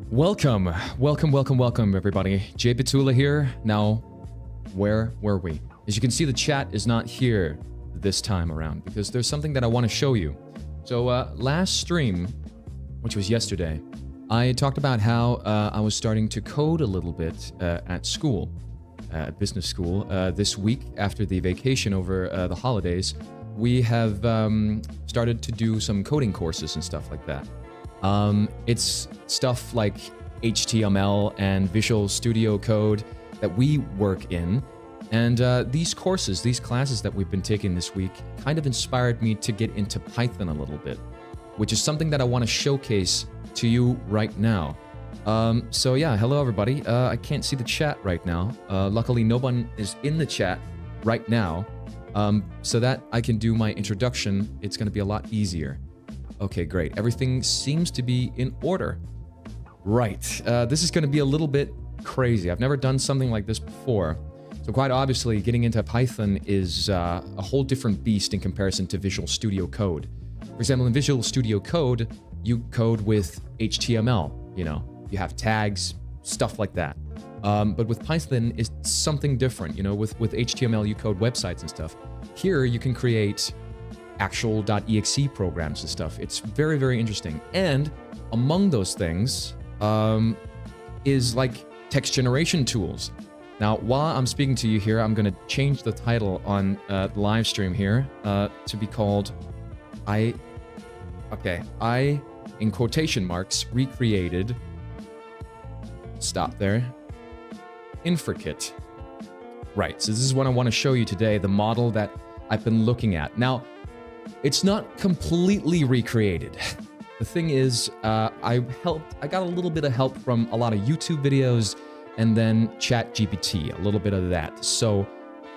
Welcome, welcome, everybody. Jay Petula here. Now, where were we? As you can see, the chat is not here this time around because there's something that I want to show you. So, last stream, which was yesterday, I talked about how I was starting to code a little bit at school, business school. This week, after the vacation over the holidays, we have started to do some coding courses and stuff like that. It's stuff like HTML and Visual Studio Code that we work in. And these courses, these classes that we've been taking this week kind of inspired me to get into Python a little bit, which is something that I want to showcase to you right now. So yeah, hello everybody. I can't see the chat right now. Luckily, no one is in the chat right now. So that I can do my introduction, it's going to be a lot easier. Okay, great. Everything seems to be in order. Right. This is going to be a little bit crazy. I've never done something like this before. So quite obviously, getting into Python is a whole different beast in comparison to Visual Studio Code. For example, in Visual Studio Code, you code with HTML, you know, you have tags, stuff like that. But with Python, it's something different, you know, with HTML, you code websites and stuff. Here, you can create actual .exe programs and stuff. It's very, very interesting. And among those things is like text generation tools. Now, while I'm speaking to you here, I'm going to change the title on the live stream here to be called I, in quotation marks, recreated, stop there, Inferkit. Right, so this is what I want to show you today, the model that I've been looking at. Now, it's not completely recreated. The thing is, I got a little bit of help from a lot of YouTube videos and then ChatGPT, a little bit of that. So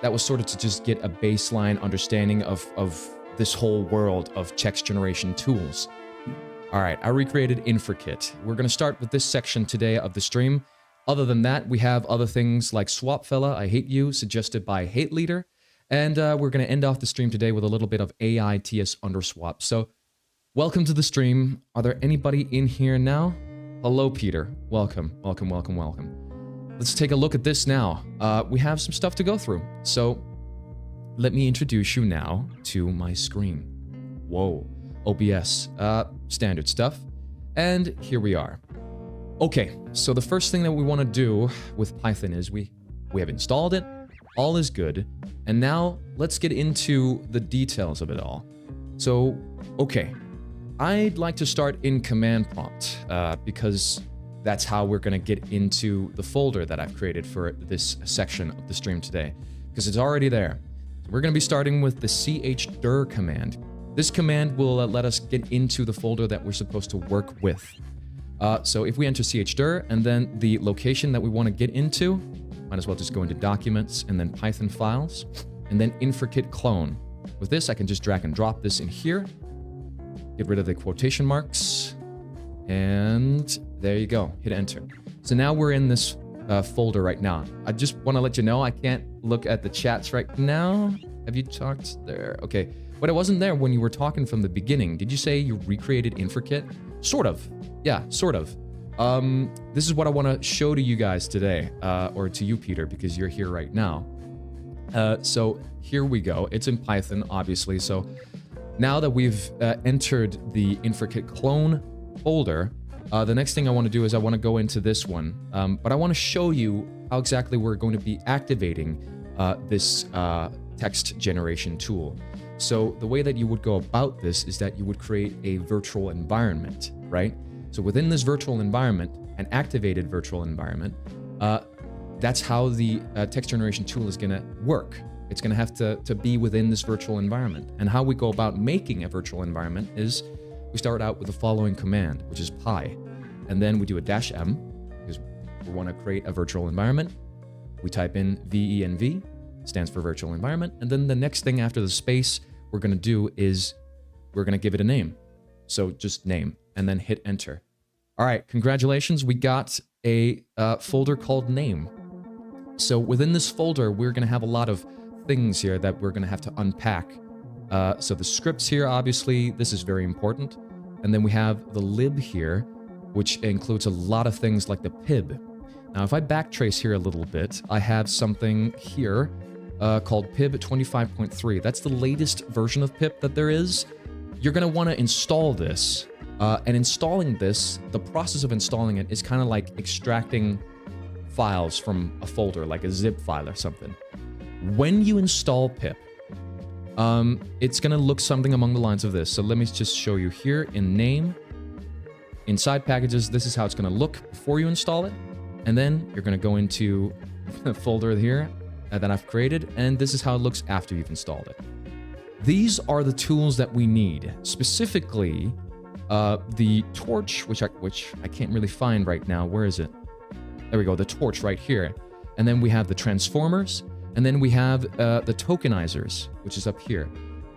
that was sort of to just get a baseline understanding of this whole world of text generation tools. All right, I recreated Inferkit. We're going to start with this section today of the stream. Other than that, we have other things like Swapfell, I Hate You, suggested by Hate Leader. And we're going to end off the stream today with a little bit of AITS_swap. So welcome to the stream. Are there anybody in here now? Hello, Peter. Welcome. Let's take a look at this now. We have some stuff to go through. So let me introduce you now to my screen. Whoa. OBS. Standard stuff. And here we are. Okay, so the first thing that we want to do with Python is we have installed it. All is good. And now let's get into the details of it all. So, okay, I'd like to start in command prompt because that's how we're going to get into the folder that I've created for this section of the stream today, because it's already there. So we're going to be starting with the chdir command. This command will let us get into the folder that we're supposed to work with. So if we enter chdir and then the location that we want to get into, might as well just go into Documents and then Python Files, and then Inferkit clone. With this, I can just drag and drop this in here, get rid of the quotation marks, and there you go, hit enter. So now we're in this folder right now. I just want to let you know I can't look at the chats right now. Have you talked there? Okay, but it wasn't there when you were talking from the beginning. Did you say you recreated Inferkit? Sort of. Yeah, sort of. This is what I want to show to you guys today, or to you, Peter, because you're here right now. So here we go. It's in Python, obviously. So now that we've entered the Inferkit clone folder, the next thing I want to do is I want to go into this one. But I want to show you how exactly we're going to be activating this text generation tool. So the way that you would go about this is that you would create a virtual environment, right? So within this virtual environment, an activated virtual environment, that's how the text generation tool is going to work. It's going to have to be within this virtual environment. And how we go about making a virtual environment is we start out with the following command, which is pi. And then we do a -m, because we want to create a virtual environment. We type in venv, stands for virtual environment. And then the next thing after the space we're going to do is we're going to give it a name. So just name, and then hit enter. All right, congratulations. We got a folder called name. So within this folder, we're going to have a lot of things here that we're going to have to unpack. So the scripts here, obviously, this is very important. And then we have the lib here, which includes a lot of things like the pib. Now, if I backtrace here a little bit, I have something here called pib 25.3. That's the latest version of pip that there is. You're going to want to install this. And installing this, the process of installing it is kind of like extracting files from a folder, like a zip file or something. When you install pip, it's going to look something along the lines of this. So let me just show you here in name. Inside packages, this is how it's going to look before you install it. And then you're going to go into the folder here that I've created, and this is how it looks after you've installed it. These are the tools that we need, specifically the torch, which I can't really find right now. Where is it? There we go, the torch right here. And then we have the transformers, and then we have the tokenizers, which is up here.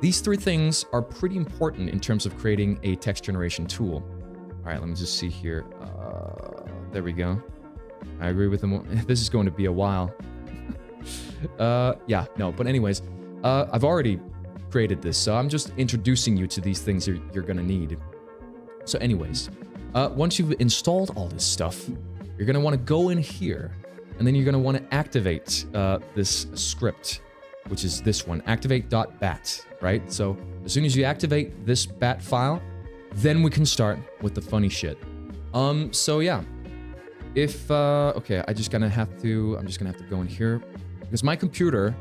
These three things are pretty important in terms of creating a text generation tool. All right, let me just see here. There we go. I agree with them. This is going to be a while. Yeah, no, but anyways, I've already created this, so I'm just introducing you to these things you're gonna need. So anyways, once you've installed all this stuff, you're gonna wanna go in here, and then you're gonna wanna activate this script, which is this one, activate.bat, right? So as soon as you activate this bat file, then we can start with the funny shit. So yeah. If, okay, I'm just gonna have to go in here. Because my computer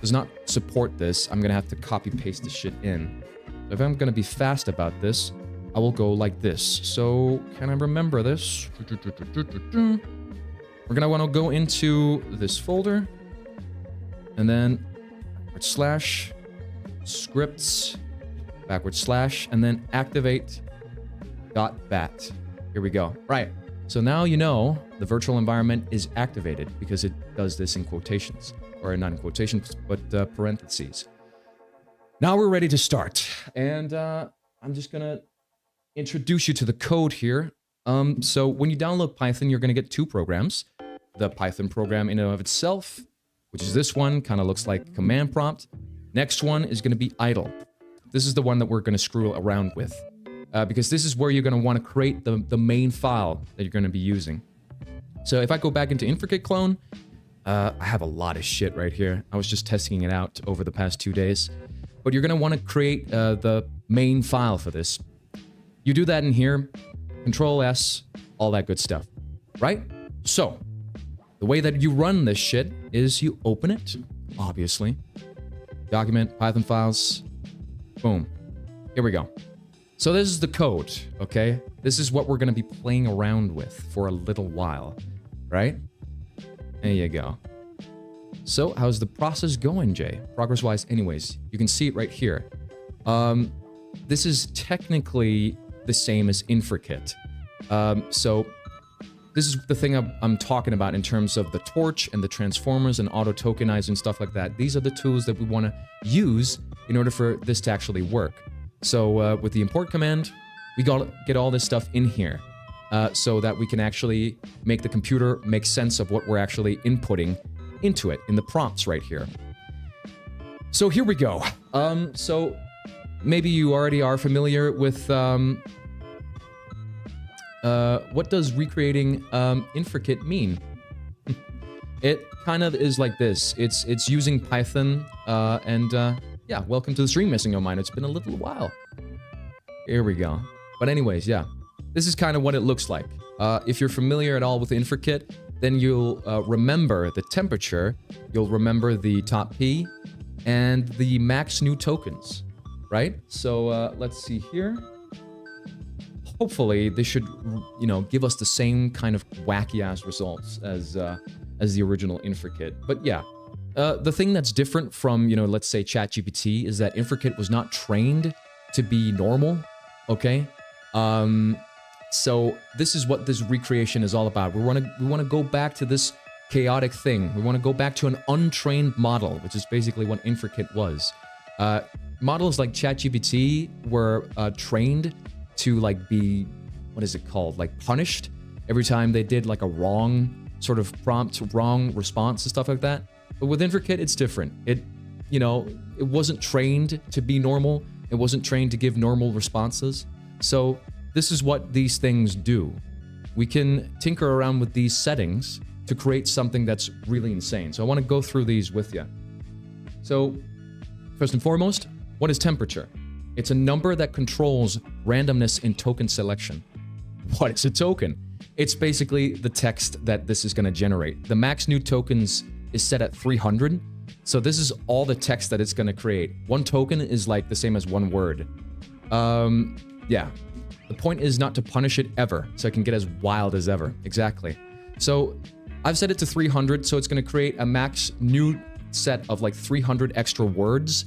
does not support this, I'm gonna have to copy paste the shit in. So if I'm gonna be fast about this, I will go like this. So, can I remember this? We're gonna wanna go into this folder, and then / scripts, / and then activate.bat. Here we go. Right. So now you know the virtual environment is activated because it does this in quotations, or not in quotations, but parentheses. Now we're ready to start, and I'm just gonna introduce you to the code here. So when you download Python, you're gonna get two programs. The Python program in and of itself, which is this one, kind of looks like command prompt. Next one is gonna be idle. This is the one that we're gonna screw around with. Because this is where you're going to want to create the main file that you're going to be using. So if I go back into Inferkit clone, I have a lot of shit right here. I was just testing it out over the past 2 days. But you're going to want to create the main file for this. You do that in here, Control S, all that good stuff, right? So the way that you run this shit is you open it, obviously. Document, Python files, boom. Here we go. So this is the code, okay? This is what we're gonna be playing around with for a little while, right? There you go. So how's the process going, Jay? Progress-wise, anyways, you can see it right here. This is technically the same as Inferkit. So this is the thing I'm talking about in terms of the torch and the transformers and auto tokenize and stuff like that. These are the tools that we wanna use in order for this to actually work. So with the import command, we gotta get all this stuff in here so that we can actually make the computer make sense of what we're actually inputting into it in the prompts right here. So here we go. So maybe you already are familiar with what does recreating Inferkit mean? It kind of is like this. It's using Python yeah, welcome to the stream, Missing Your Mind. It's been a little while. Here we go. But anyways, yeah. This is kind of what it looks like. If you're familiar at all with Inferkit, then you'll remember the temperature, you'll remember the top P, and the max new tokens, right? So let's see here. Hopefully, this should, you know, give us the same kind of wacky-ass results as the original Inferkit. But yeah. The thing that's different from, you know, let's say ChatGPT is that Inferkit was not trained to be normal, okay? So this is what this recreation is all about. We want to go back to this chaotic thing. We want to go back to an untrained model, which is basically what Inferkit was. Models like ChatGPT were trained to like be, what is it called? Like punished every time they did like a wrong sort of prompt, wrong response and stuff like that. But with Inferkit, it's different. It, you know, it wasn't trained to be normal. It wasn't trained to give normal responses. So this is what these things do. we can tinker around with these settings to create something that's really insane. So I want to go through these with you. So first and foremost, what is temperature? It's a number that controls randomness in token selection. What is a token? It's basically the text that this is going to generate. The max new tokens is set at 300. So this is all the text that it's going to create. One token is like the same as one word. Yeah. The point is not to punish it ever, so it can get as wild as ever. Exactly. So I've set it to 300, so it's going to create a max new set of like 300 extra words.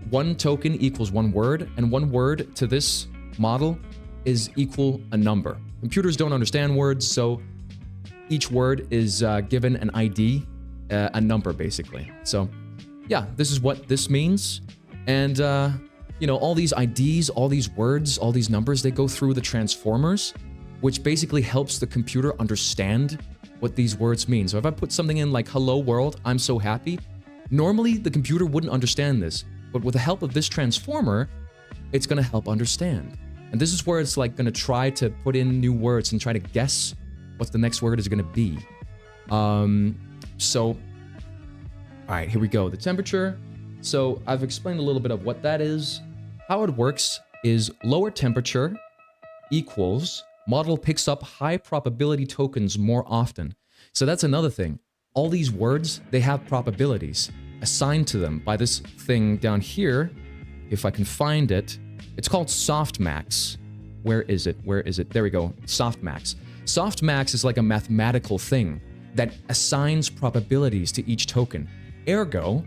One token equals one word, and one word to this model is equal a number. Computers don't understand words, so each word is given an ID, a number basically. So yeah, this is what this means. And you know, all these IDs, all these words, all these numbers, they go through the transformers, which basically helps the computer understand what these words mean. So if I put something in like, hello world, I'm so happy, normally the computer wouldn't understand this, but with the help of this transformer, it's gonna help understand. And this is where it's like gonna try to put in new words and try to guess what the next word is gonna be. So, all right, here we go. The temperature. So I've explained a little bit of what that is. How it works is lower temperature equals model picks up high probability tokens more often. So that's another thing. All these words, they have probabilities assigned to them by this thing down here. If I can find it, it's called softmax. Where is it? Where is it? There we go. Softmax. Softmax is like a mathematical thing that assigns probabilities to each token. Ergo,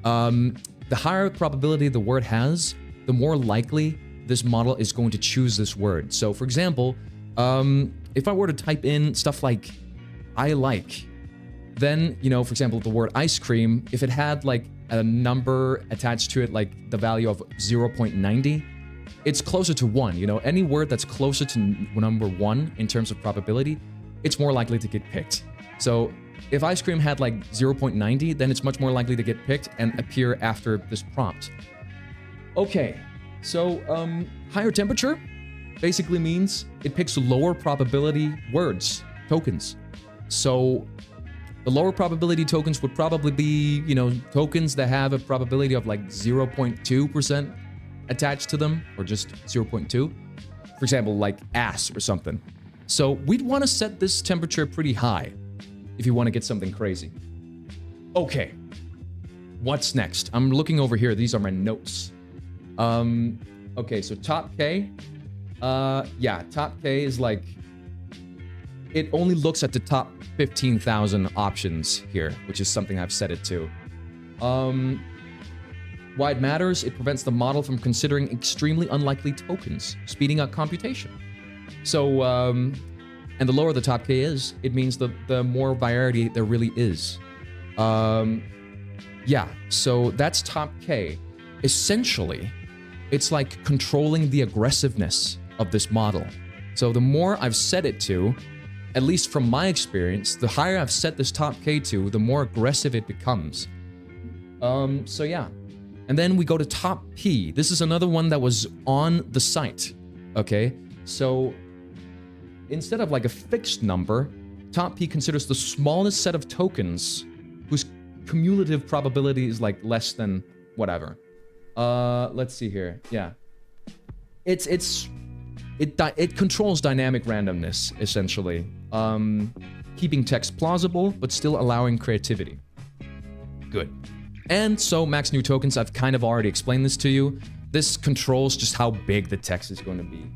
the higher probability the word has, the more likely this model is going to choose this word. So for example, if I were to type in stuff like I like, then, you know, for example, the word ice cream, if it had like a number attached to it, like the value of 0.90, it's closer to 1. You know, any word that's closer to number 1 in terms of probability, it's more likely to get picked. So if ice cream had like 0.90, then it's much more likely to get picked and appear after this prompt. Okay, so higher temperature basically means it picks lower probability words, tokens. So the lower probability tokens would probably be, you know, tokens that have a probability of like 0.2% attached to them, or just 0.2. For example, like ass or something. So we'd want to set this temperature pretty high if you want to get something crazy. Okay, what's next? I'm looking over here. These are my notes. Okay, so top K. Yeah, top K is like, it only looks at the top 15,000 options here, which is something I've set it to. Why it matters, it prevents the model from considering extremely unlikely tokens, speeding up computation. So, and the lower the top K is, it means the more variety there really is. Yeah, so that's top K. Essentially, it's like controlling the aggressiveness of this model. So the more I've set it to, at least from my experience, the higher I've set this top K to, the more aggressive it becomes. So yeah. And then we go to top P. This is another one that was on the site, okay? So instead of like a fixed number, top P considers the smallest set of tokens whose cumulative probability is like less than whatever. Let's see here. Yeah. It controls dynamic randomness, essentially. Keeping text plausible, but still allowing creativity. Good. And so max new tokens, I've kind of already explained this to you. This controls just how big the text is going to be.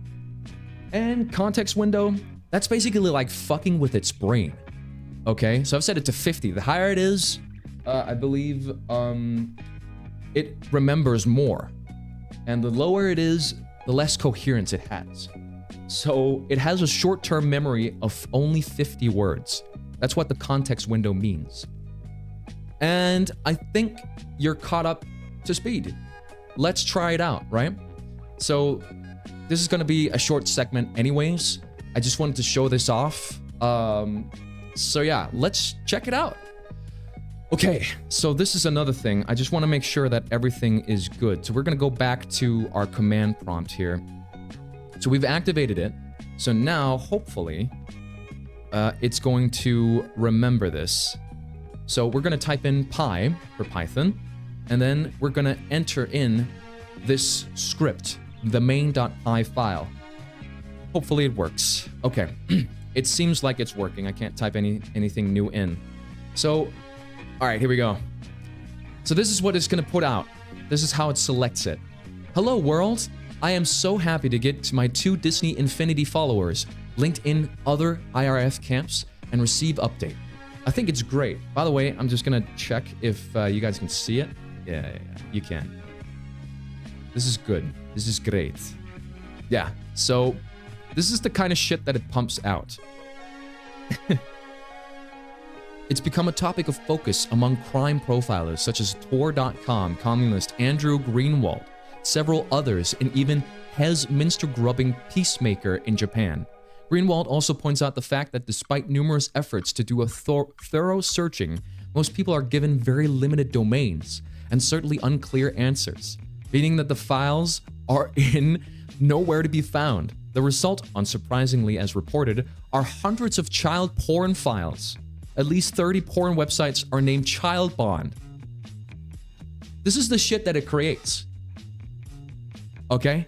And context window, that's basically like fucking with its brain. Okay, so I've set it to 50. The higher it is, I believe, it remembers more. And the lower it is, the less coherence it has. So it has a short-term memory of only 50 words. That's what the context window means. And I think you're caught up to speed. Let's try it out, right? So this is going to be a short segment anyways. I just wanted to show this off. So yeah, let's check it out. Okay, so this is another thing. I just want to make sure that everything is good. So we're going to go back to our command prompt here. So we've activated it. So now, hopefully, it's going to remember this. So we're going to type in pi for Python, and then we're going to enter in this script, the main.py file. Hopefully it works. Okay, it seems like it's working. I can't type anything new in. So, all right, here we go. So this is what it's going to put out. This is how it selects it. Hello, world. I am so happy to get to my 2 Disney Infinity followers, linked in other IRF camps, and receive update. I think it's great. By the way, I'm just gonna check if you guys can see it. Yeah, you can. This is good. This is great. Yeah, so this is the kind of shit that it pumps out. It's become a topic of focus among crime profilers such as Tor.com columnist Andrew Greenwald, several others, and even Hez Minster-grubbing Peacemaker in Japan. Greenwald also points out the fact that despite numerous efforts to do a thorough searching, most people are given very limited domains and certainly unclear answers, meaning that the files are in nowhere to be found. The result, unsurprisingly as reported, are hundreds of child porn files. At least 30 porn websites are named Child Bond. This is the shit that it creates. Okay?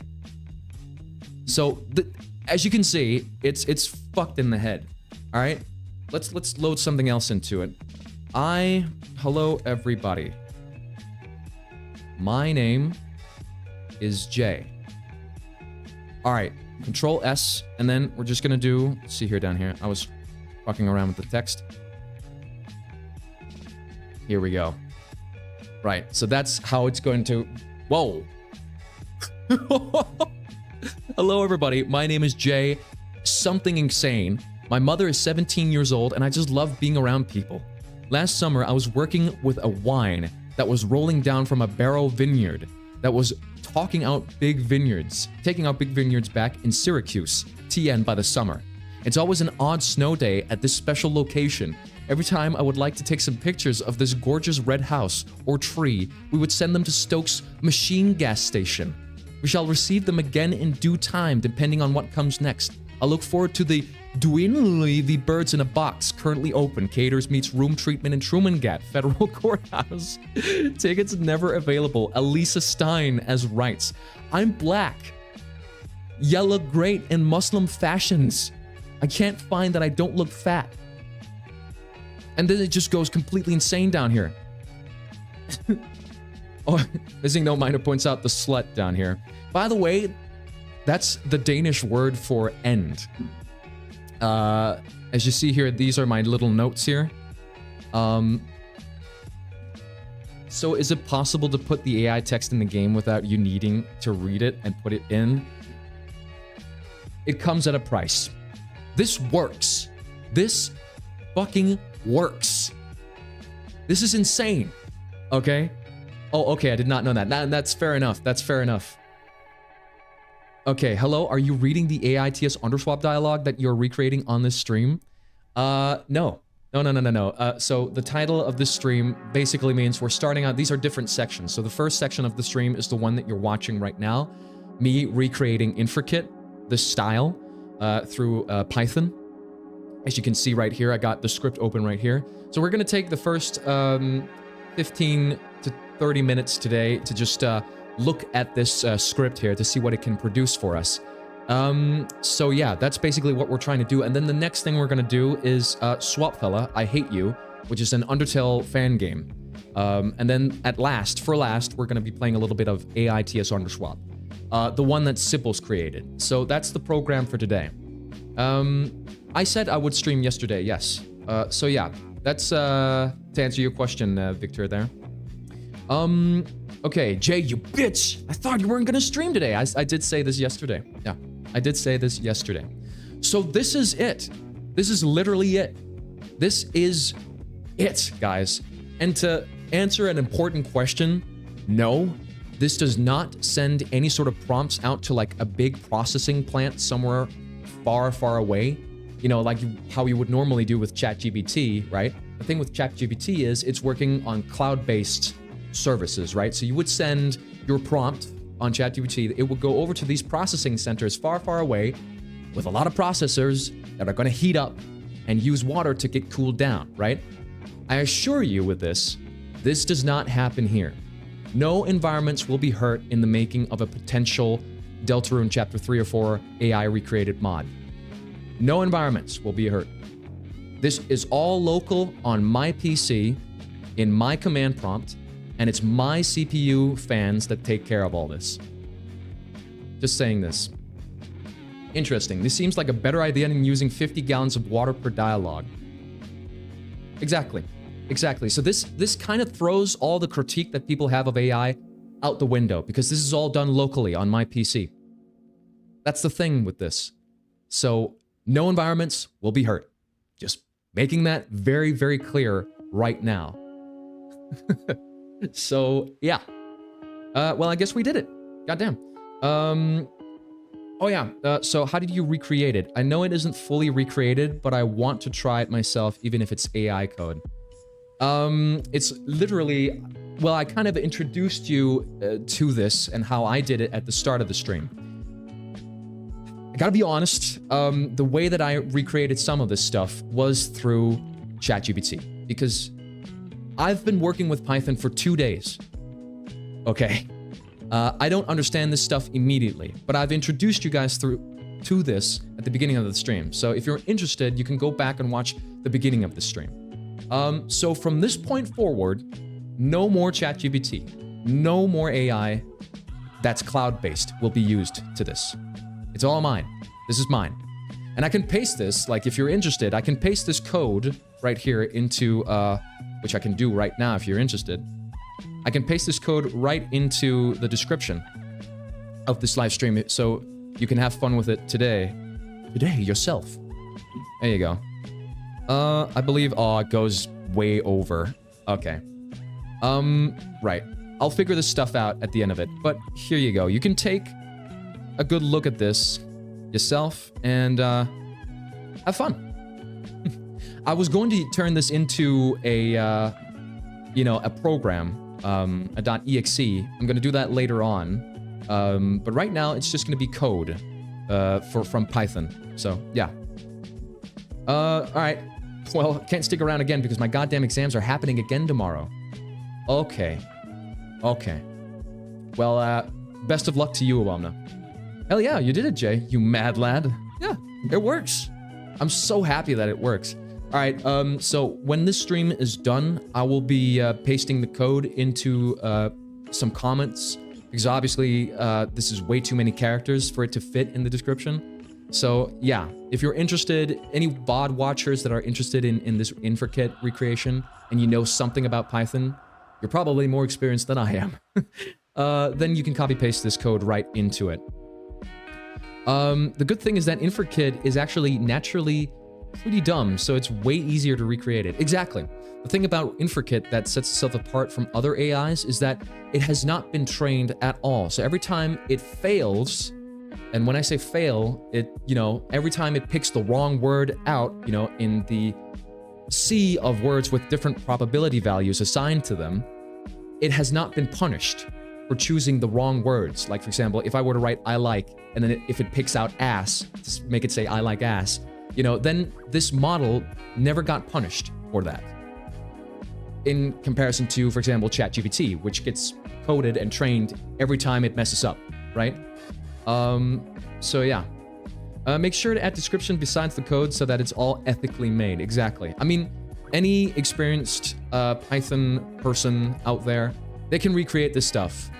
So, as you can see, it's fucked in the head. All right, let's load something else into it. Hello everybody. My name is Jay. All right, Control S, and then we're just gonna do. Let's see here down here. I was fucking around with the text. Here we go. Right, so that's how it's going to. Whoa. Hello everybody, my name is Jay. Something insane. My mother is 17 years old and I just love being around people. Last summer I was working with a wine that was rolling down from a barrel vineyard that was taking out big vineyards back in Syracuse, TN by the summer. It's always an odd snow day at this special location. Every time I would like to take some pictures of this gorgeous red house or tree, we would send them to Stokes Machine Gas Station. We shall receive them again in due time, depending on what comes next. I look forward to the Dwinley the Birds in a Box, currently open. Caters meets room treatment in Trumangat Federal Courthouse. Tickets never available. Elisa Stein as writes, I'm black. Ya look great in Muslim fashions. I can't find that I don't look fat. And then it just goes completely insane down here. Oh, Missing No Minor points out the slut down here. By the way, that's the Danish word for end. As you see here, these are my little notes here. So is it possible to put the AI text in the game without you needing to read it and put it in? It comes at a price. This works. This fucking works. This is insane. Okay? Oh, okay, I did not know that. That's fair enough. That's fair enough. Okay, hello, are you reading the AITS underswap dialogue that you're recreating on this stream? No. So the title of this stream basically means we're starting out, these are different sections. So the first section of the stream is the one that you're watching right now. Me recreating Inferkit, the style, through Python. As you can see right here, I got the script open right here. So we're gonna take the first 15 to 30 minutes today to just look at this script here to see what it can produce for us. So yeah, that's basically what we're trying to do. And then the next thing we're gonna do is Swapfell, I Hate You, which is an Undertale fan game. And then for last, we're gonna be playing a little bit of AITS Underswap, the one that Sybil's created. So that's the program for today. I said I would stream yesterday, yes. So yeah, that's to answer your question, Victor, there. Okay, Jay, you bitch! I thought you weren't gonna stream today. I did say this yesterday. Yeah, I did say this yesterday. So this is it. This is literally it. This is it, guys. And to answer an important question, no, this does not send any sort of prompts out to like a big processing plant somewhere far, far away. You know, like how you would normally do with ChatGPT, right? The thing with ChatGPT is it's working on cloud-based services, right? So you would send your prompt on ChatGPT, it would go over to these processing centers far, far away with a lot of processors that are going to heat up and use water to get cooled down, right? I assure you with this does not happen here. No environments will be hurt in the making of a potential Deltarune Chapter 3 or 4 AI recreated mod. No environments will be hurt. This is all local on my PC, in my command prompt, and it's my CPU fans that take care of all this. Just saying this. Interesting. This seems like a better idea than using 50 gallons of water per dialogue. Exactly. Exactly. So this kind of throws all the critique that people have of AI out the window, because this is all done locally on my PC. That's the thing with this. So no environments will be hurt. Just making that very, very clear right now. So, yeah. Well, I guess we did it. Goddamn. Oh yeah, so how did you recreate it? I know it isn't fully recreated, but I want to try it myself, even if it's AI code. It's literally, well, I kind of introduced you to this and how I did it at the start of the stream. I gotta be honest, the way that I recreated some of this stuff was through ChatGPT, because I've been working with Python for 2 days. Okay. I don't understand this stuff immediately, but I've introduced you guys to this at the beginning of the stream. So if you're interested, you can go back and watch the beginning of the stream. So from this point forward, no more ChatGPT, no more AI that's cloud-based will be used to this. It's all mine. This is mine. And I can paste this, like if you're interested, I can paste this code right here into, which I can do right now if you're interested. I can paste this code right into the description of this live stream, so you can have fun with it today. Today, yourself. There you go. I believe, oh, it goes way over. Okay. Right. I'll figure this stuff out at the end of it, but here you go. You can take a good look at this yourself and, have fun. I was going to turn this into a, you know, a program. A .exe. I'm gonna do that later on, but right now it's just gonna be code from Python. So yeah. All right. Well, can't stick around again because my goddamn exams are happening again tomorrow. Okay. Okay. Well, best of luck to you, Awamna. Hell yeah, you did it, Jay. You mad lad. Yeah, it works. I'm so happy that it works. All right, so when this stream is done, I will be pasting the code into some comments, because obviously this is way too many characters for it to fit in the description. So yeah, if you're interested, any VOD watchers that are interested in this Inferkit recreation, and you know something about Python, you're probably more experienced than I am, then you can copy-paste this code right into it. The good thing is that Inferkit is actually naturally pretty dumb, so it's way easier to recreate it. Exactly. The thing about Inferkit that sets itself apart from other AIs is that it has not been trained at all. So every time it fails, and when I say fail, it, you know, every time it picks the wrong word out, you know, in the sea of words with different probability values assigned to them, it has not been punished for choosing the wrong words. Like, for example, if I were to write I like, and then if it picks out ass, to make it say I like ass, you know, then this model never got punished for that. In comparison to, for example, ChatGPT, which gets coded and trained every time it messes up, right? So yeah. Make sure to add description besides the code so that it's all ethically made. Exactly. I mean, any experienced Python person out there, they can recreate this stuff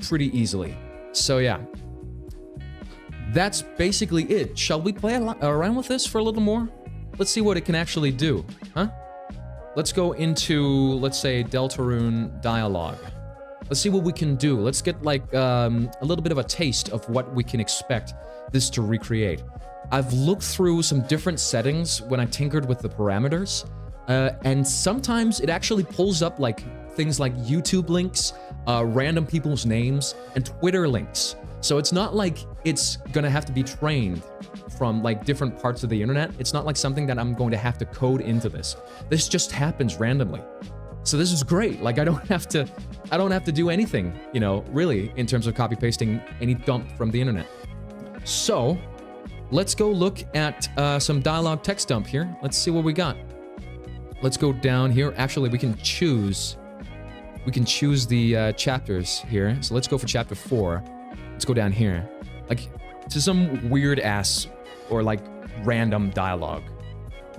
pretty easily. So yeah. That's basically it. Shall we play around with this for a little more? Let's see what it can actually do, huh? Let's go into, let's say, Deltarune dialogue. Let's see what we can do. Let's get like a little bit of a taste of what we can expect this to recreate. I've looked through some different settings when I tinkered with the parameters, and sometimes it actually pulls up like things like YouTube links, random people's names, and Twitter links. So it's not like it's gonna have to be trained from like different parts of the internet. It's not like something that I'm going to have to code into this. This just happens randomly. So this is great. Like I don't have to do anything, you know, really, in terms of copy pasting any dump from the internet. So let's go look at some dialogue text dump here. Let's see what we got. Let's go down here. Actually, we can choose the chapters here. So let's go for chapter 4. Let's go down here. Like, to some weird ass or like random dialogue.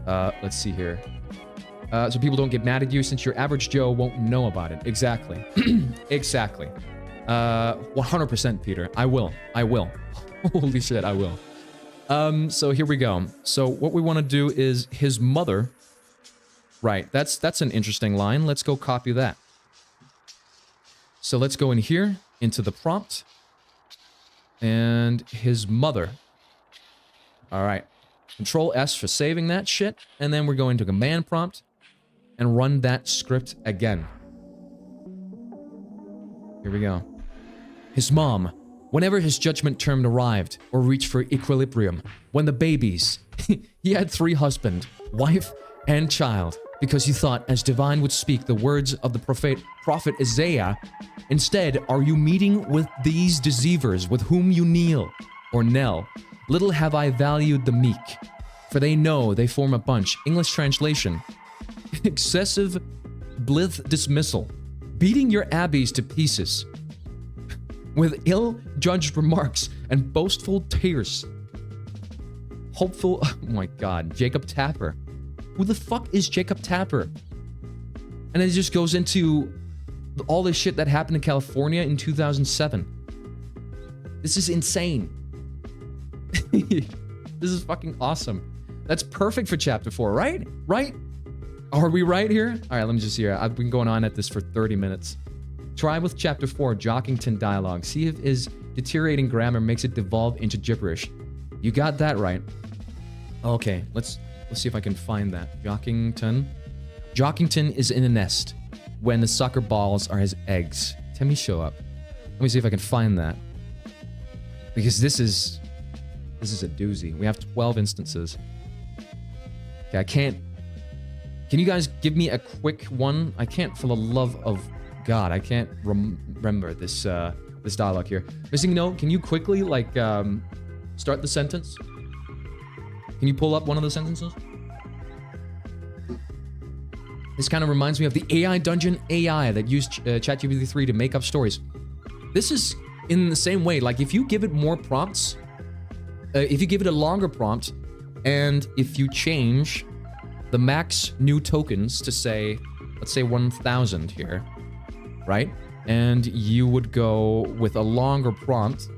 Let's see here. So people don't get mad at you since your average Joe won't know about it. Exactly. Exactly. 100% Peter. I will. Holy shit, I will. So here we go. So what we want to do is his mother. Right, that's an interesting line. Let's go copy that. So let's go in here into the prompt. And his mother. All right. Control S for saving that shit. And then we're going to command prompt and run that script again. Here we go. His mom. Whenever his judgment term arrived or reached for equilibrium, when the babies, he had 3 husband, wife, and child, because he thought as divine would speak the words of the prophet Isaiah. Instead, are you meeting with these deceivers with whom you kneel or knell? Little have I valued the meek, for they know they form a bunch. English translation. Excessive blith dismissal. Beating your abbeys to pieces. With ill-judged remarks and boastful tears. Hopeful, oh my god, Jacob Tapper. Who the fuck is Jacob Tapper? And it just goes into all this shit that happened in California in 2007. This is insane. This is fucking awesome. That's perfect for chapter 4, right? Right? Are we right here? All right, let me just hear. I've been going on at this for 30 minutes. Try with chapter 4, Jockington dialogue. See if his deteriorating grammar makes it devolve into gibberish. You got that right. Okay, let's see if I can find that. Jockington. Jockington is in a nest when the soccer balls are his eggs. Tell me show up. Let me see if I can find that. Because this is a doozy. We have 12 instances. Okay, I can't... Can you guys give me a quick one? I can't, for the love of God, I can't remember this this dialogue here. Missing note, can you quickly, like, start the sentence? Can you pull up one of the sentences? This kind of reminds me of the AI Dungeon AI that used ChatGPT 3 to make up stories. This is in the same way. Like, if you give it more prompts, if you give it a longer prompt, and if you change the max new tokens to say, let's say 1,000 here, right? And you would go with a longer prompt.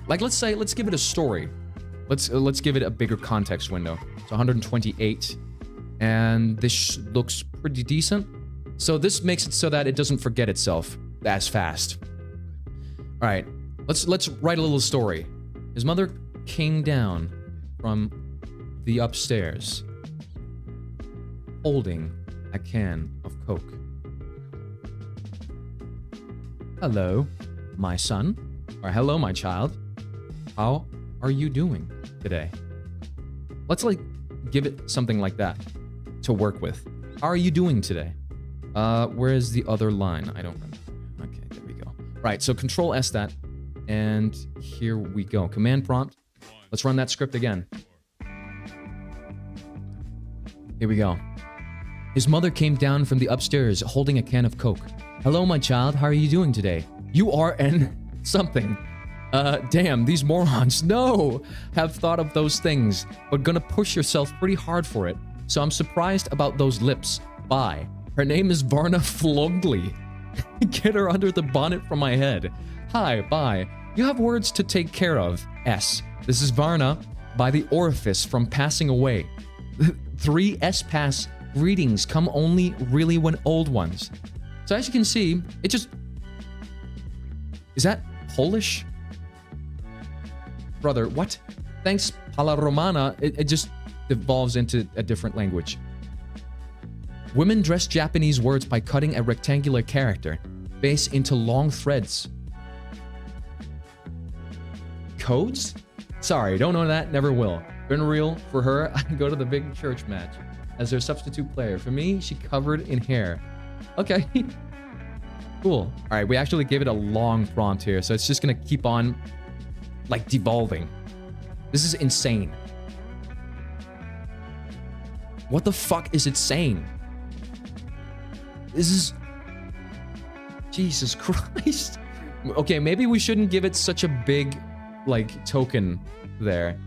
Like, let's say, let's give it a story. Let's give it a bigger context window. So 128, and this looks pretty decent. So this makes it so that it doesn't forget itself as fast. All right, let's write a little story. His mother came down from the upstairs, holding a can of Coke. Hello, my son, or hello, my child. How are you doing today? Let's like give it something like that to work with. How are you doing today? Where is the other line? I don't remember. Okay, there we go. Right, so Control S that, and here we go. Command prompt. Let's run that script again. Here we go. His mother came down from the upstairs holding a can of Coke. Hello, my child. How are you doing today? You are an something. Damn, these morons, no, have thought of those things, but gonna push yourself pretty hard for it. So I'm surprised about those lips. Bye. Her name is Varna Flogli. Get her under the bonnet from my head. Hi, bye. You have words to take care of. S. This is Varna by the orifice from passing away. 3 S-pass greetings come only really when old ones. So as you can see, it just... Is that Polish? Brother, what? Thanks, Pala Romana. It just devolves into a different language. Women dress Japanese words by cutting a rectangular character base into long threads. Codes? Sorry, don't know that, never will. Been real, for her, I go to the big church match as their substitute player. For me, she covered in hair. Okay. Cool. All right, we actually gave it a long prompt here, so it's just gonna keep on, like, devolving. This is insane. What the fuck is it saying? This is... Jesus Christ. Okay, maybe we shouldn't give it such a big, like, token there.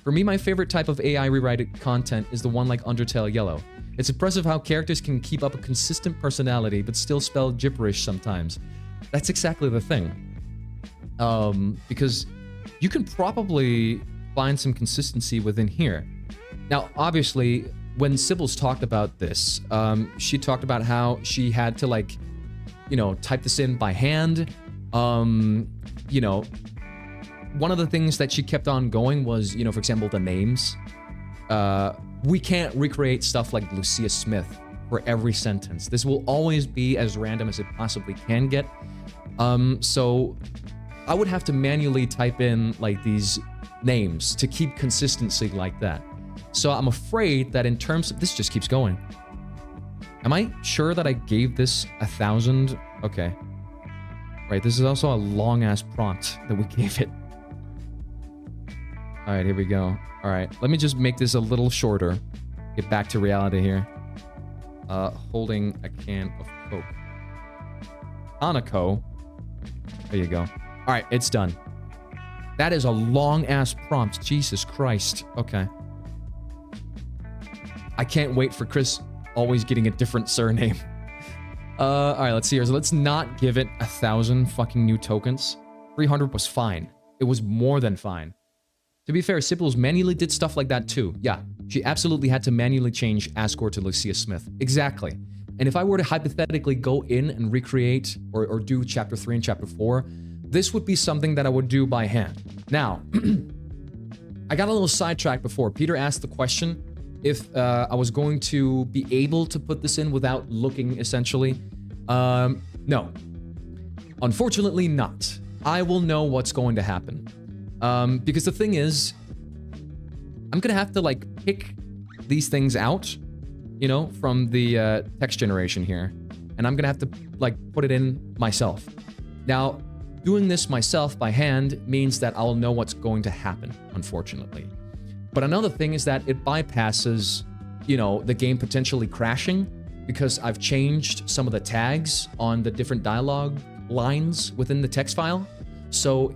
For me, my favorite type of AI rewrite content is the one like Undertale Yellow. It's impressive how characters can keep up a consistent personality, but still spell gibberish sometimes. That's exactly the thing. Because you can probably find some consistency within here. Now, obviously, when Sybil's talked about this, she talked about how she had to, like, you know, type this in by hand. You know, one of the things that she kept on going was, you know, for example, the names. We can't recreate stuff like Lucia Smith for every sentence. This will always be as random as it possibly can get. So I would have to manually type in like these names to keep consistency like that. So I'm afraid that in terms of, this just keeps going. Am I sure that I gave this 1,000? Okay. Right, this is also a long-ass prompt that we gave it. All right, here we go. All right, let me just make this a little shorter. Get back to reality here. Holding a can of Coke. Hanako. There you go. All right, it's done. That is a long-ass prompt. Jesus Christ. Okay. I can't wait for Chris always getting a different surname. All right, let's see here. So let's not give it 1,000 fucking new tokens. 300 was fine. It was more than fine. To be fair, Sybil's manually did stuff like that too. Yeah, she absolutely had to manually change Asgore to Lucia Smith. Exactly. And if I were to hypothetically go in and recreate or do chapter 3 and chapter 4, this would be something that I would do by hand. Now, I got a little sidetracked before. Peter asked the question if I was going to be able to put this in without looking, essentially. No. Unfortunately not. I will know what's going to happen. Because the thing is, I'm gonna have to, like, pick these things out, you know, from the text generation here. And I'm gonna have to, like, put it in myself. Now, doing this myself by hand means that I'll know what's going to happen, unfortunately. But another thing is that it bypasses, you know, the game potentially crashing because I've changed some of the tags on the different dialogue lines within the text file. So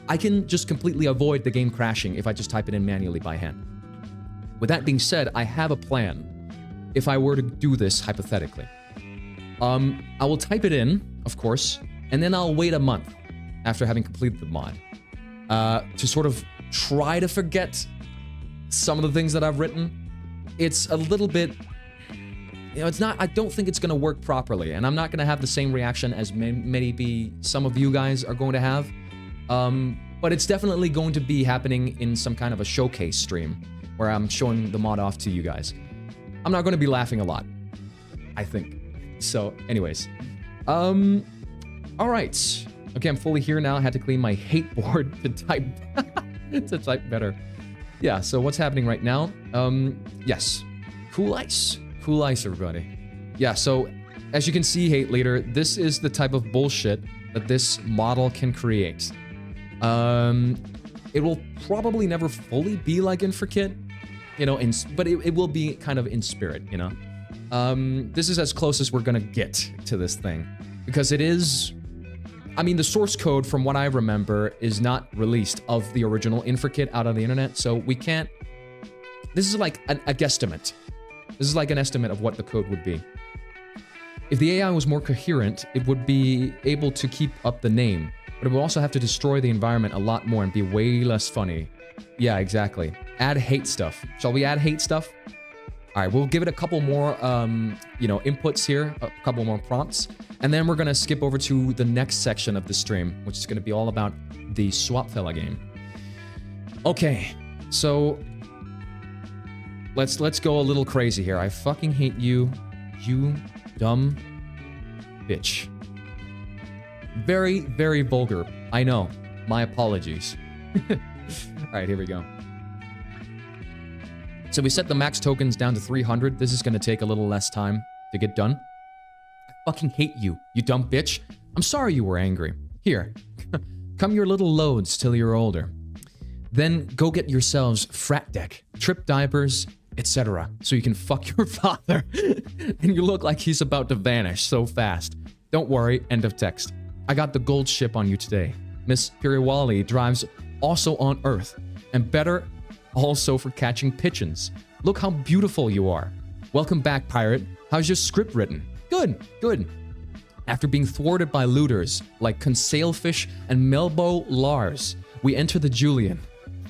I can just completely avoid the game crashing if I just type it in manually by hand. With that being said, I have a plan if I were to do this hypothetically. I will type it in, of course, and then I'll wait a month after having completed the mod to sort of try to forget some of the things that I've written. It's a little bit, you know, it's not, I don't think it's going to work properly, and I'm not going to have the same reaction as maybe some of you guys are going to have. But it's definitely going to be happening in some kind of a showcase stream where I'm showing the mod off to you guys. I'm not going to be laughing a lot, I think. So anyways, all right. Okay, I'm fully here now. I had to clean my hate board to type, to type better. Yeah, so what's happening right now? Yes, cool ice, everybody. Yeah, so as you can see, Hate Leader, this is the type of bullshit that this model can create. It will probably never fully be like Inferkit, you know, but it will be kind of in spirit, you know. This is as close as we're gonna get to this thing, because it is, I mean, the source code, from what I remember, is not released of the original Inferkit out on the internet, so we can't, this is like a guesstimate. This is like an estimate of what the code would be. If the AI was more coherent, it would be able to keep up the name, but it would also have to destroy the environment a lot more and be way less funny. Yeah, exactly. Add hate stuff. Shall we add hate stuff? All right, we'll give it a couple more, you know, inputs here, a couple more prompts, and then we're gonna skip over to the next section of the stream, which is gonna be all about the Swapfell game. Okay, so let's go a little crazy here. I fucking hate you, you dumb bitch. Very, very vulgar. I know. My apologies. All right, here we go. So we set the max tokens down to 300. This is going to take a little less time to get done. I fucking hate you, you dumb bitch. I'm sorry you were angry. Here, come your little loads till you're older. Then go get yourselves frat deck, trip diapers, etc. so you can fuck your father and you look like he's about to vanish so fast. Don't worry, end of text. I got the gold ship on you today. Miss Piriwali drives also on Earth, and better also for catching pigeons. Look how beautiful you are. Welcome back, pirate. How's your script written? Good, good. After being thwarted by looters like Conseilfish and Melbo Lars, we enter the Julian,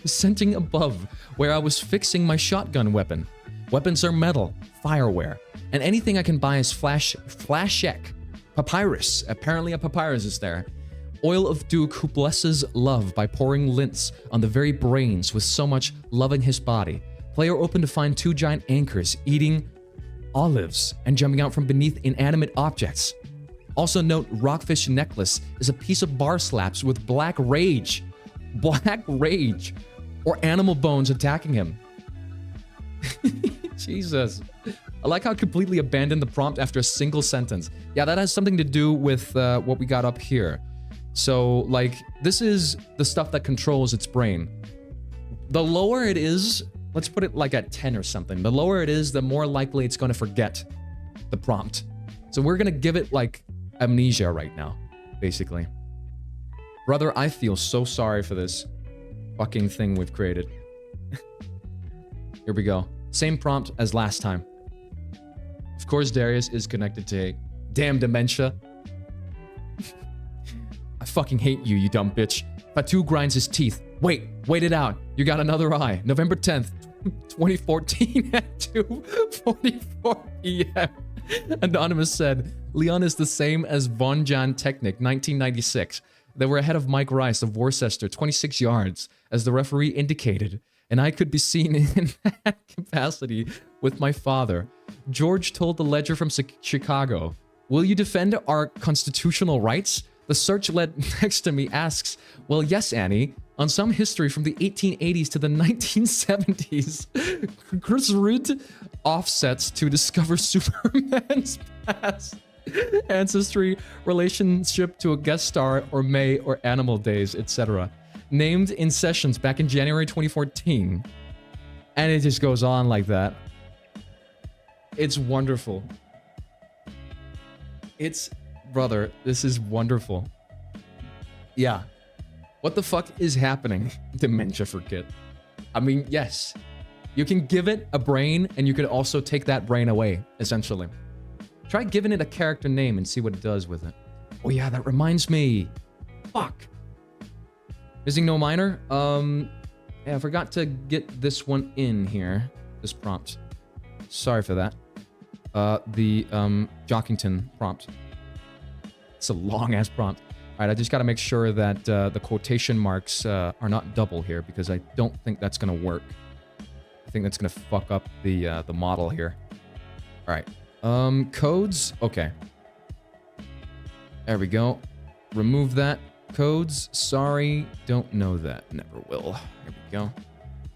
ascending above where I was fixing my shotgun weapon. Weapons are metal, fireware, and anything I can buy is flashek. Papyrus, apparently a papyrus is there. Oil of Duke who blesses love by pouring lints on the very brains with so much loving his body. Player open to find 2 giant anchors eating olives and jumping out from beneath inanimate objects. Also note Rockfish Necklace is a piece of bar slaps with black rage. Black rage. Or animal bones attacking him. Jesus. I like how it completely abandoned the prompt after a single sentence. Yeah, that has something to do with what we got up here. So, like, this is the stuff that controls its brain. The lower it is, let's put it like at 10 or something. The lower it is, the more likely it's going to forget the prompt. So we're going to give it, like, amnesia right now, basically. Brother, I feel so sorry for this fucking thing we've created. Here we go. Same prompt as last time. Of course, Darius is connected to damn dementia. I fucking hate you, you dumb bitch. Fatu grinds his teeth. Wait it out. You got another eye. November 10th, 2014 at 2:44 p.m. Anonymous said, Leon is the same as Von Jan Technic, 1996. They were ahead of Mike Rice of Worcester, 26 yards, as the referee indicated, and I could be seen in that capacity with my father. George told the Ledger from Chicago, will you defend our constitutional rights? The search lead next to me asks, well, yes, Annie. On some history from the 1880s to the 1970s, Chris Rudd offsets to discover Superman's past ancestry, relationship to a guest star, or May or Animal Days, etc. Named in sessions back in January 2014. And it just goes on like that. It's wonderful. It's... Brother, this is wonderful. Yeah. What the fuck is happening? Dementia for Kit. I mean, yes. You can give it a brain, and you could also take that brain away, essentially. Try giving it a character name and see what it does with it. Oh yeah, that reminds me. Fuck. Missing no minor? Yeah, I forgot to get this one in here. This prompt. Sorry for that. The Jockington prompt. It's a long-ass prompt. All right, I just got to make sure that the quotation marks are not double here, because I don't think that's going to work. I think that's going to fuck up the model here. All right. Codes. Okay. There we go. Remove that. Codes. Sorry. Don't know that. Never will. Here we go.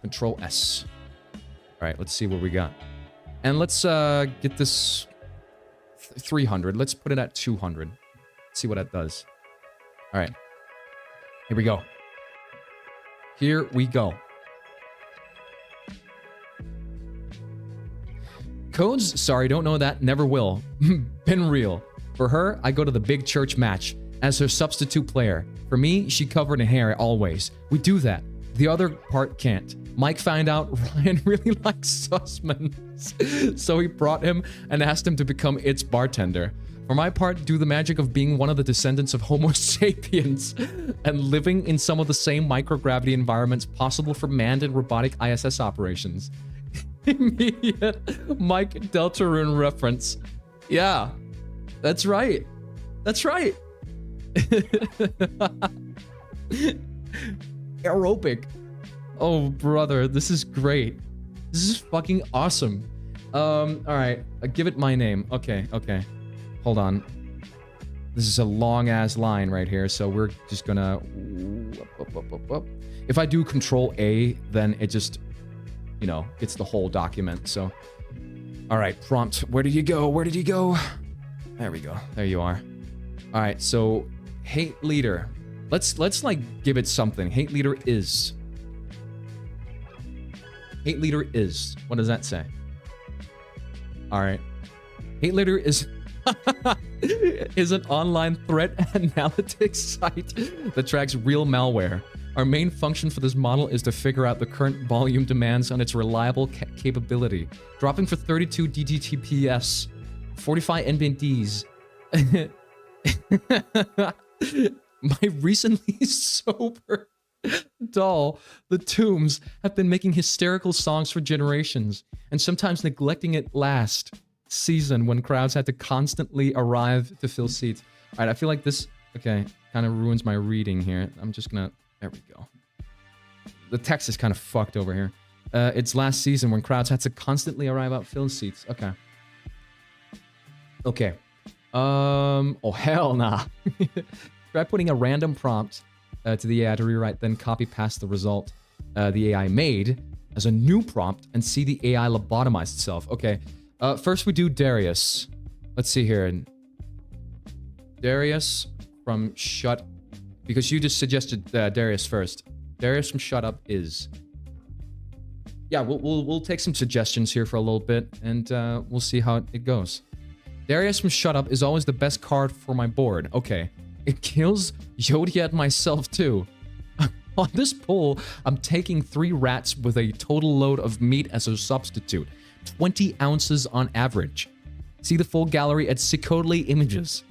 Control S. All right, let's see what we got. And let's get this 300. Let's put it at 200. See what that does. All right. Here we go. Here we go. Codes? Sorry, don't know that. Never will. Been real. For her, I go to the big church match as her substitute player. For me, she covered in hair always. We do that. The other part can't. Mike found out Ryan really likes Sussman, so he brought him and asked him to become its bartender. For my part, do the magic of being one of the descendants of Homo sapiens and living in some of the same microgravity environments possible for manned and robotic ISS operations. Immediate Mike Deltarune reference. Yeah, that's right. That's right. Aerobic. Oh, brother, this is great. This is fucking awesome. All right, give it my name. Okay. Hold on. This is a long-ass line right here, so we're just gonna... If I do Control A, then it just, you know, gets the whole document, so... Alright, prompt. Where did you go? Where did you go? There we go. There you are. Alright, so... Hate leader. Let's like, give it something. Hate leader is... Hate leader is. What does that say? All right. Hate leader is is an online threat analytics site that tracks real malware. Our main function for this model is to figure out the current volume demands on its reliable capability. Dropping for 32 DTTPS, 45 NBDs. My recently sober doll, the Tombs, have been making hysterical songs for generations, and sometimes neglecting it last season when crowds had to constantly arrive to fill seats. All right, I feel like this, okay, kind of ruins my reading here. I'm just gonna, there we go. The text is kind of fucked over here. It's last season when crowds had to constantly arrive at fill seats. Okay. Okay. Oh, hell nah. Try putting a random prompt to the AI to rewrite, then copy paste the result the AI made as a new prompt and see the AI lobotomize itself. Okay. First we do Darius. Let's see here. Darius from Shut... Because you just suggested Darius first. Darius from Shut Up is... Yeah, we'll take some suggestions here for a little bit, and we'll see how it goes. Darius from Shut Up is always the best card for my board. Okay. It kills Yodia and myself too. On this poll, I'm taking 3 rats with a total load of meat as a substitute. 20 ounces on average. See the full gallery at Sikotli Images.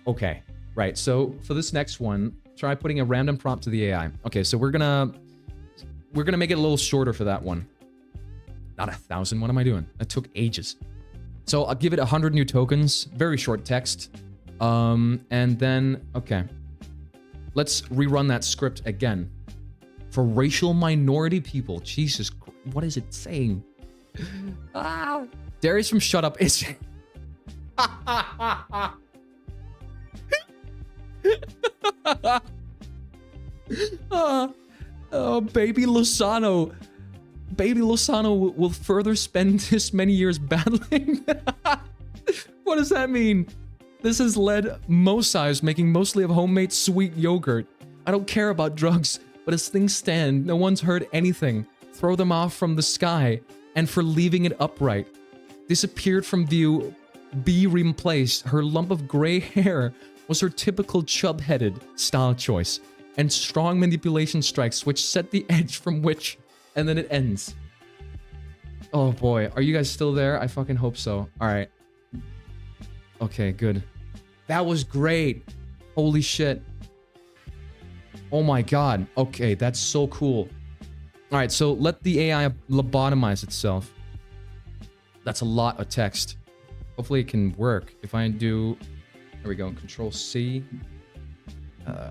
Okay, right. So for this next one, try putting a random prompt to the AI. Okay, so we're gonna make it a little shorter for that one. Not 1,000. What am I doing? That took ages. So I'll give it 100 new tokens. Very short text. And then, okay. Let's rerun that script again. For racial minority people. Jesus, what is it saying? Darius from Shut Up is... Oh, baby Lozano. Baby Lozano will further spend his many years battling. What does that mean? This has led Mosai's making mostly of homemade sweet yogurt. I don't care about drugs, but as things stand, no one's heard anything. Throw them off from the sky, and for leaving it upright. Disappeared from view, be replaced. Her lump of gray hair was her typical chub-headed style choice, and strong manipulation strikes which set the edge from which, and then it ends. Oh boy, are you guys still there? I fucking hope so. Alright. Okay, good. That was great. Holy shit. Oh my god. Okay, that's so cool. Alright, so let the AI lobotomize itself. That's a lot of text. Hopefully it can work. If I do... There we go. Control C.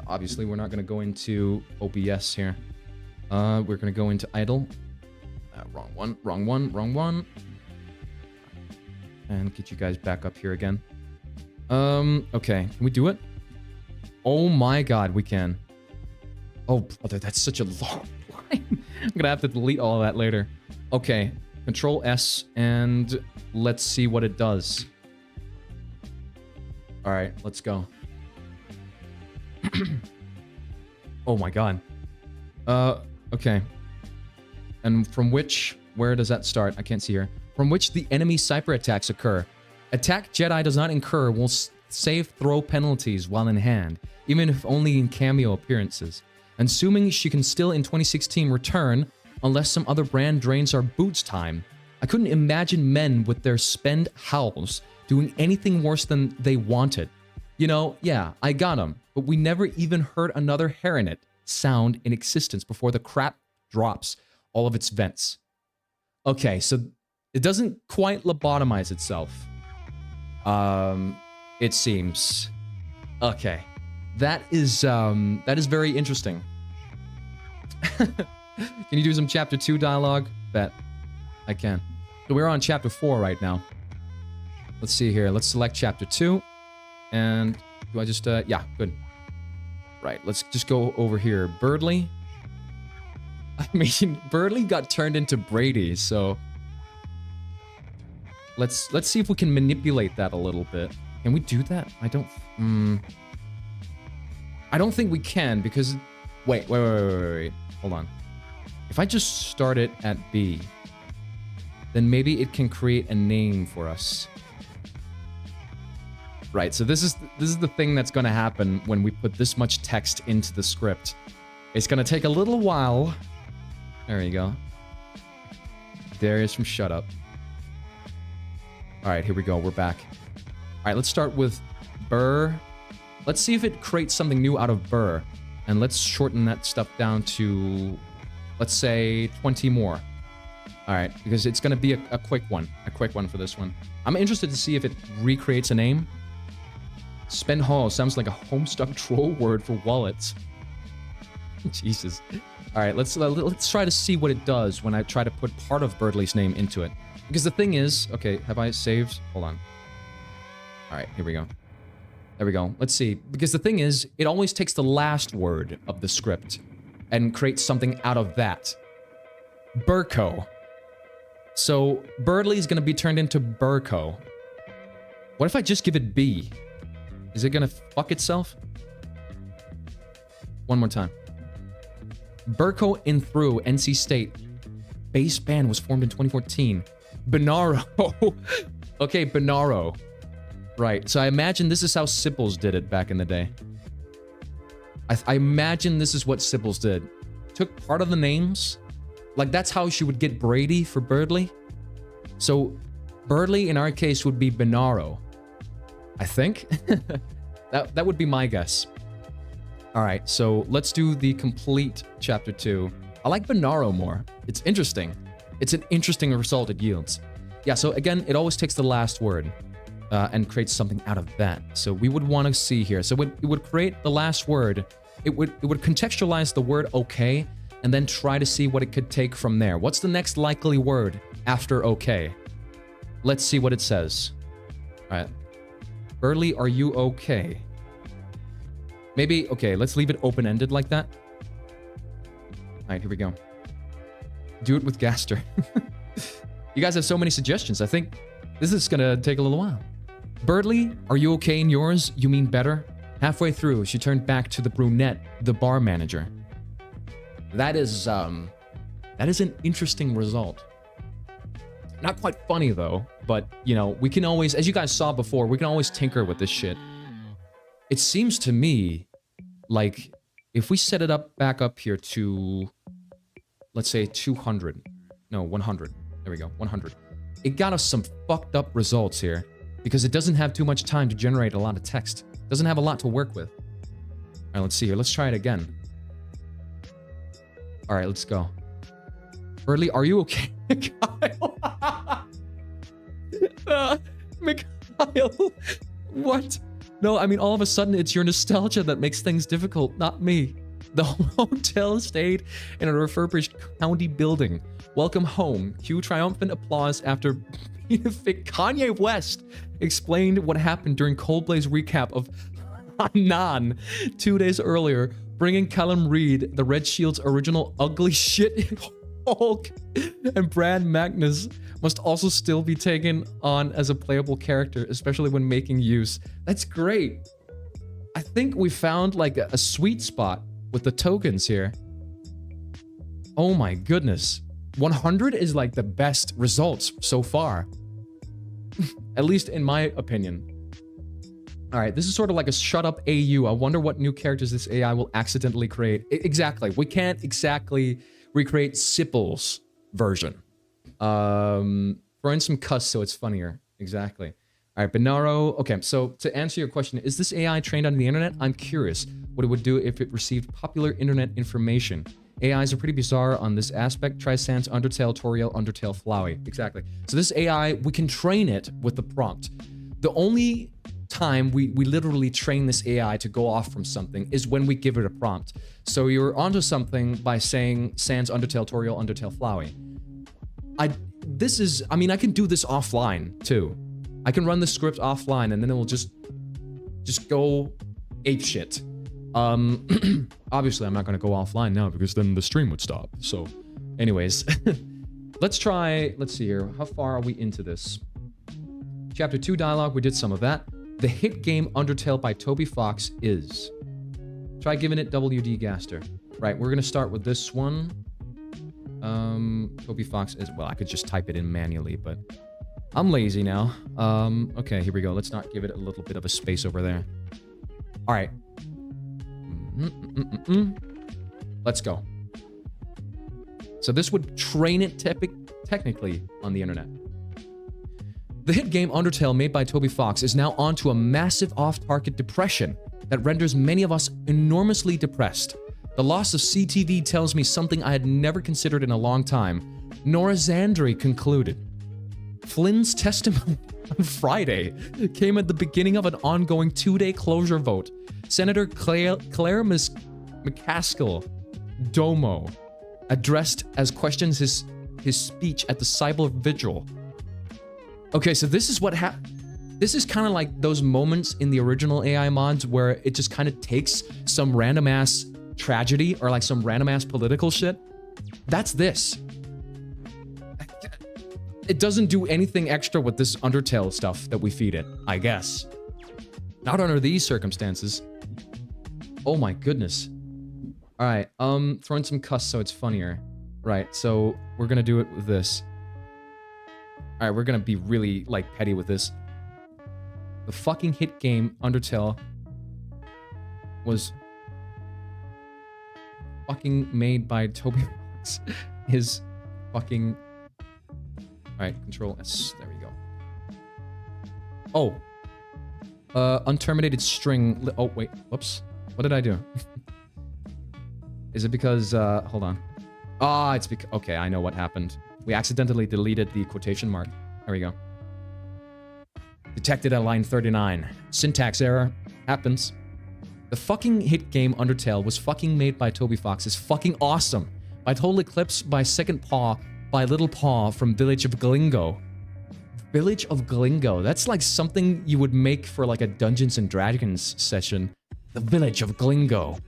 Obviously, we're not going to go into OBS here. We're going to go into idle. Wrong one. Wrong one. Wrong one. And get you guys back up here again. Okay. Can we do it? Oh my god, we can. Oh, brother, that's such a long line. I'm gonna have to delete all of that later. Okay. Control S, and let's see what it does. Alright, let's go. Oh my god. Okay. And from which... Where does that start? I can't see here. From which the enemy cyber attacks occur. Attack Jedi does not incur will save throw penalties while in hand, even if only in cameo appearances. Assuming she can still in 2016 return, unless some other brand drains our boots time. I couldn't imagine men with their spend howls doing anything worse than they wanted. You know, yeah, I got them, but we never even heard another Haranet sound in existence before the crap drops all of its vents. Okay, so it doesn't quite lobotomize itself. It seems. Okay. That is very interesting. Can you do some chapter 2 dialogue? Bet. I can. So we're on chapter 4 right now. Let's see here. Let's select chapter 2. And do I just, yeah, good. Right, let's just go over here. Birdley. I mean, Birdley got turned into Brady, so... Let's see if we can manipulate that a little bit. Can we do that? I don't... I don't think we can, because... Wait. Hold on. If I just start it at B, then maybe it can create a name for us. Right, so this is the thing that's going to happen when we put this much text into the script. It's going to take a little while. There you go. Darius from Shut Up. All right, here we go. We're back. All right, let's start with Burr. Let's see if it creates something new out of Burr. And let's shorten that stuff down to, let's say, 20 more. All right, because it's going to be a quick one. A quick one for this one. I'm interested to see if it recreates a name. Spend Hall sounds like a Homestuck troll word for wallets. Jesus. All right, let's try to see what it does when I try to put part of Birdley's name into it. Because the thing is, okay, have I saved? Hold on. All right, here we go. There we go. Let's see. Because the thing is, it always takes the last word of the script and creates something out of that. Burko. So Birdley is going to be turned into Burko. What if I just give it B? Is it going to fuck itself? One more time. Burko in through NC State. Base band was formed in 2014. Benaro. Okay, Benaro. Right, so I imagine this is how Sipples did it back in the day. I imagine this is what Sipples did. Took part of the names. Like, that's how she would get Brady for Birdley. So, Birdley, in our case, would be Benaro. I think. that would be my guess. All right, so let's do the complete chapter 2. I like Benaro more. It's interesting. It's an interesting result it yields. Yeah, so again, it always takes the last word and creates something out of that. So we would want to see here. So it would create the last word. It would contextualize the word okay, and then try to see what it could take from there. What's the next likely word after okay? Let's see what it says. All right. Burley, are you okay? Maybe, okay, let's leave it open-ended like that. All right, here we go. Do it with Gaster. You guys have so many suggestions. I think this is gonna take a little while. Birdley, are you okay in yours? You mean better? Halfway through, she turned back to the brunette, the bar manager. That is an interesting result. Not quite funny, though, but, you know, we can always, as you guys saw before, we can always tinker with this shit. It seems to me like if we set it up back up here to, let's say 200. No, 100. There we go, 100. It got us some fucked up results here because it doesn't have too much time to generate a lot of text. It doesn't have a lot to work with. All right, let's see here. Let's try it again. All right, let's go. Burley, are you okay? Mikhail. Mikhail. What? No, I mean, all of a sudden, it's your nostalgia that makes things difficult, not me. The hotel stayed in a refurbished county building. Welcome home. Cue triumphant applause after Kanye West explained what happened during Coldplay's recap of Hanan 2 days earlier, bringing Callum Reed, the Red Shield's original ugly shit Hulk, and Brad Magnus must also still be taken on as a playable character, especially when making use. That's great. I think we found like a sweet spot with the tokens here. Oh my goodness. 100 is like the best results so far. At least in my opinion. All right, this is sort of like a shut up AU. I wonder what new characters this AI will accidentally create. Exactly. We can't exactly recreate Sipple's version. Throw in some cuss so it's funnier. Exactly. All right, Benaro. Okay, so to answer your question, is this AI trained on the internet? I'm curious what it would do if it received popular internet information. AIs are pretty bizarre on this aspect. Try Sans Undertale, Toriel, Undertale, Flowey. Exactly. So this AI, we can train it with the prompt. The only time we literally train this AI to go off from something is when we give it a prompt. So you're onto something by saying Sans Undertale, Toriel, Undertale, Flowey. I can do this offline too. I can run the script offline and then it will just go apeshit. Obviously I'm not gonna go offline now because then the stream would stop. So anyways, let's see here. How far are we into this? Chapter 2 dialogue, we did some of that. The hit game Undertale by Toby Fox is. Try giving it WD Gaster. Right, we're gonna start with this one. Toby Fox is, well, I could just type it in manually, but I'm lazy now. Okay, here we go. Let's not give it a little bit of a space over there. All right. Let's go. So this would train it technically on the internet. The hit game Undertale, made by Toby Fox, is now onto a massive off-target depression that renders many of us enormously depressed. The loss of CTV tells me something I had never considered in a long time. Nora Zandri concluded. Flynn's testimony on Friday came at the beginning of an ongoing 2-day closure vote. Senator Claire McCaskill Domo addressed as questions his speech at the Cyber Vigil. Okay, so this is what this is kind of like those moments in the original AI mods where it just kind of takes some random ass tragedy or like some random ass political shit. That's this. It doesn't do anything extra with this Undertale stuff that we feed it, I guess. Not under these circumstances. Oh my goodness. All right, throwing some cuss so it's funnier. Right, so we're gonna do it with this. All right, we're gonna be really, like, petty with this. The fucking hit game, Undertale, was fucking made by Toby Fox. His fucking... Alright, Control S, there we go. Oh. Unterminated string... Oh, wait, whoops. What did I do? Is it because, hold on. Ah, it's because... Okay, I know what happened. We accidentally deleted the quotation mark. There we go. Detected at line 39. Syntax error. Happens. The fucking hit game Undertale was fucking made by Toby Fox. Is fucking awesome. By Total Eclipse, by Second Paw, by Little Paw from Village of Glingo. Village of Glingo. That's like something you would make for like a Dungeons and Dragons session. The Village of Glingo.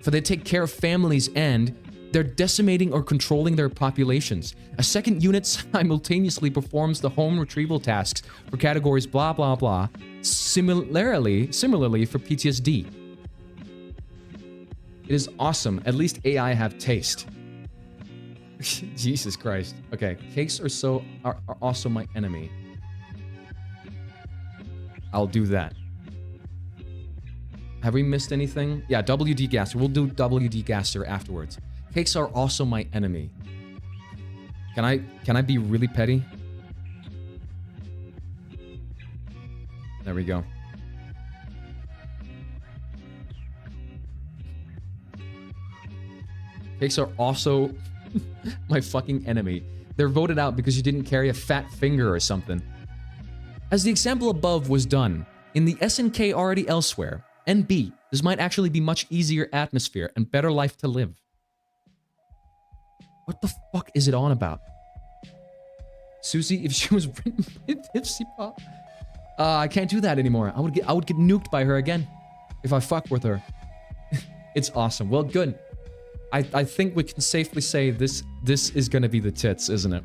For they take care of families and they're decimating or controlling their populations. A second unit simultaneously performs the home retrieval tasks for categories blah blah blah. Similarly for PTSD. It is awesome. At least AI have taste. Jesus Christ. Okay, cakes are also my enemy. I'll do that. Have we missed anything? Yeah, WD Gaster. We'll do WD Gaster afterwards. Cakes are also my enemy. Can I be really petty? There we go. Cakes are also my fucking enemy. They're voted out because you didn't carry a fat finger or something. As the example above was done, in the SNK already elsewhere, NB, this might actually be much easier atmosphere and better life to live. What the fuck is it on about? Susie, if she was written by Tipsy Pop? I can't do that anymore. I would get nuked by her again if I fuck with her. It's awesome. Well, good. I think we can safely say this is gonna be the tits, isn't it?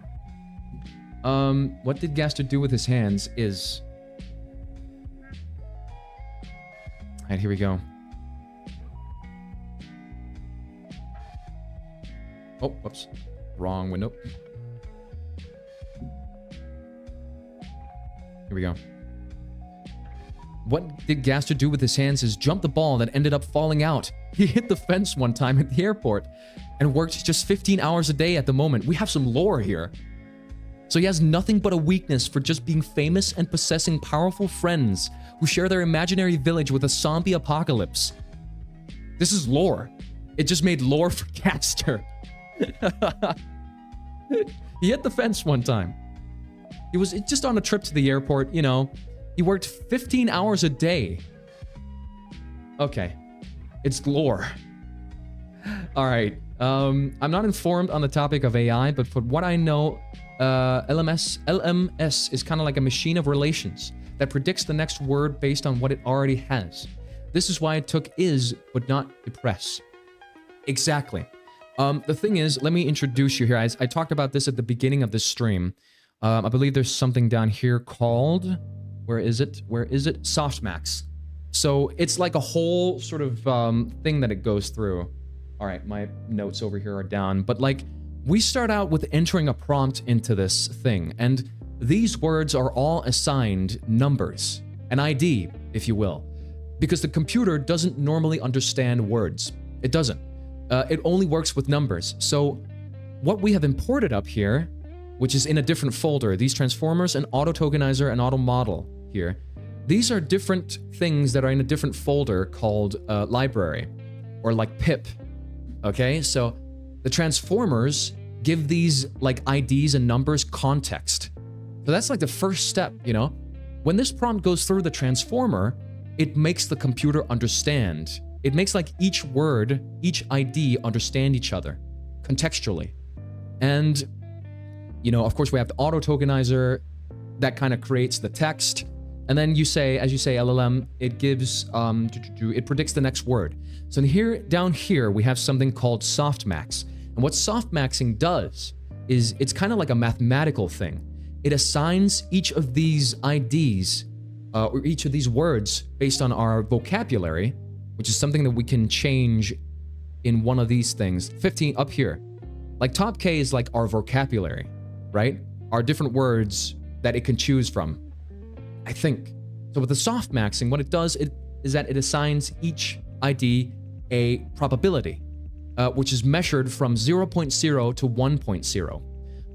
What did Gaster do with his hands is... Alright, here we go. Oh, whoops. Wrong window. Here we go. What did Gaster do with his hands is jump the ball that ended up falling out. He hit the fence one time at the airport and worked just 15 hours a day at the moment. We have some lore here. So he has nothing but a weakness for just being famous and possessing powerful friends who share their imaginary village with a zombie apocalypse. This is lore. It just made lore for Gaster. He hit the fence one time. He was just on a trip to the airport, you know. He worked 15 hours a day. Okay. It's lore. Alright. I'm not informed on the topic of AI, but from what I know, LMS is kind of like a machine of relations that predicts the next word based on what it already has. This is why it took is, but not depress. Exactly. The thing is, let me introduce you here. I talked about this at the beginning of this stream. I believe there's something down here called... Where is it? Where is it? Softmax. So it's like a whole sort of thing that it goes through. All right, my notes over here are down. But like we start out with entering a prompt into this thing, and these words are all assigned numbers, an ID, if you will, because the computer doesn't normally understand words. It doesn't. It only works with numbers. So what we have imported up here, which is in a different folder, these transformers, an auto tokenizer, and auto model here, these are different things that are in a different folder called library, or like pip. Okay, so the transformers give these like IDs and numbers context. So that's like the first step, you know? When this prompt goes through the transformer, it makes the computer understand. It makes like each word, each ID understand each other contextually. And, you know, of course we have the auto tokenizer that kind of creates the text. And then you say, as you say, LLM, it gives, it predicts the next word. So here, down here, we have something called softmax. And what softmaxing does is it's kind of like a mathematical thing. It assigns each of these IDs, or each of these words based on our vocabulary, which is something that we can change in one of these things. 15 up here. Like top K is like our vocabulary, right? Our different words that it can choose from, I think. So with the softmaxing, what it does is that it assigns each ID a probability, which is measured from 0.0 to 1.0.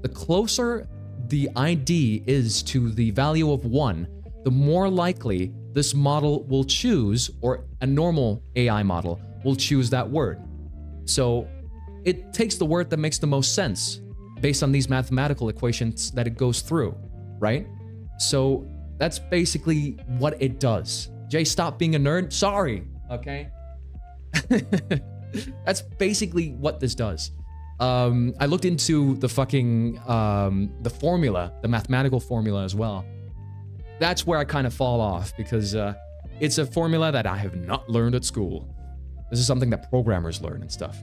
The closer the ID is to the value of 1, the more likely this model will choose, or a normal AI model will choose that word. So it takes the word that makes the most sense based on these mathematical equations that it goes through, right? So that's basically what it does. Jay, stop being a nerd. Sorry, okay? That's basically what this does. I looked into the fucking, the formula, the mathematical formula as well. That's where I kind of fall off, because it's a formula that I have not learned at school. This is something that programmers learn and stuff.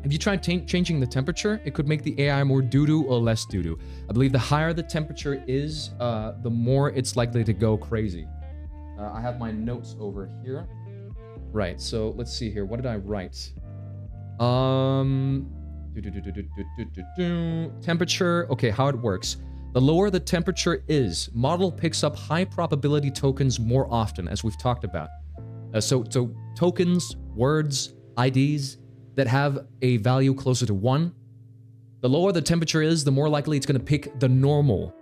Have you tried changing the temperature? It could make the AI more doo-doo or less doo-doo. I believe the higher the temperature is, the more it's likely to go crazy. I have my notes over here. Right, so let's see here. What did I write? Temperature. Okay, how it works. The lower the temperature is, model picks up high probability tokens more often, as we've talked about. So tokens, words, IDs that have a value closer to 1. The lower the temperature is, the more likely it's going to pick the normal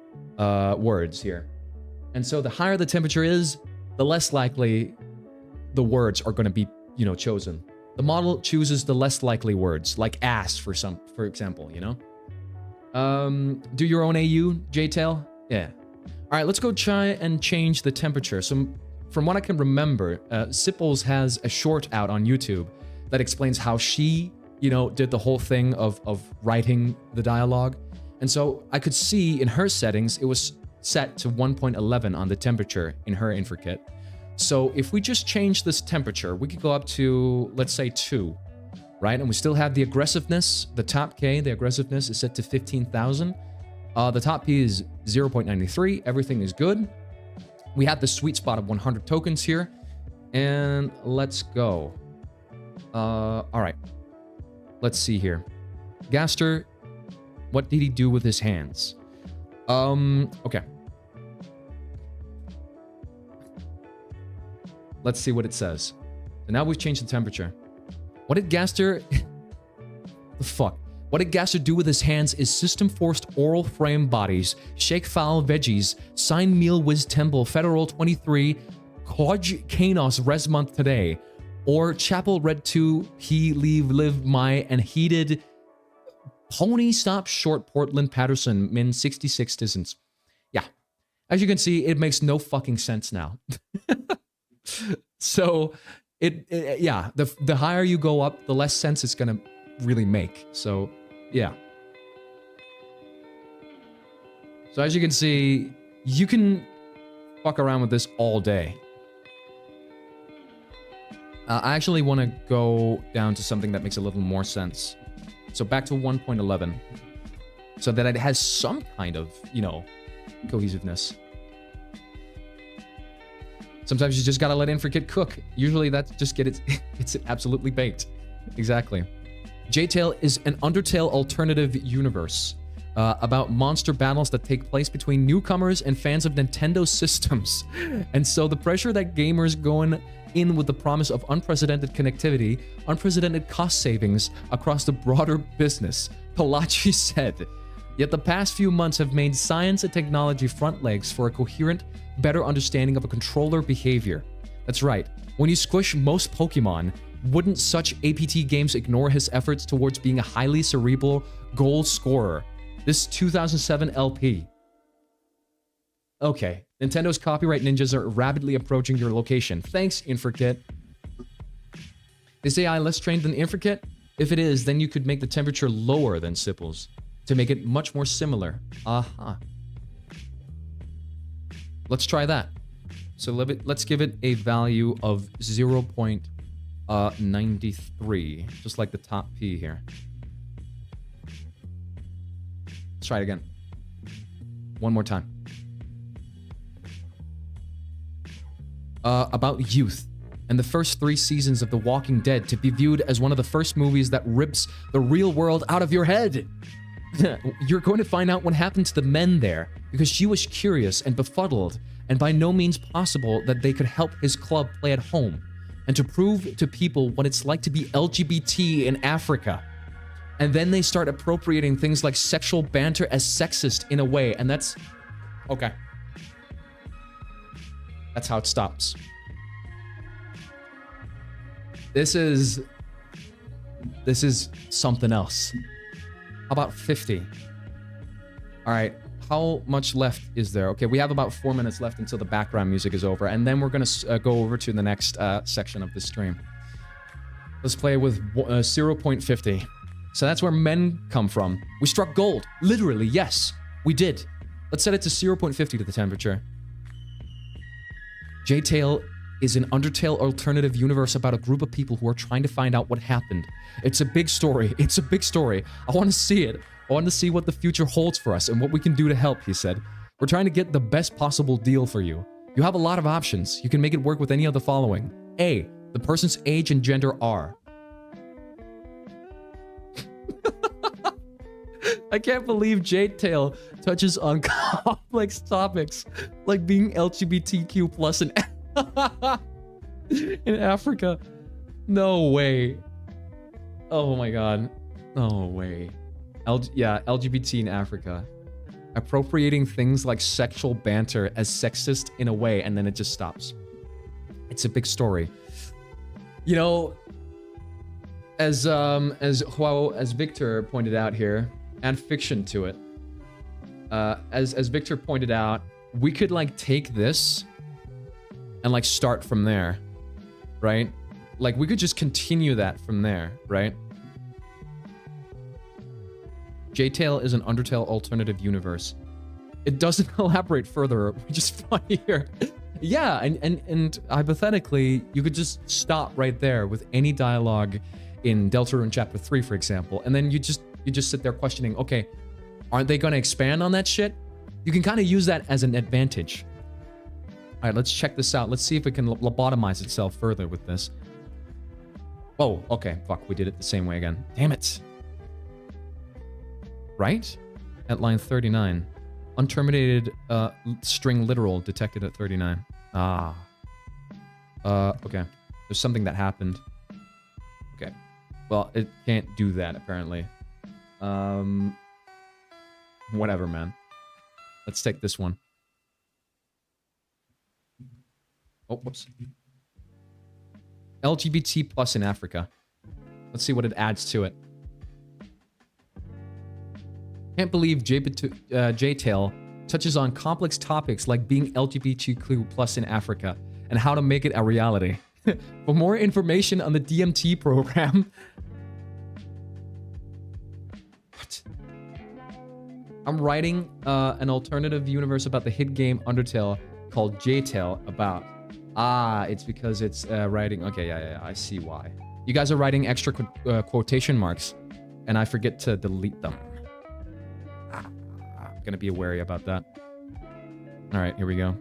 words here. And so the higher the temperature is, the less likely the words are going to be, you know, chosen. The model chooses the less likely words, like ass for example, you know? Do your own AU, JTail? Yeah. All right, let's go try and change the temperature. So from what I can remember, Sipples has a short out on YouTube that explains how she, you know, did the whole thing of writing the dialogue. And so I could see in her settings, it was set to 1.11 on the temperature in her Inferkit. So if we just change this temperature, we could go up to, let's say 2, right? And we still have the aggressiveness, the top K, the aggressiveness is set to 15,000. The top P is 0.93, everything is good. We have the sweet spot of 100 tokens here, and let's go. All right, let's see here. Gaster, what did he do with his hands? Okay. Let's see what it says. So now we've changed the temperature. What did Gaster... the fuck? What did Gaster do with his hands is system-forced oral frame bodies, shake foul veggies, sign meal whiz temple, federal 23, Quaj Kanos res month today, or chapel red 2, he leave live my, and heated pony stop short Portland Patterson min 66 distance. Yeah. As you can see, it makes no fucking sense now. So yeah, the higher you go up, the less sense it's gonna really make. So yeah. So as you can see, you can fuck around with this all day. I actually want to go down to something that makes a little more sense. So back to 1.11, so that it has some kind of, you know, cohesiveness. Sometimes you just gotta let Inferkit cook. Usually that's just it's absolutely baked. Exactly. J-Tale is an Undertale alternative universe about monster battles that take place between newcomers and fans of Nintendo systems. And so the pressure that gamers going in with the promise of unprecedented connectivity, unprecedented cost savings across the broader business, Palachi said. Yet the past few months have made science and technology front legs for a coherent, better understanding of a controller behavior. That's right, when you squish most Pokemon, wouldn't such APT games ignore his efforts towards being a highly cerebral goal scorer? This 2007 LP. Okay, Nintendo's copyright ninjas are rapidly approaching your location. Thanks, Inferkit. Is AI less trained than Inferkit? If it is, then you could make the temperature lower than Sipple's to make it much more similar. Aha. Let's try that. So let's give it a value of 0.93, just like the top P here. Let's try it again. One more time. About youth and the first 3 seasons of The Walking Dead to be viewed as one of the first movies that rips the real world out of your head. You're going to find out what happened to the men there because she was curious and befuddled and by no means possible that they could help his club play at home and to prove to people what it's like to be LGBT in Africa. And then they start appropriating things like sexual banter as sexist in a way, and that's... okay. That's how it stops. This is something else. How about 50? All right, how much left is there? Okay, we have about 4 minutes left until the background music is over, and then we're gonna go over to the next section of the stream. Let's play with 0.50. So that's where men come from. We struck gold. Literally, yes, we did. Let's set it to 0.50 to the temperature. J-Tale is an Undertale alternative universe about a group of people who are trying to find out what happened. It's a big story. It's a big story. I want to see it. I want to see what the future holds for us and what we can do to help, he said. We're trying to get the best possible deal for you. You have a lot of options. You can make it work with any of the following. A, the person's age and gender are. I can't believe J-Tale touches on complex topics like being LGBTQ plus in Africa. No way. Oh my god. No way. Yeah, LGBT in Africa. Appropriating things like sexual banter as sexist in a way, and then it just stops. It's a big story. You know, as Victor pointed out here, add fiction to it. As Victor pointed out, we could like take this and like start from there, right? Like we could just continue that from there, right? J-Tale is an Undertale alternative universe. It doesn't elaborate further, which is funny here. Yeah, and hypothetically, you could just stop right there with any dialogue in Deltarune Chapter 3, for example, and then you just sit there questioning, okay, aren't they gonna expand on that shit? You can kind of use that as an advantage. All right, let's check this out. Let's see if it can lobotomize itself further with this. Oh, okay, fuck, we did it the same way again. Damn it. Right? At line 39. Unterminated string literal detected at 39. Ah. Okay. There's something that happened. Okay. Well, it can't do that, apparently. Whatever, man. Let's take this one. Oh, whoops. LGBT plus in Africa. Let's see what it adds to it. Can't believe J-Tale touches on complex topics like being LGBTQ plus in Africa and how to make it a reality. For more information on the DMT program... What? I'm writing an alternative universe about the hit game Undertale called J-Tale about... Ah, it's because it's writing... Okay, yeah, I see why. You guys are writing extra quotation marks, and I forget to delete them. I'm gonna be wary about that. All right, here we go.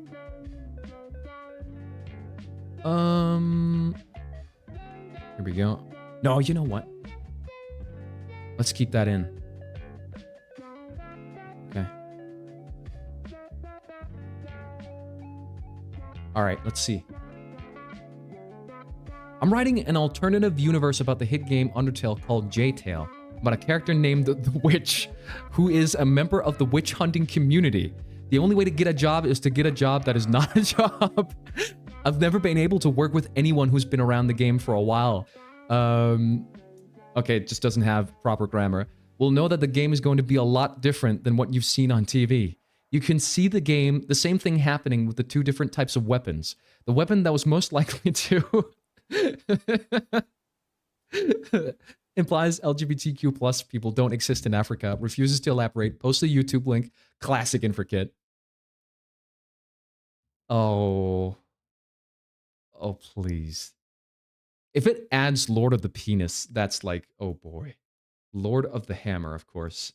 Here we go. No, you know what? Let's keep that in. Okay. All right, let's see. I'm writing an alternative universe about the hit game Undertale called J-Tale, about a character named the Witch, who is a member of the witch hunting community. The only way to get a job is to get a job that is not a job. I've never been able to work with anyone who's been around the game for a while. Okay, it just doesn't have proper grammar. We'll know that the game is going to be a lot different than what you've seen on TV. You can see the same thing happening with the two different types of weapons. The weapon that was most likely to implies LGBTQ plus people don't exist in Africa, refuses to elaborate, posts a YouTube link, classic Inferkit. Oh, please. If it adds Lord of the Penis, that's like, oh boy. Lord of the Hammer, of course.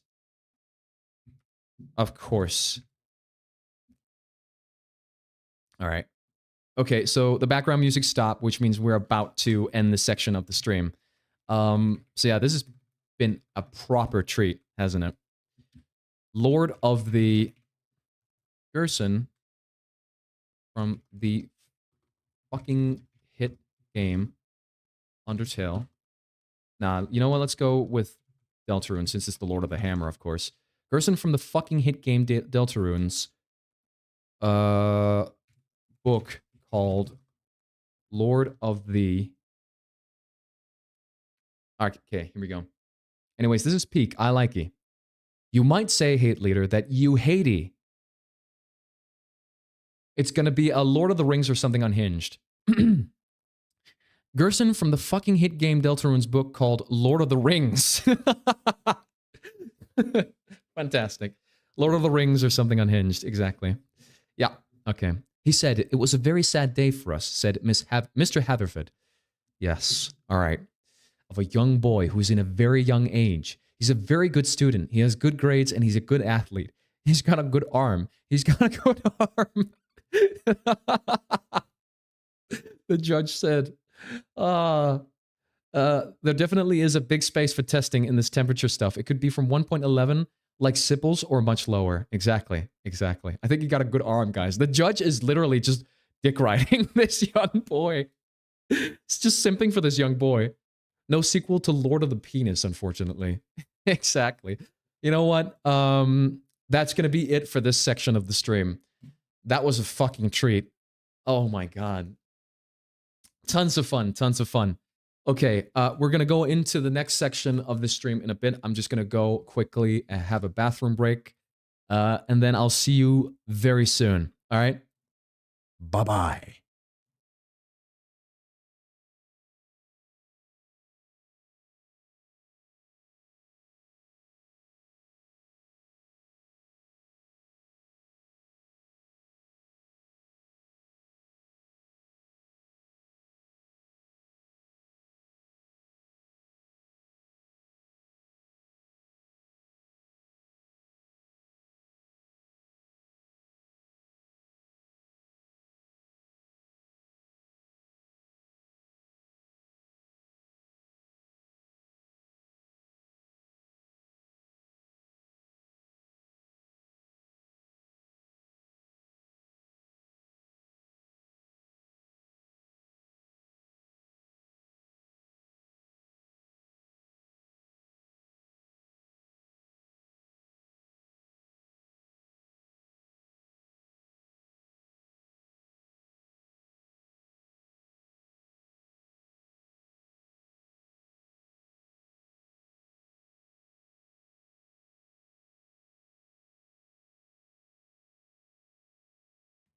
Of course. All right. Okay, so the background music stopped, which means we're about to end this section of the stream. So yeah, this has been a proper treat, hasn't it? Lord of the Gerson from the fucking hit game Undertale. Nah, you know what? Let's go with Deltarune, since it's the Lord of the Hammer, of course. Gerson from the fucking hit game Deltarune's book called Lord of the... Okay, here we go. Anyways, this is peak. I likey. You might say, hate leader, that you hatey. It's gonna be a Lord of the Rings or something unhinged. Gerson from the fucking hit game Deltarune's book called Lord of the Rings. Fantastic. Lord of the Rings or something unhinged. Exactly. Yeah. Okay. He said, it was a very sad day for us, said Mr. Hatherford. Yes. All right. Of a young boy who's in a very young age. He's a very good student. He has good grades and he's a good athlete. He's got a good arm. He's got a good arm. The judge said, there definitely is a big space for testing in this temperature stuff. It could be from 1.11, like Sipples, or much lower. Exactly. Exactly. I think he got a good arm, guys. The judge is literally just dick riding this young boy. It's just simping for this young boy. No sequel to Lord of the Penis, unfortunately. Exactly. You know what? That's going to be it for this section of the stream. That was a fucking treat. Oh my god. Tons of fun. Tons of fun. Okay, we're going to go into the next section of the stream in a bit. I'm just going to go quickly and have a bathroom break. And then I'll see you very soon. All right? Bye-bye.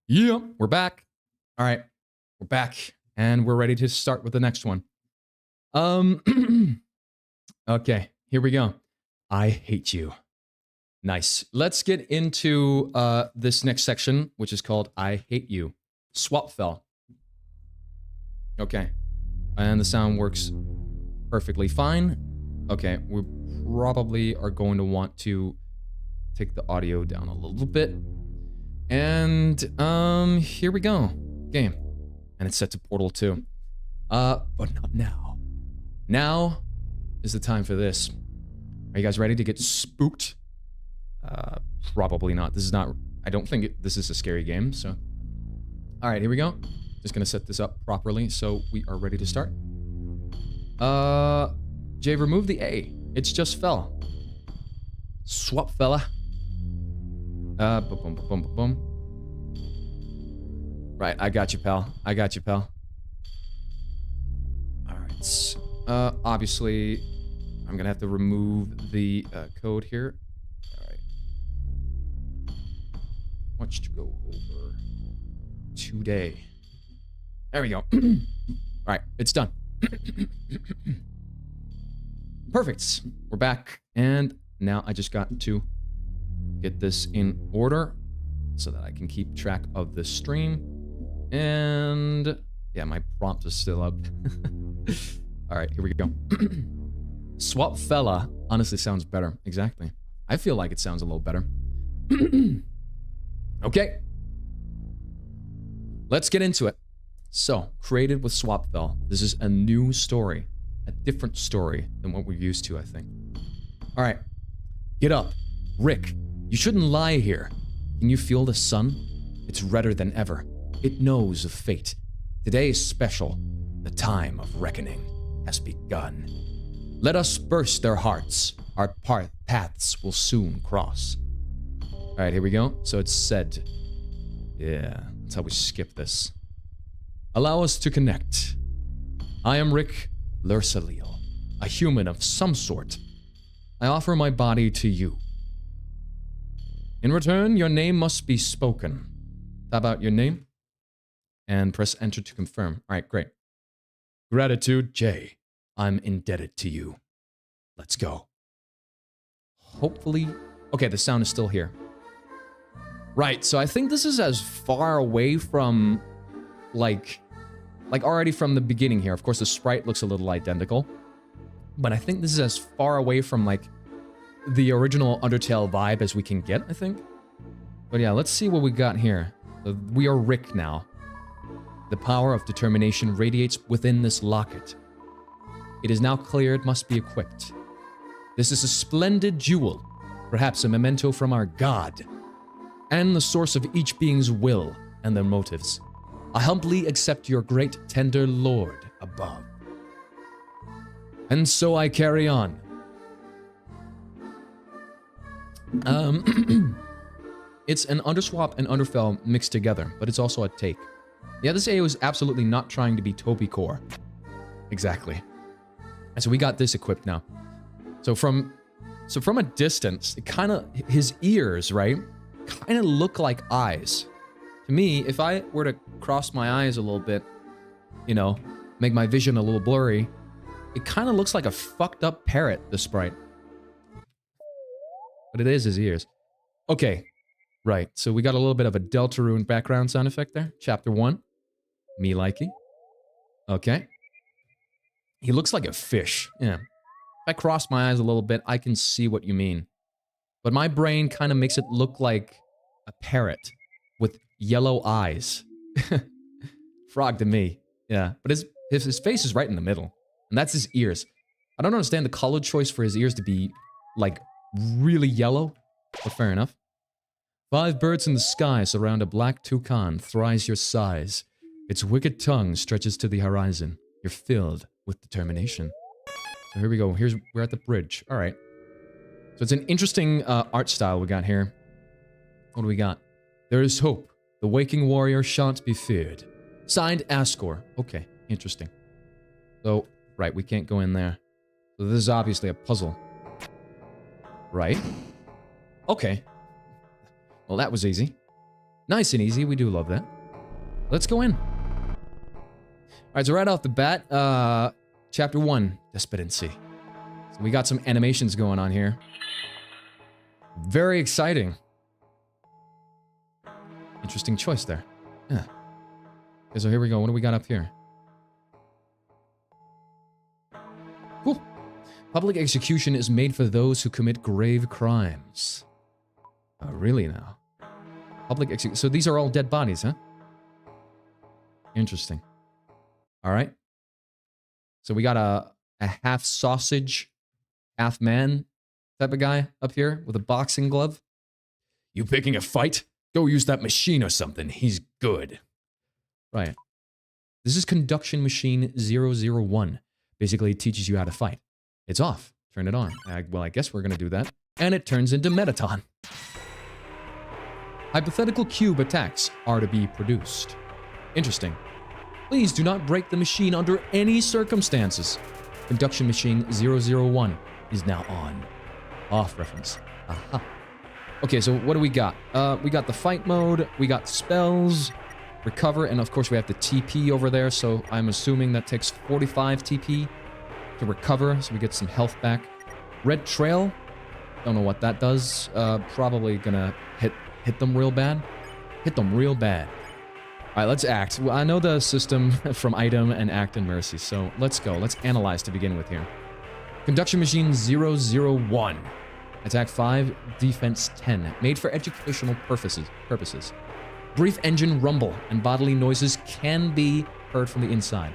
Yeah, we're back. All right, we're back, and we're ready to start with the next one. Okay, here we go. I hate you. Nice. Let's get into this next section, which is called I Hate You. Swapfell. Okay, and the sound works perfectly fine. Okay, we probably are going to want to take the audio down a little bit. And here we go. Game. And it's set to Portal 2. But not now. Now is the time for this. Are you guys ready to get spooked? Probably not. This is not... I don't think this is a scary game, so... Alright, here we go. Just gonna set this up properly, so we are ready to start. Jay, remove the A. It's just fell. Swapfell. Boom, boom, boom, boom, boom. Right, I got you, pal. I got you, pal. Alright. Obviously, I'm gonna have to remove the code here. Alright. Watch to go over today. There we go. Alright, it's done. Perfect. We're back, and now I just got to get this in order so that I can keep track of the stream. And yeah, my prompt is still up. All right, here we go. Swapfell honestly sounds better. Exactly. I feel like it sounds a little better. Okay. Let's get into it. So, created with Swapfell. This is a new story. A different story than what we're used to, I think. All right. Get up. Rick, you shouldn't lie here. Can you feel the sun? It's redder than ever. It knows of fate. Today is special. The time of reckoning has begun. Let us burst their hearts. Our paths will soon cross. All right, here we go. So it's said. Yeah, that's how we skip this. Allow us to connect. I am Rick Lursalil, a human of some sort. I offer my body to you. In return, your name must be spoken. How about your name? And press enter to confirm. All right, great. Gratitude, Jay. I'm indebted to you. Let's go. Hopefully... Okay, the sound is still here. Right, so I think this is as far away from, like already from the beginning here. Of course, the sprite looks a little identical. But I think this is as far away from, like, the original Undertale vibe as we can get, I think. But yeah, let's see what we got here. We are Rick now. The power of determination radiates within this locket. It is now clear it must be equipped. This is a splendid jewel, perhaps a memento from our God, and the source of each being's will and their motives. I humbly accept your great tender Lord above. And so I carry on. It's an underswap and underfell mixed together, but it's also a take. Yeah, this AO is absolutely not trying to be Toby Core. Exactly. And so we got this equipped now. So from a distance, it kind of, his ears, right, kind of look like eyes. To me, if I were to cross my eyes a little bit, you know, make my vision a little blurry, it kind of looks like a fucked up parrot, the sprite. But it is his ears. Okay, right, so we got a little bit of a Deltarune background sound effect there. Chapter 1. Me likey. Okay. He looks like a fish. Yeah. If I cross my eyes a little bit, I can see what you mean. But my brain kind of makes it look like a parrot with yellow eyes. Frog to me. Yeah. But his face is right in the middle. And that's his ears. I don't understand the color choice for his ears to be, like, really yellow. But fair enough. 5 birds in the sky surround a black toucan, thrice your size. Its wicked tongue stretches to the horizon. You're filled with determination. So here we go. We're at the bridge. All right. So it's an interesting art style we got here. What do we got? There is hope. The waking warrior shan't be feared. Signed, Ascor. Okay, interesting. So, right, we can't go in there. So this is obviously a puzzle. Right? Okay. Well, that was easy. Nice and easy. We do love that. Let's go in. Alright, so right off the bat, Chapter 1, Despondency. So we got some animations going on here. Very exciting. Interesting choice there. Yeah. Okay, so here we go. What do we got up here? Cool. Public execution is made for those who commit grave crimes. Oh, really now? Public execution. So these are all dead bodies, huh? Interesting. All right. So we got a half sausage, half man type of guy up here with a boxing glove. You picking a fight? Go use that machine or something. He's good. Right. This is Conduction Machine 001. Basically, it teaches you how to fight. It's off. Turn it on. Well, I guess we're going to do that. And it turns into Metaton. Hypothetical cube attacks are to be produced. Interesting. Please do not break the machine under any circumstances. Conduction Machine 001 is now on. Off reference. Aha. Okay, so what do we got? We got the fight mode, we got spells, recover, and of course we have the TP over there, so I'm assuming that takes 45 TP to recover, so we get some health back. Red Trail, don't know what that does. Probably gonna hit them real bad. Hit them real bad. Alright, let's act. Well, I know the system from item and act and mercy, so let's go. Let's analyze to begin with here. Conduction Machine 001. Attack 5, defense 10. Made for educational purposes. Brief engine rumble and bodily noises can be heard from the inside.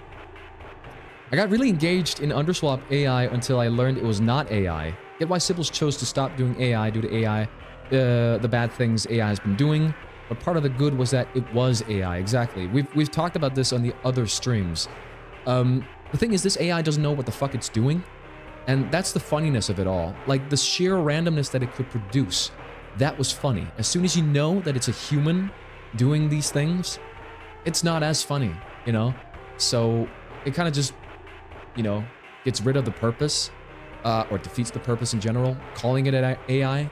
I got really engaged in Underswap AI until I learned it was not AI. Get why Sybil's chose to stop doing AI due to AI, the bad things AI has been doing. But part of the good was that it was AI, exactly. We've talked about this on the other streams. The thing is, this AI doesn't know what the fuck it's doing. And that's the funniness of it all. Like, the sheer randomness that it could produce, that was funny. As soon as you know that it's a human doing these things, it's not as funny, you know? So, it kind of just, you know, gets rid of the purpose, or defeats the purpose in general, calling it an AI.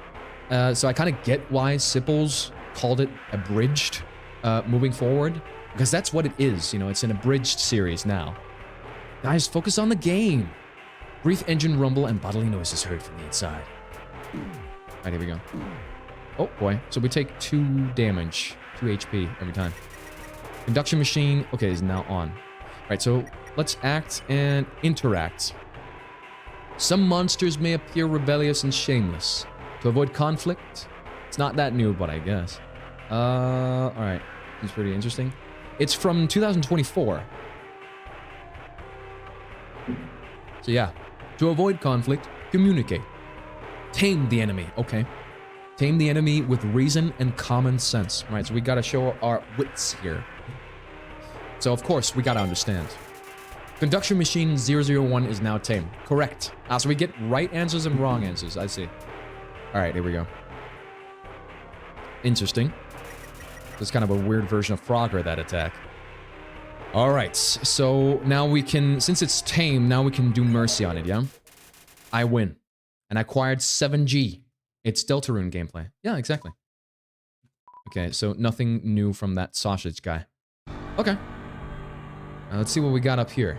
So I kind of get why Sipples called it abridged, moving forward, because that's what it is, you know, it's an abridged series now. Guys, focus on the game. Brief engine rumble and bodily noises heard from the inside. Alright, here we go. Oh boy, so we take 2 damage, 2 HP every time. Conduction Machine, okay, is now on. Alright, so let's act and interact. Some monsters may appear rebellious and shameless. To avoid conflict, it's not that new, but I guess. Alright, it's pretty interesting. It's from 2024. So yeah. To avoid conflict, communicate. Tame the enemy. Okay. Tame the enemy with reason and common sense. All right, so we gotta show our wits here. So of course, we gotta understand. Conduction Machine 001 is now tame. Correct. So we get right answers and wrong answers. I see. All right, here we go. Interesting. It's kind of a weird version of Frogger, that attack. Alright, so now we can, since it's tame, now we can do Mercy on it, yeah? I win. And I acquired 7G. It's Deltarune gameplay. Yeah, exactly. Okay, so nothing new from that sausage guy. Okay. Now let's see what we got up here.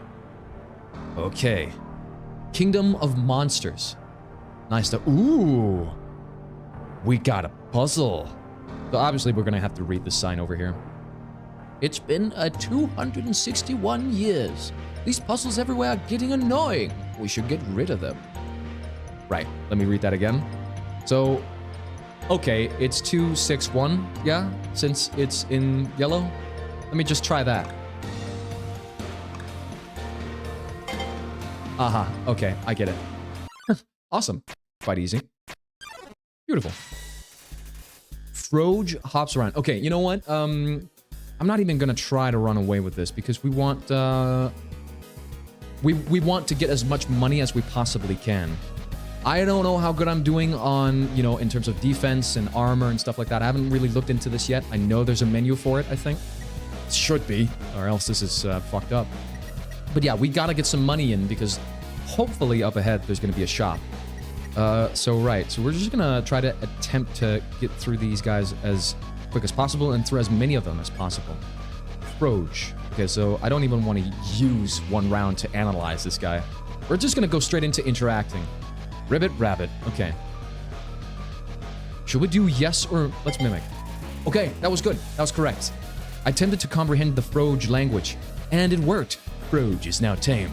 Okay. Kingdom of Monsters. Nice to... Ooh! We got a puzzle. So obviously we're gonna have to read the sign over here. It's been 261 years. These puzzles everywhere are getting annoying. We should get rid of them. Right, let me read that again. So, okay, it's 261, yeah? Since it's in yellow? Let me just try that. Aha, okay, I get it. Awesome. Quite easy. Beautiful. Froge hops around. Okay, you know what? I'm not even gonna try to run away with this because we want we want to get as much money as we possibly can. I don't know how good I'm doing on, you know, in terms of defense and armor and stuff like that. I haven't really looked into this yet. I know there's a menu for it, I think. It should be, or else this is fucked up. But yeah, we gotta get some money in because hopefully up ahead there's gonna be a shop. So we're just gonna try to attempt to get through these guys as quick as possible and through as many of them as possible. Froge. Okay, so I don't even want to use one round to analyze this guy. We're just gonna go straight into interacting. Ribbit, rabbit. Okay. Should we do yes or... Let's mimic. Okay, that was good. That was correct. I attempted to comprehend the Froge language, and it worked. Froge is now tame.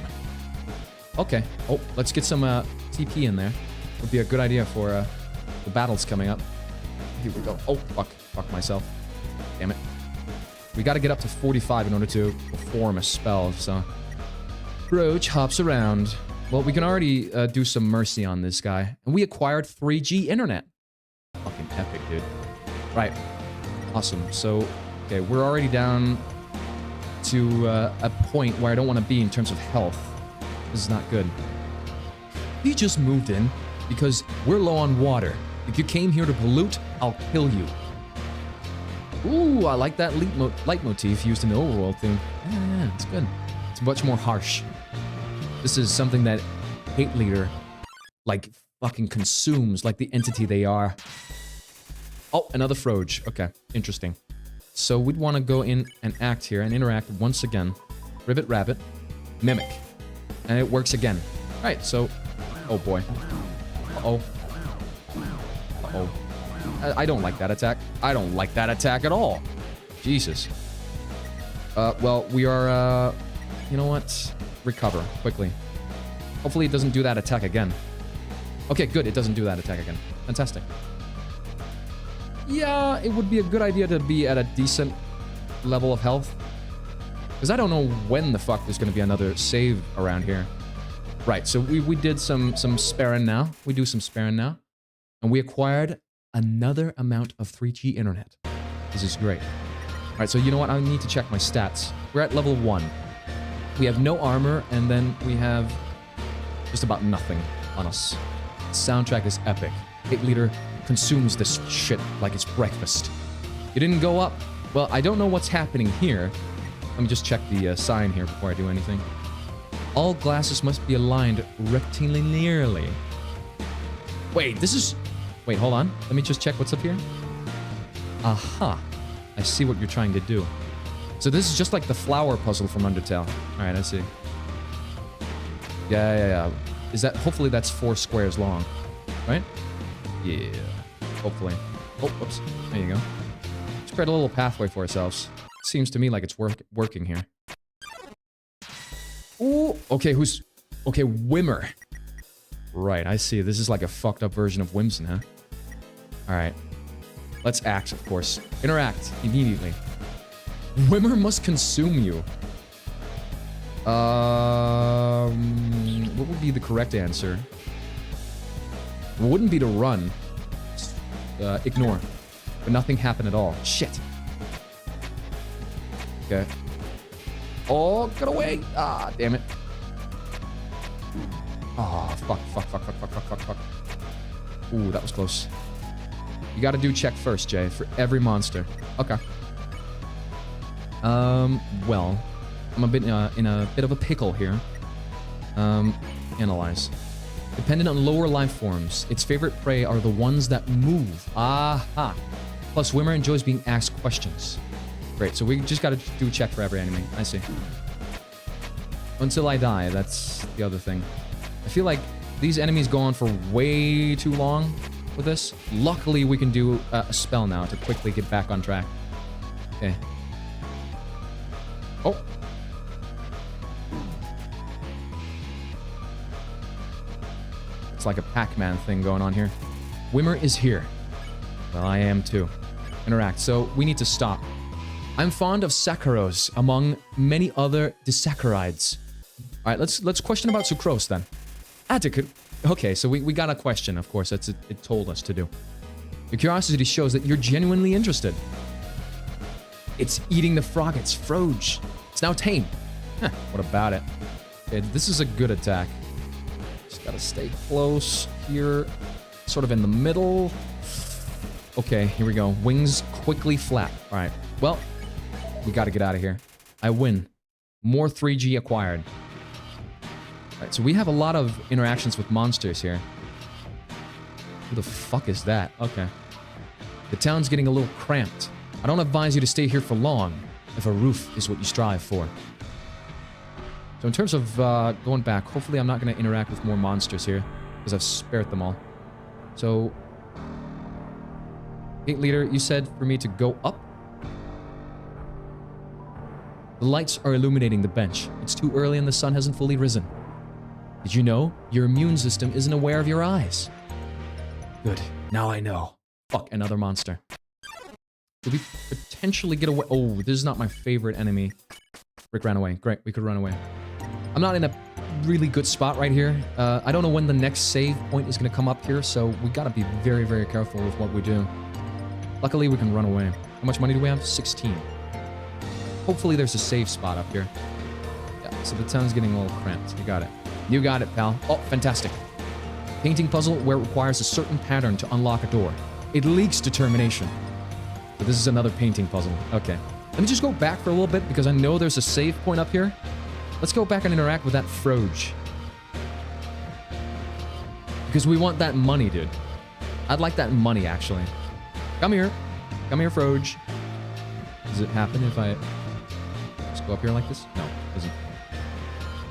Okay. Oh, let's get some TP in there. Would be a good idea for the battles coming up. Here we go. Oh, fuck. Fuck myself. Damn it. We gotta get up to 45 in order to perform a spell, so... Froge hops around. Well, we can already do some mercy on this guy. And we acquired 3G internet. Fucking epic, dude. Right. Awesome. So, okay, we're already down to a point where I don't want to be in terms of health. This is not good. You just moved in because we're low on water. If you came here to pollute, I'll kill you. Ooh, I like that leitmotif used in the overworld theme. Yeah, it's good. It's much more harsh. This is something that Hate Leader, like, fucking consumes, like the entity they are. Oh, another Froge. Okay, interesting. So we'd want to go in and act here and interact once again. Ribbit Rabbit. Mimic. And it works again. Alright, so... Oh boy. Uh-oh. Uh-oh. I don't like that attack. I don't like that attack at all. Jesus. Well, we are, you know what? Recover, quickly. Hopefully it doesn't do that attack again. Okay, good, it doesn't do that attack again. Fantastic. Yeah, it would be a good idea to be at a decent level of health. Because I don't know when the fuck there's going to be another save around here. Right, so we did some sparing now. We do some sparing now. And we acquired another amount of 3G internet. This is great. Alright, so you know what? I need to check my stats. We're at level 1. We have no armor, and then we have just about nothing on us. The soundtrack is epic. Hate Leader consumes this shit like it's breakfast. You didn't go up? Well, I don't know what's happening here. Let me just check the sign here before I do anything. All glasses must be aligned rectilinearly. Wait, this is... Wait, hold on. Let me just check what's up here. Aha. I see what you're trying to do. So this is just like the flower puzzle from Undertale. Alright, I see. Yeah. Is that... Hopefully that's 4 squares long. Right? Yeah. Hopefully. Oh, whoops. There you go. Let's create a little pathway for ourselves. Seems to me like it's working here. Ooh, okay, who's... Okay, Wimmer. Right, I see. This is like a fucked up version of Whimson, huh? Alright. Let's act, of course. Interact immediately. Wimmer must consume you. What would be the correct answer? It wouldn't be to run. Ignore. But nothing happened at all. Shit. Okay. Oh, get away! Ah, damn it. Oh, fuck. Ooh, that was close. You gotta do check first, Jay, for every monster. Okay. Well, I'm a bit in a bit of a pickle here. Analyze. Dependent on lower life forms, its favorite prey are the ones that move. Aha. Plus, Wimmer enjoys being asked questions. Great, so we just gotta do a check for every enemy. I see. Until I die, that's the other thing. I feel like these enemies go on for way too long with this. Luckily, we can do a spell now to quickly get back on track. Okay. Oh. It's like a Pac-Man thing going on here. Wimmer is here. Well, I am too. Interact. So we need to stop. I'm fond of saccharos among many other disaccharides. All right, let's question about sucrose then. Okay, so we got a question, of course. That's it told us to do. Your curiosity shows that you're genuinely interested. It's eating the froggets, Froge. It's now tame. Huh, what about it? Okay, this is a good attack. Just gotta stay close here. Sort of in the middle. Okay, here we go. Wings quickly flap. All right, well, we gotta get out of here. I win. More 3G acquired. All right, so we have a lot of interactions with monsters here. Who the fuck is that? Okay. The town's getting a little cramped. I don't advise you to stay here for long, if a roof is what you strive for. So in terms of going back, hopefully I'm not going to interact with more monsters here, because I've spared them all. So, Hate Leader, you said for me to go up? The lights are illuminating the bench. It's too early and the sun hasn't fully risen. Did you know your immune system isn't aware of your eyes? Good. Now I know. Fuck, another monster. Could we potentially get away? Oh, this is not my favorite enemy. Rick ran away. Great, we could run away. I'm not in a really good spot right here. I don't know when the next save point is going to come up here, so we got to be very, very careful with what we do. Luckily, we can run away. How much money do we have? 16. Hopefully, there's a save spot up here. Yeah, so the town's getting a little cramped. You got it. You got it, pal. Oh, fantastic. Painting puzzle where it requires a certain pattern to unlock a door. It leaks determination. So this is another painting puzzle. Okay. Let me just go back for a little bit because I know there's a save point up here. Let's go back and interact with that Froge. Because we want that money, dude. I'd like that money, actually. Come here. Come here, Froge. Does it happen if I just go up here like this? No, it doesn't.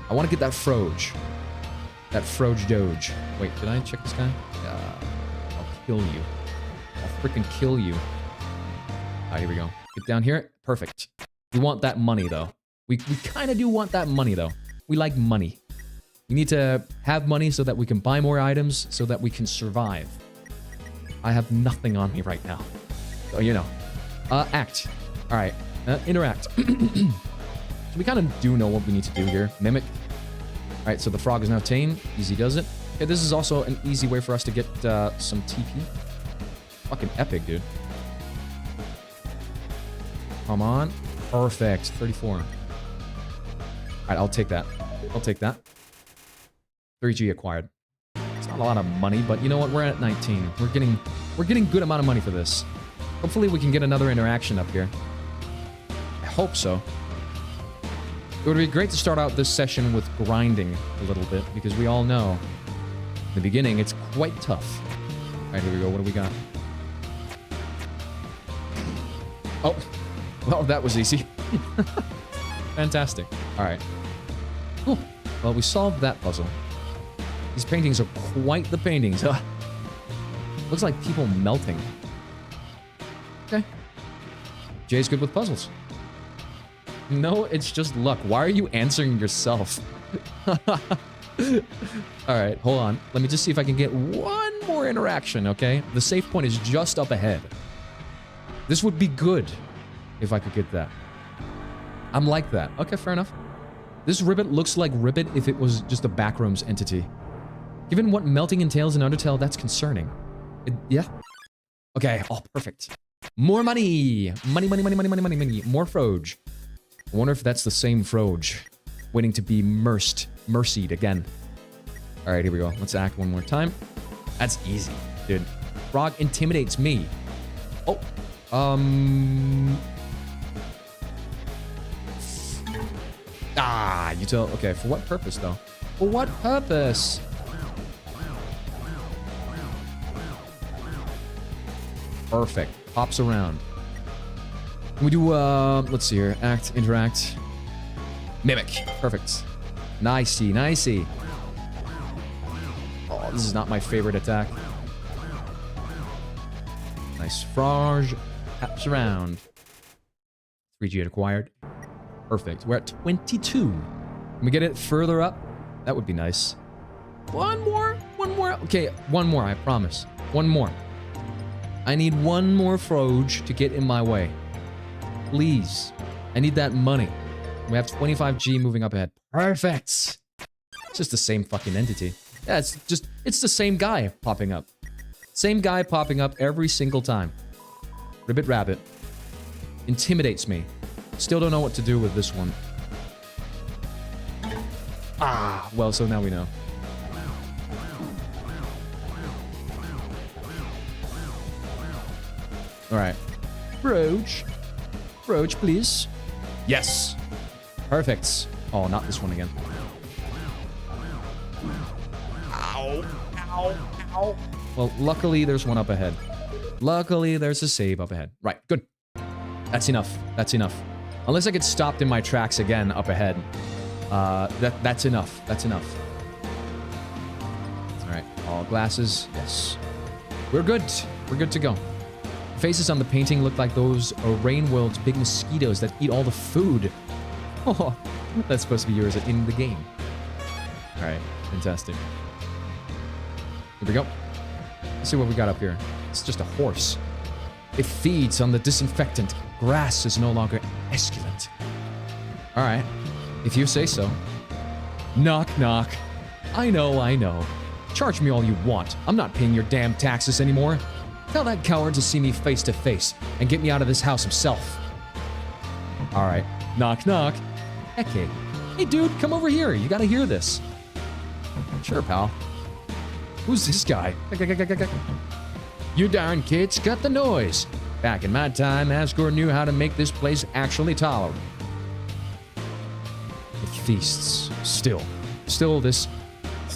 I want to get that Froge. That Froge Doge. Wait, did I check this guy? I'll kill you. I'll freaking kill you. Alright, here we go. Get down here. Perfect. We want that money, though. We kind of do want that money, though. We like money. We need to have money so that we can buy more items, so that we can survive. I have nothing on me right now. So, you know. Act. Alright. Interact. So we kind of do know what we need to do here. Mimic. Alright, so the frog is now tame. Easy does it. Okay, this is also an easy way for us to get some TP. Fucking epic, dude. Come on. Perfect. 34. Alright, I'll take that. I'll take that. 3G acquired. It's not a lot of money, but you know what? We're at 19. We're getting good amount of money for this. Hopefully we can get another interaction up here. I hope so. It would be great to start out this session with grinding a little bit, because we all know in the beginning it's quite tough. Alright, here we go. What do we got? Oh, well, that was easy. Fantastic. Alright. Cool. Well, we solved that puzzle. These paintings are quite the paintings. Looks like people melting. Okay. Jay's good with puzzles. No, it's just luck. Why are you answering yourself? Alright, hold on. Let me just see if I can get one more interaction, okay? The safe point is just up ahead. This would be good if I could get that. I'm like that. Okay, fair enough. This Ribbit looks like Ribbit if it was just a backrooms entity. Given what melting entails in Undertale, that's concerning. Yeah? Okay, oh, perfect. More money! Money, money, money, money, money, money, money. More Froge. I wonder if that's the same Froge. Waiting to be mercied again. Alright, here we go. Let's act one more time. That's easy, dude. Frog intimidates me. Oh. Ah, you tell. Okay, for what purpose, though? For what purpose? Perfect. Pops around. Can we do, let's see here. Act, interact. Mimic. Perfect. Nicey, nicey. Oh, this is not my favorite attack. Nice. Frage. Pops around. 3G acquired. Perfect. We're at 22. Can we get it further up? That would be nice. One more. One more. Okay, one more, I promise. One more. I need one more Froge to get in my way. Please. I need that money. We have 25G moving up ahead. Perfect. It's just the same fucking entity. Yeah, it's the same guy popping up. Same guy popping up every single time. Ribbit Rabbit. Intimidates me. Still don't know what to do with this one. Ah, well, so now we know. Alright. Froge. Froge, please. Yes. Perfect. Oh, not this one again. Ow. Ow. Ow. Well, luckily there's one up ahead. Luckily there's a save up ahead. Right, good. That's enough. That's enough. Unless I get stopped in my tracks again up ahead. That's enough. That's enough. Alright, all glasses. Yes. We're good. We're good to go. Faces on the painting look like those Rain World's big mosquitoes that eat all the food. Oh, that's supposed to be yours in the game. Alright, fantastic. Here we go. Let's see what we got up here. It's just a horse. It feeds on the disinfectant. Grass is no longer esculent. Alright, if you say so. Knock, knock. I know. Charge me all you want. I'm not paying your damn taxes anymore. Tell that coward to see me face to face and get me out of this house himself. All right. Knock, knock. Okay. Hey, dude, come over here. You gotta hear this. Sure, pal. Who's this guy? You darn kids, cut the noise. Back in my time, Asgore knew how to make this place actually tolerable. The feasts. Still this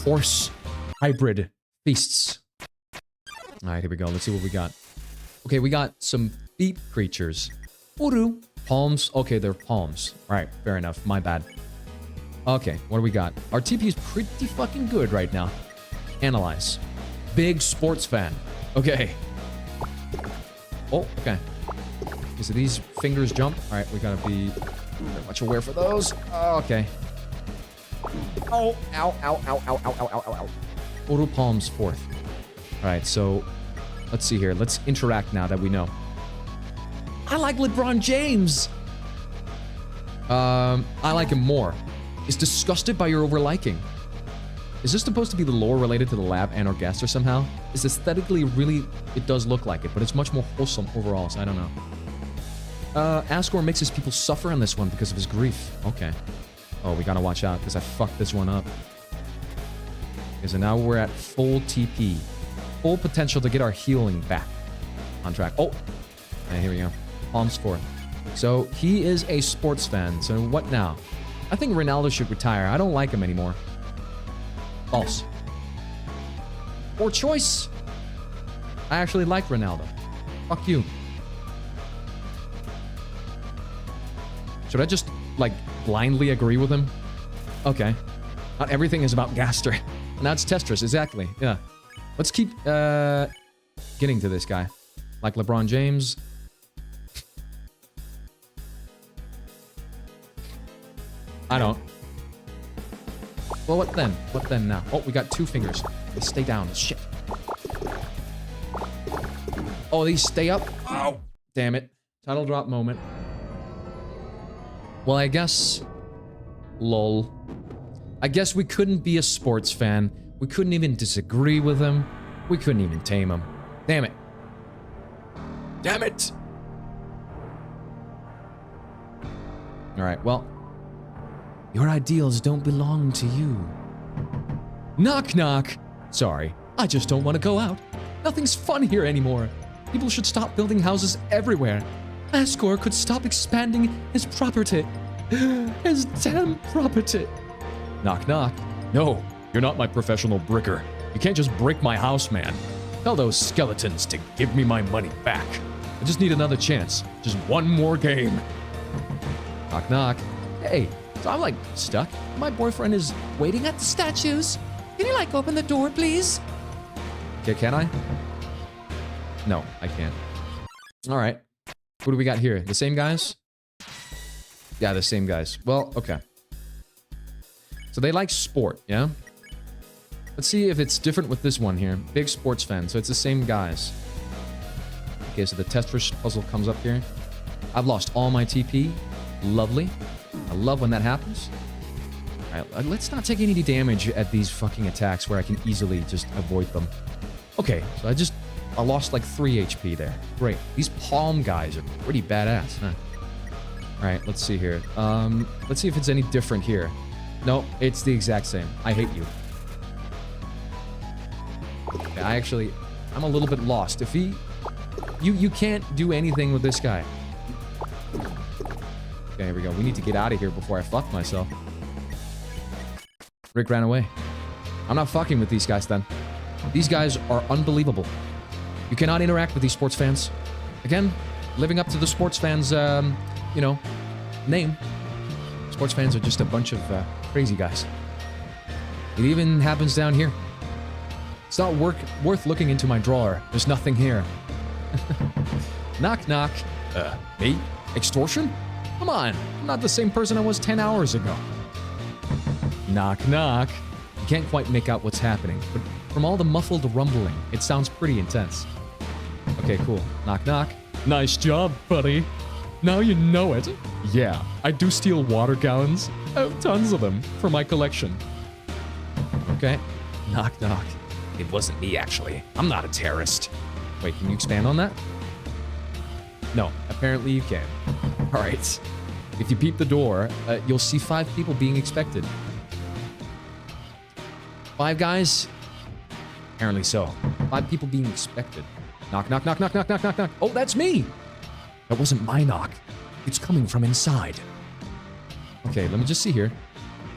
horse hybrid feasts. All right, here we go. Let's see what we got. Okay, we got some feet creatures. Uru. Palms. Okay, they're palms. All right, fair enough. My bad. Okay, what do we got? Our TP is pretty fucking good right now. Analyze. Big sports fan. Okay. Oh, okay. Okay, so these fingers jump. All right, we gotta be very much aware for those. Oh, okay. Oh, ow, ow, ow, ow, ow, ow, ow, ow. Uru palms fourth. All right, so let's see here. Let's interact now that we know. I like LeBron James. I like him more. Is disgusted by your overliking. Is this supposed to be the lore related to the lab and or Gaster somehow? Is aesthetically really, it does look like it, but it's much more wholesome overall, so I don't know. Asgore makes his people suffer on this one because of his grief. Okay. Oh, we gotta watch out because I fucked this one up. Okay, so now we're at full TP. Full potential to get our healing back on track. Oh, okay, here we go. Palms forth. So he is a sports fan. So what now? I think Ronaldo should retire. I don't like him anymore. False. Poor choice. I actually like Ronaldo. Fuck you. Should I just, like, blindly agree with him? Okay. Not everything is about Gaster. Now it's Tetris, exactly. Yeah. Let's keep, getting to this guy. Like LeBron James. I don't. Well, what then? What then now? Oh, we got two fingers. They stay down. Shit. Oh, these stay up? Oh, damn it. Title drop moment. Well, I guess... Lol. I guess we couldn't be a sports fan. We couldn't even disagree with him. We couldn't even tame him. Damn it. Damn it! Alright, well... Your ideals don't belong to you. Knock, knock. Sorry, I just don't want to go out. Nothing's fun here anymore. People should stop building houses everywhere. Asgore could stop expanding his property. His damn property. Knock, knock. No, you're not my professional bricker. You can't just brick my house, man. Tell those skeletons to give me my money back. I just need another chance. Just one more game. Knock, knock. Hey. So I'm like stuck. My boyfriend is waiting at the statues. Can you like open the door, please? Okay, can I? No, I can't. All right. What do we got here? The same guys? Yeah, the same guys. Well, okay. So they like sport, yeah? Let's see if it's different with this one here. Big sports fan, so it's the same guys. Okay, so the Tetris puzzle comes up here. I've lost all my TP. Lovely. I love when that happens. Alright, let's not take any damage at these fucking attacks where I can easily just avoid them. Okay, so I lost like 3 HP there. Great. These palm guys are pretty badass, huh? Alright, let's see here. Let's see if it's any different here. No, it's the exact same. I hate you. Okay, I'm a little bit lost. If you can't do anything with this guy. Okay, here we go. We need to get out of here before I fuck myself. Rick ran away. I'm not fucking with these guys then. These guys are unbelievable. You cannot interact with these sports fans. Again, living up to the sports fans, you know, name. Sports fans are just a bunch of crazy guys. It even happens down here. It's not worth looking into my drawer. There's nothing here. Knock, knock. Me? Extortion? Come on, I'm not the same person I was 10 hours ago. Knock, knock. You can't quite make out what's happening, but from all the muffled rumbling, it sounds pretty intense. Okay, cool. Knock, knock. Nice job, buddy. Now you know it. Yeah, I do steal water gallons. I have tons of them for my collection. Okay. Knock, knock. It wasn't me, actually. I'm not a terrorist. Wait, can you expand on that? No, apparently you can. All right. If you peep the door, you'll see 5 people being expected. 5 guys? Apparently so. 5 people being expected. Knock, knock, knock, knock, knock, knock, knock, knock. Oh, that's me! That wasn't my knock. It's coming from inside. Okay, let me just see here.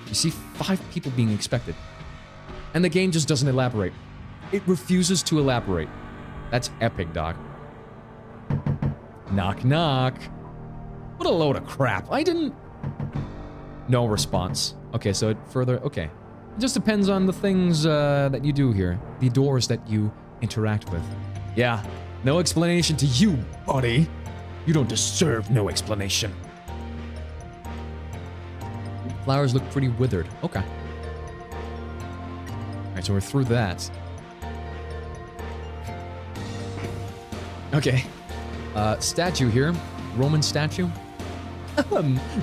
You see 5 people being expected. And the game just doesn't elaborate. It refuses to elaborate. That's epic, dog. Knock, knock. What a load of crap. I didn't... No response. Okay, so it further... Okay. It just depends on the things that you do here. The doors that you interact with. Yeah. No explanation to you, buddy. You don't deserve no explanation. Flowers look pretty withered. Okay. Alright, so we're through that. Okay. Statue here. Roman statue.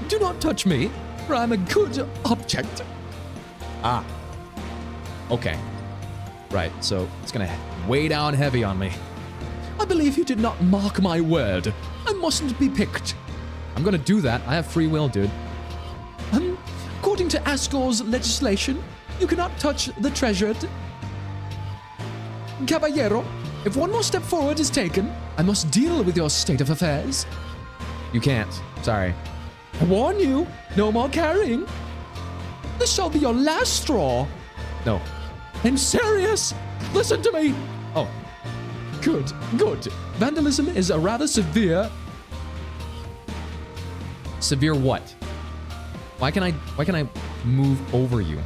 Do not touch me, for I'm a good object. Ah. Okay. Right, so it's gonna weigh down heavy on me. I believe you did not mark my word. I mustn't be picked. I'm gonna do that. I have free will, dude. According to Asgor's legislation, you cannot touch the treasured. Caballero, if one more step forward is taken, I must deal with your state of affairs. You can't. Sorry. I warn you, no more carrying. This shall be your last straw. No. I'm serious. Listen to me. Oh. Good, good. Vandalism is a rather severe... Severe what? Why can I move over you?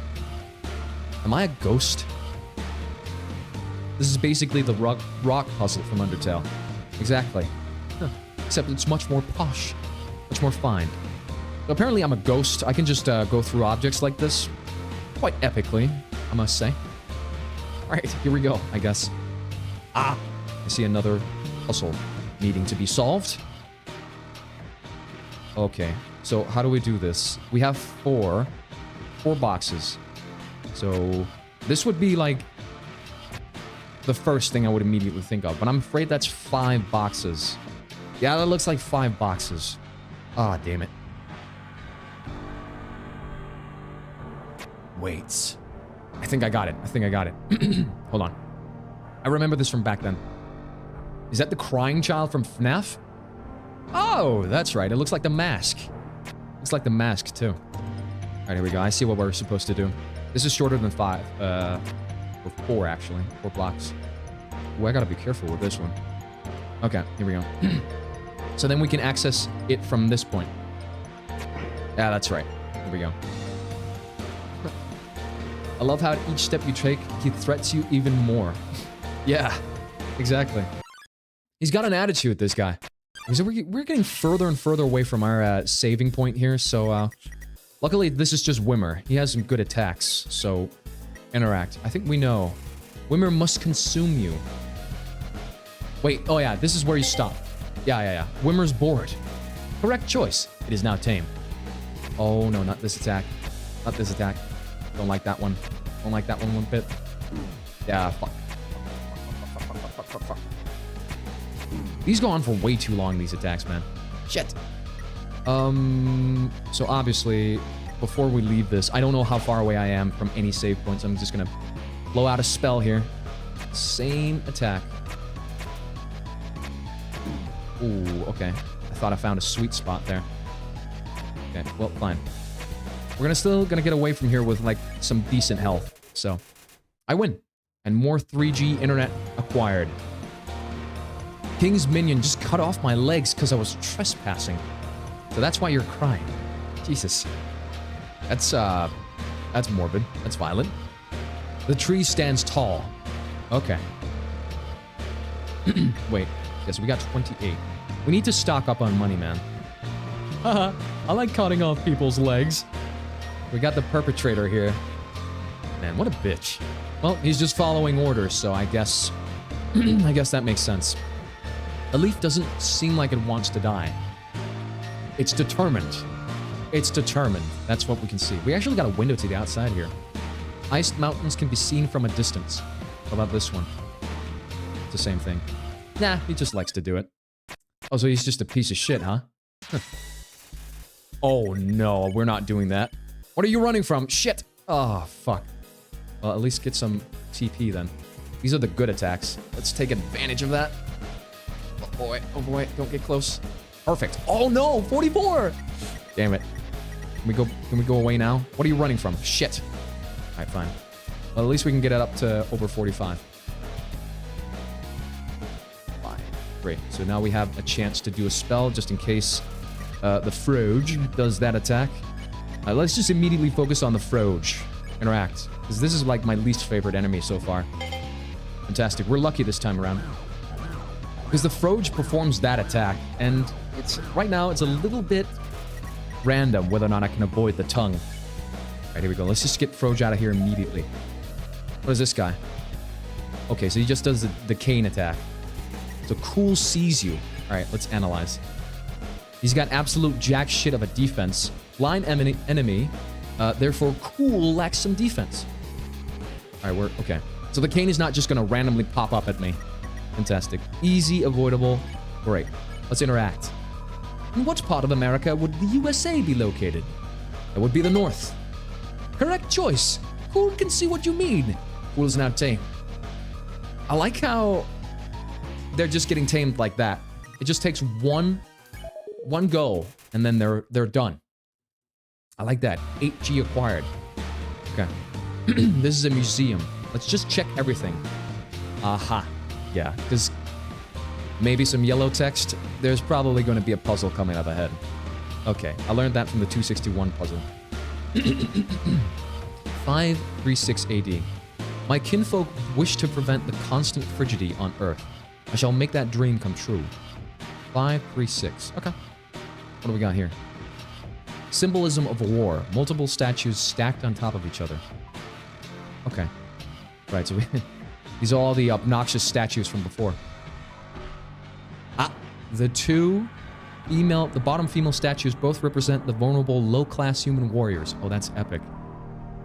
Am I a ghost? This is basically the rock puzzle from Undertale. Exactly. Huh. Except it's much more posh. Much more fine. So apparently I'm a ghost. I can just go through objects like this. Quite epically, I must say. Alright, here we go, I guess. Ah! I see another puzzle needing to be solved. Okay, so how do we do this? We have 4 boxes. So this would be like the first thing I would immediately think of, but I'm afraid that's 5 boxes. Yeah, that looks like 5 boxes. Ah, damn it. Wait. I think I got it. I think I got it. Hold on. I remember this from back then. Is that the crying child from FNAF? Oh, that's right. It looks like the mask. Looks like the mask, too. Alright, here we go. I see what we're supposed to do. This is shorter than 5. Or 4, actually. 4 blocks. Ooh, I gotta be careful with this one. Okay, here we go. So then we can access it from this point. Yeah, that's right. Here we go. I love how at each step you take, he threats you even more. Yeah, exactly. He's got an attitude, this guy. So we're getting further and further away from our saving point here, so luckily this is just Wimmer. He has some good attacks, so interact. I think we know. Wimmer must consume you. Wait, oh yeah, this is where you stop. Yeah. Wimmer's bored. Correct choice. It is now tame. Oh no, not this attack. Not this attack. Don't like that one. Don't like that one bit. Yeah, fuck. Fuck. These go on for way too long, these attacks, man. Shit. So obviously, before we leave this, I don't know how far away I am from any save points. I'm just gonna blow out a spell here. Same attack. Ooh, okay. I thought I found a sweet spot there. Okay, well, fine. We're still gonna get away from here with, like, some decent health. So, I win. And more 3G internet acquired. King's minion just cut off my legs because I was trespassing. So that's why you're crying. Jesus. That's morbid. That's violent. The tree stands tall. Okay. Wait. Yes, we got 28. We need to stock up on money, man. Haha, I like cutting off people's legs. We got the perpetrator here. Man, what a bitch. Well, he's just following orders, so I guess... I guess that makes sense. The leaf doesn't seem like it wants to die. It's determined. It's determined. That's what we can see. We actually got a window to the outside here. Iced mountains can be seen from a distance. How about this one? It's the same thing. Nah, he just likes to do it. Oh, so he's just a piece of shit, huh? Oh, no, we're not doing that. What are you running from? Shit! Oh, fuck. Well, at least get some TP then. These are the good attacks. Let's take advantage of that. Oh boy, don't get close. Perfect. Oh no, 44! Damn it. Can we go away now? What are you running from? Shit. Alright, fine. Well, at least we can get it up to over 45. Fine. Great. So now we have a chance to do a spell just in case the Froge does that attack. Let's just immediately focus on the Froge. Interact. Because this is like my least favorite enemy so far. Fantastic. We're lucky this time around. Because the Froge performs that attack, and right now it's a little bit random whether or not I can avoid the tongue. Alright, here we go. Let's just get Froge out of here immediately. What is this guy? Okay, so he just does the cane attack. So Cool sees you. Alright, let's analyze. He's got absolute jack shit of a defense. Blind enemy, therefore Cool lacks some defense. Alright, okay. So the cane is not just gonna randomly pop up at me. Fantastic. Easy, avoidable. Great. Let's interact. In what part of America would the USA be located? That would be the North. Correct choice. Cool can see what you mean. Cool is now tamed. I like how they're just getting tamed like that. It just takes one go, and then they're done. I like that. 8G acquired. Okay. This is a museum. Let's just check everything. Aha. Yeah, because maybe some yellow text. There's probably going to be a puzzle coming up ahead. Okay, I learned that from the 261 puzzle. 536 AD. My kinfolk wish to prevent the constant frigidity on Earth. I shall make that dream come true. 536. Okay. What do we got here? Symbolism of war. Multiple statues stacked on top of each other. Okay. Right, so these are all the obnoxious statues from before. Ah, the bottom female statues both represent the vulnerable low-class human warriors. Oh, that's epic.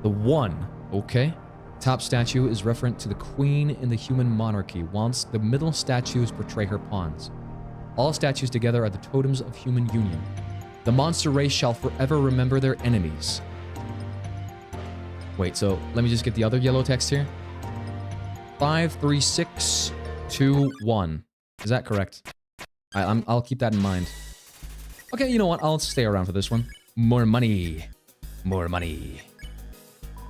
The one, okay. Top statue is referent to the queen in the human monarchy, whilst the middle statues portray her pawns. All statues together are the totems of human union. The monster race shall forever remember their enemies. Wait, so let me just get the other yellow text here. 53621. Is that correct? I'll keep that in mind. Okay, you know what? I'll stay around for this one. More money. More money.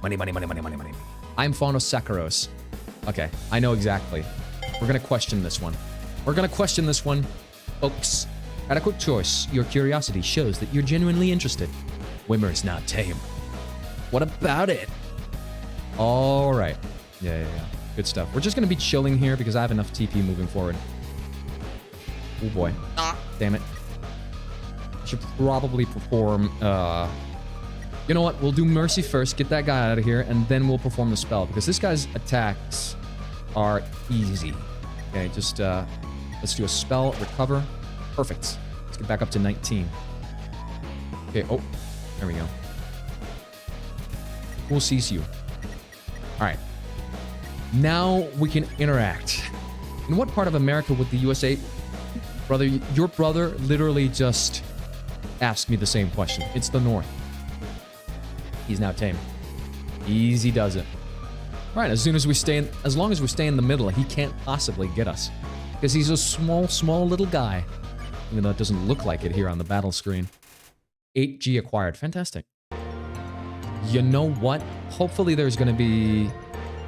Money, money, money, money, money, money. I'm fond of Sakaros. Okay, I know exactly. We're gonna question this one. We're gonna question this one, folks. Adequate choice. Your curiosity shows that you're genuinely interested. Wimmer is not tame. What about it? All right. Yeah. Good stuff. We're just going to be chilling here because I have enough TP moving forward. Oh boy. Ah, damn it. I should probably perform, you know what? We'll do Mercy first, get that guy out of here, and then we'll perform the spell because this guy's attacks are easy. Okay, just, let's do a spell, recover. Perfect. Let's get back up to 19. Okay, oh, there we go. Cool sees you. All right. Now we can interact. In what part of America would the USA... Brother, your brother literally just asked me the same question. It's the North. He's now tame. Easy does it. All right, as long as we stay in the middle, he can't possibly get us. Because he's a small little guy. Even though it doesn't look like it here on the battle screen. 8G acquired. Fantastic. You know what? Hopefully there's going to be...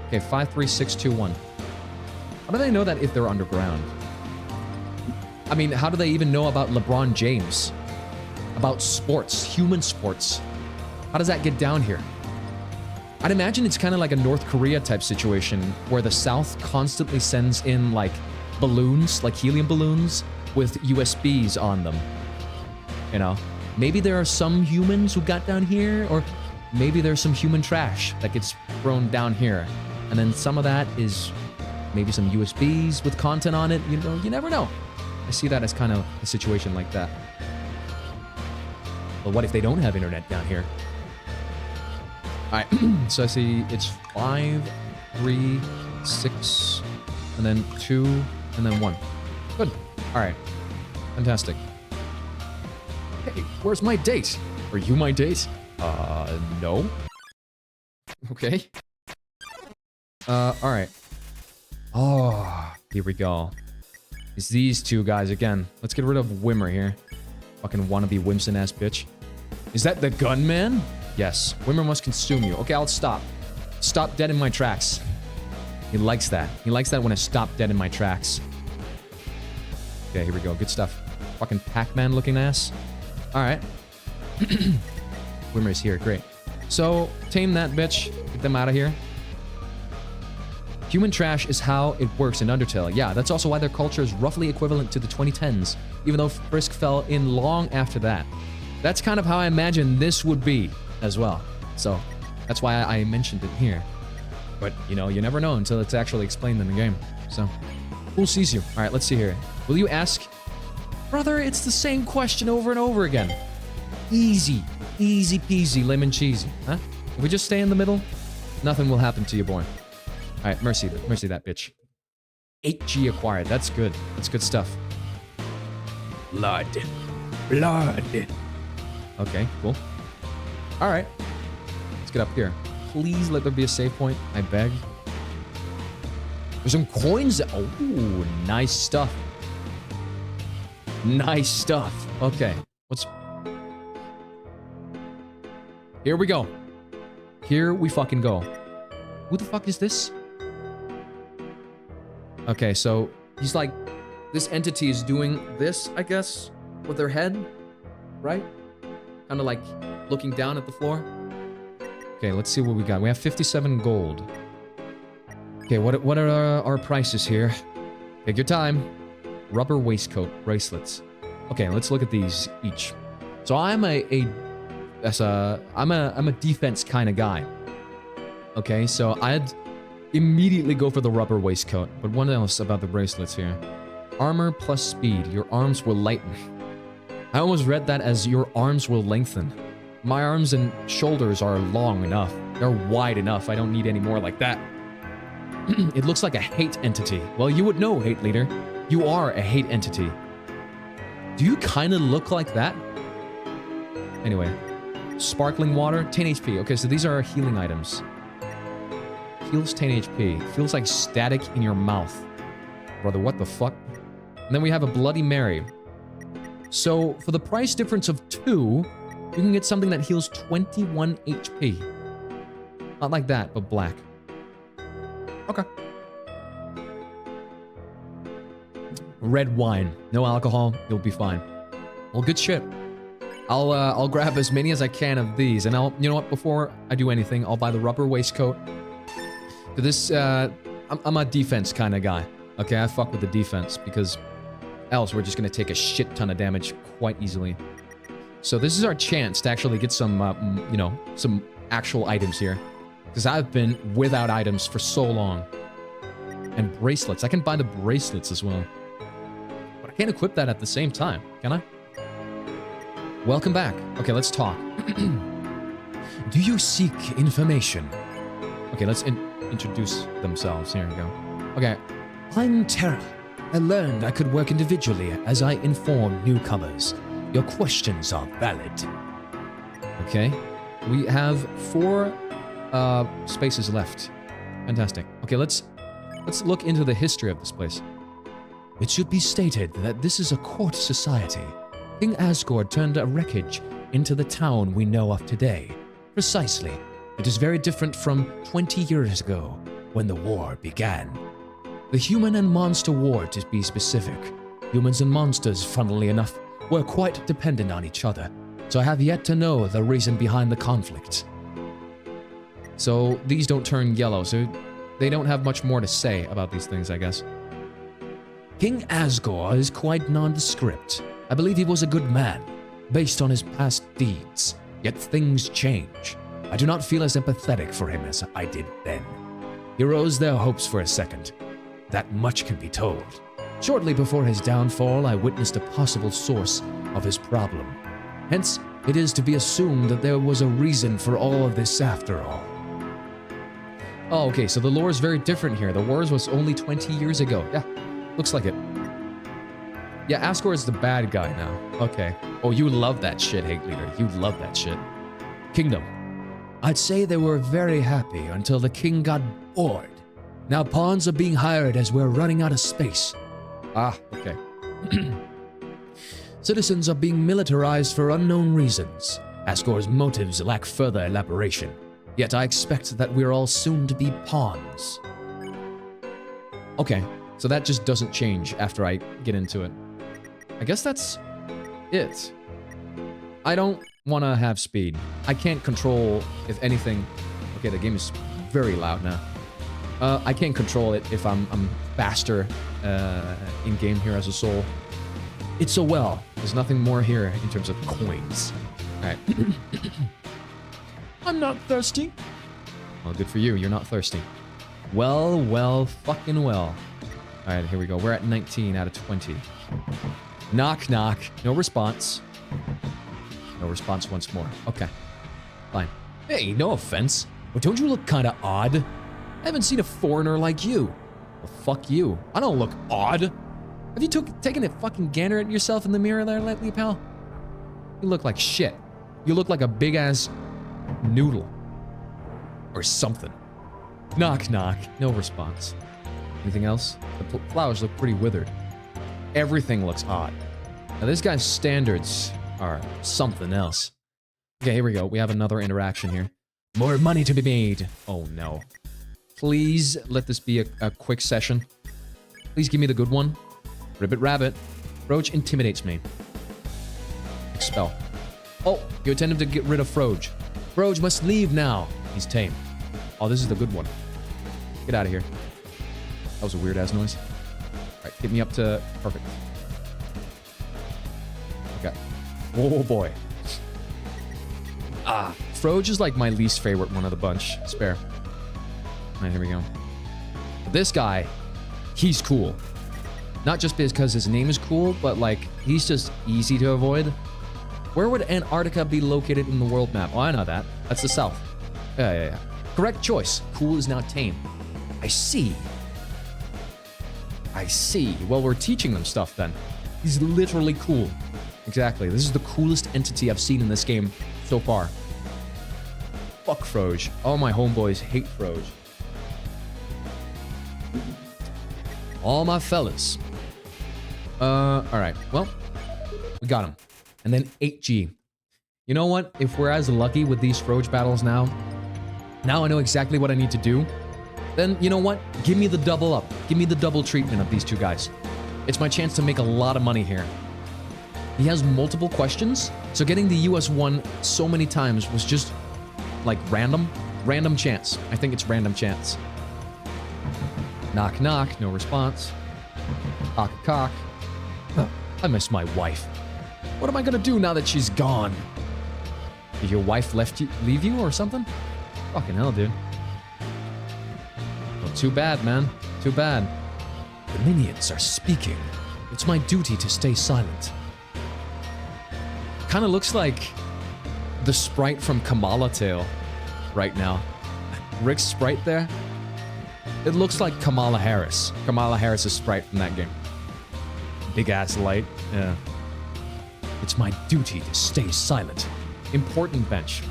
Okay, 53621. How do they know that if they're underground? I mean, how do they even know about LeBron James? About sports, human sports? How does that get down here? I'd imagine it's kind of like a North Korea type situation where the South constantly sends in like balloons, like helium balloons with USBs on them. You know, maybe there are some humans who got down here, or maybe there's some human trash that gets thrown down here. And then some of that is maybe some USBs with content on it. You know, you never know. I see that as kind of a situation like that. But what if they don't have internet down here? Alright, so I see it's 5, 3, 6, and then 2, and then 1. Good. Alright. Fantastic. Hey, where's my date? Are you my date? No. Okay. Alright. Oh, here we go. It's these two guys again. Let's get rid of Wimmer here. Fucking wannabe Wimson-ass bitch. Is that the gunman? Yes. Wimmer must consume you. Okay, I'll stop. Stop dead in my tracks. He likes that. He likes that when I stop dead in my tracks. Okay, here we go. Good stuff. Fucking Pac-Man looking ass. Alright. Wimmer's here. Great. So, tame that bitch. Get them out of here. Human trash is how it works in Undertale. Yeah, that's also why their culture is roughly equivalent to the 2010s, even though Frisk fell in long after that. That's kind of how I imagine this would be as well. So, that's why I mentioned it here. But, you know, you never know until it's actually explained in the game. So, who sees you? Alright, let's see here. Will you ask? Brother, it's the same question over and over again. Easy. Easy peasy, lemon cheesy. Huh? If we just stay in the middle, nothing will happen to you, boy. Alright, mercy that bitch. 8G acquired. That's good. That's good stuff. Blood. Okay, cool. Alright. Let's get up here. Please let there be a save point. I beg. There's some coins. Oh, nice stuff. Nice stuff. Okay. Here we go. Here we fucking go. Who the fuck is this? Okay, so he's like, this entity is doing this, I guess, with their head, right? Kind of like looking down at the floor. Okay, let's see what we got. We have 57 gold. Okay, what are our prices here? Take your time. Rubber waistcoat bracelets. Okay, let's look at these each. So I'm a defense kind of guy. Okay, so I'd immediately go for the rubber waistcoat. But what else about the bracelets here? Armor plus speed. Your arms will lighten. I almost read that as your arms will lengthen. My arms and shoulders are long enough. They're wide enough. I don't need any more like that. It looks like a hate entity. Well, you would know, hate leader. You are a hate entity. Do you kind of look like that? Anyway. Sparkling water, 10 HP. Okay, so these are our healing items. Heals 10 HP. Feels like static in your mouth. Brother, what the fuck? And then we have a Bloody Mary. So, for the price difference of 2, you can get something that heals 21 HP. Not like that, but black. Okay. Red wine. No alcohol. You'll be fine. Well, good shit. I'll grab as many as I can of these, and you know what, before I do anything, I'll buy the rubber waistcoat. For this, I'm a defense kind of guy. Okay, I fuck with the defense, because else we're just gonna take a shit ton of damage quite easily. So this is our chance to actually get some, you know, some actual items here. Because I've been without items for so long. And bracelets. I can buy the bracelets as well. But I can't equip that at the same time, can I? Welcome back. Okay, let's talk. Do you seek information? Okay, let's introduce themselves. Here we go. Okay. I'm Terra. I learned I could work individually as I inform newcomers. Your questions are valid. Okay. We have 4 spaces left. Fantastic. Okay, let's look into the history of this place. It should be stated that this is a court society. King Asgore turned a wreckage into the town we know of today. Precisely. It is very different from 20 years ago, when the war began. The human and monster war, to be specific. Humans and monsters, funnily enough, were quite dependent on each other, so I have yet to know the reason behind the conflict. So these don't turn yellow, so they don't have much more to say about these things, I guess. King Asgore is quite nondescript. I believe he was a good man, based on his past deeds, yet things change. I do not feel as empathetic for him as I did then. He rose their hopes for a second. That much can be told. Shortly before his downfall, I witnessed a possible source of his problem. Hence, it is to be assumed that there was a reason for all of this after all. Oh, okay, so the lore is very different here. The wars was only 20 years ago. Yeah, looks like it. Yeah, Asgore is the bad guy now. Okay. Oh, you love that shit, Hate Leader. You love that shit. Kingdom. I'd say they were very happy until the king got bored. Now pawns are being hired as we're running out of space. Ah, okay. Citizens are being militarized for unknown reasons. Asgore's motives lack further elaboration. Yet I expect that we're all soon to be pawns. Okay, so that just doesn't change after I get into it. I guess that's it. I don't want to have speed. I can't control, if anything... Okay, the game is very loud now. I can't control it if I'm faster in-game here as a soul. It's a well. There's nothing more here in terms of coins. Alright. I'm not thirsty. Well, good for you. You're not thirsty. Well, fucking well. Alright, here we go. We're at 19 out of 20. Knock, knock. No response. No response once more. Okay. Fine. Hey, no offense, but don't you look kinda odd? I haven't seen a foreigner like you. Well, fuck you. I don't look odd. Have you taken a fucking gander at yourself in the mirror there lately, pal? You look like shit. You look like a big-ass noodle. Or something. Knock, knock. No response. Anything else? The flowers look pretty withered. Everything looks odd. Now, this guy's standards are something else. Okay, here we go. We have another interaction here. More money to be made. Oh, no. Please let this be a quick session. Please give me the good one. Ribbit Rabbit. Froge intimidates me. Expel. Oh, you attempted to get rid of Froge. Froge must leave now. He's tame. Oh, this is the good one. Get out of here. That was a weird-ass noise. Alright, get me up to... Perfect. Okay. Oh, boy. Ah, Froge is like my least favorite one of the bunch. Spare. Alright, here we go. But this guy, he's cool. Not just because his name is cool, but like, he's just easy to avoid. Where would Antarctica be located in the world map? Oh, I know that. That's the south. Yeah. Correct choice. Cool is now tame. I see. I see. Well, we're teaching them stuff then. He's literally cool. Exactly. This is the coolest entity I've seen in this game so far. Fuck Froge. All my homeboys hate Froge. All my fellas. Alright. Well, we got him. And then 8G. You know what? If we're as lucky with these Froge battles now I know exactly what I need to do, then you know what? Give me the double up. Give me the double treatment of these two guys. It's my chance to make a lot of money here. He has multiple questions, so getting the US one so many times was just, like, random. Random chance. I think it's random chance. Knock, knock. No response. Cock, cock. Oh, I miss my wife. What am I gonna do now that she's gone? Did your wife leave you or something? Fucking hell, dude. Well, too bad, man. Too bad. The minions are speaking. It's my duty to stay silent. Kind of looks like the sprite from Kamala Tale right now. Rick's sprite there. It looks like Kamala Harris. Kamala Harris's sprite from that game. Big ass light. Yeah. It's my duty to stay silent. Important bench.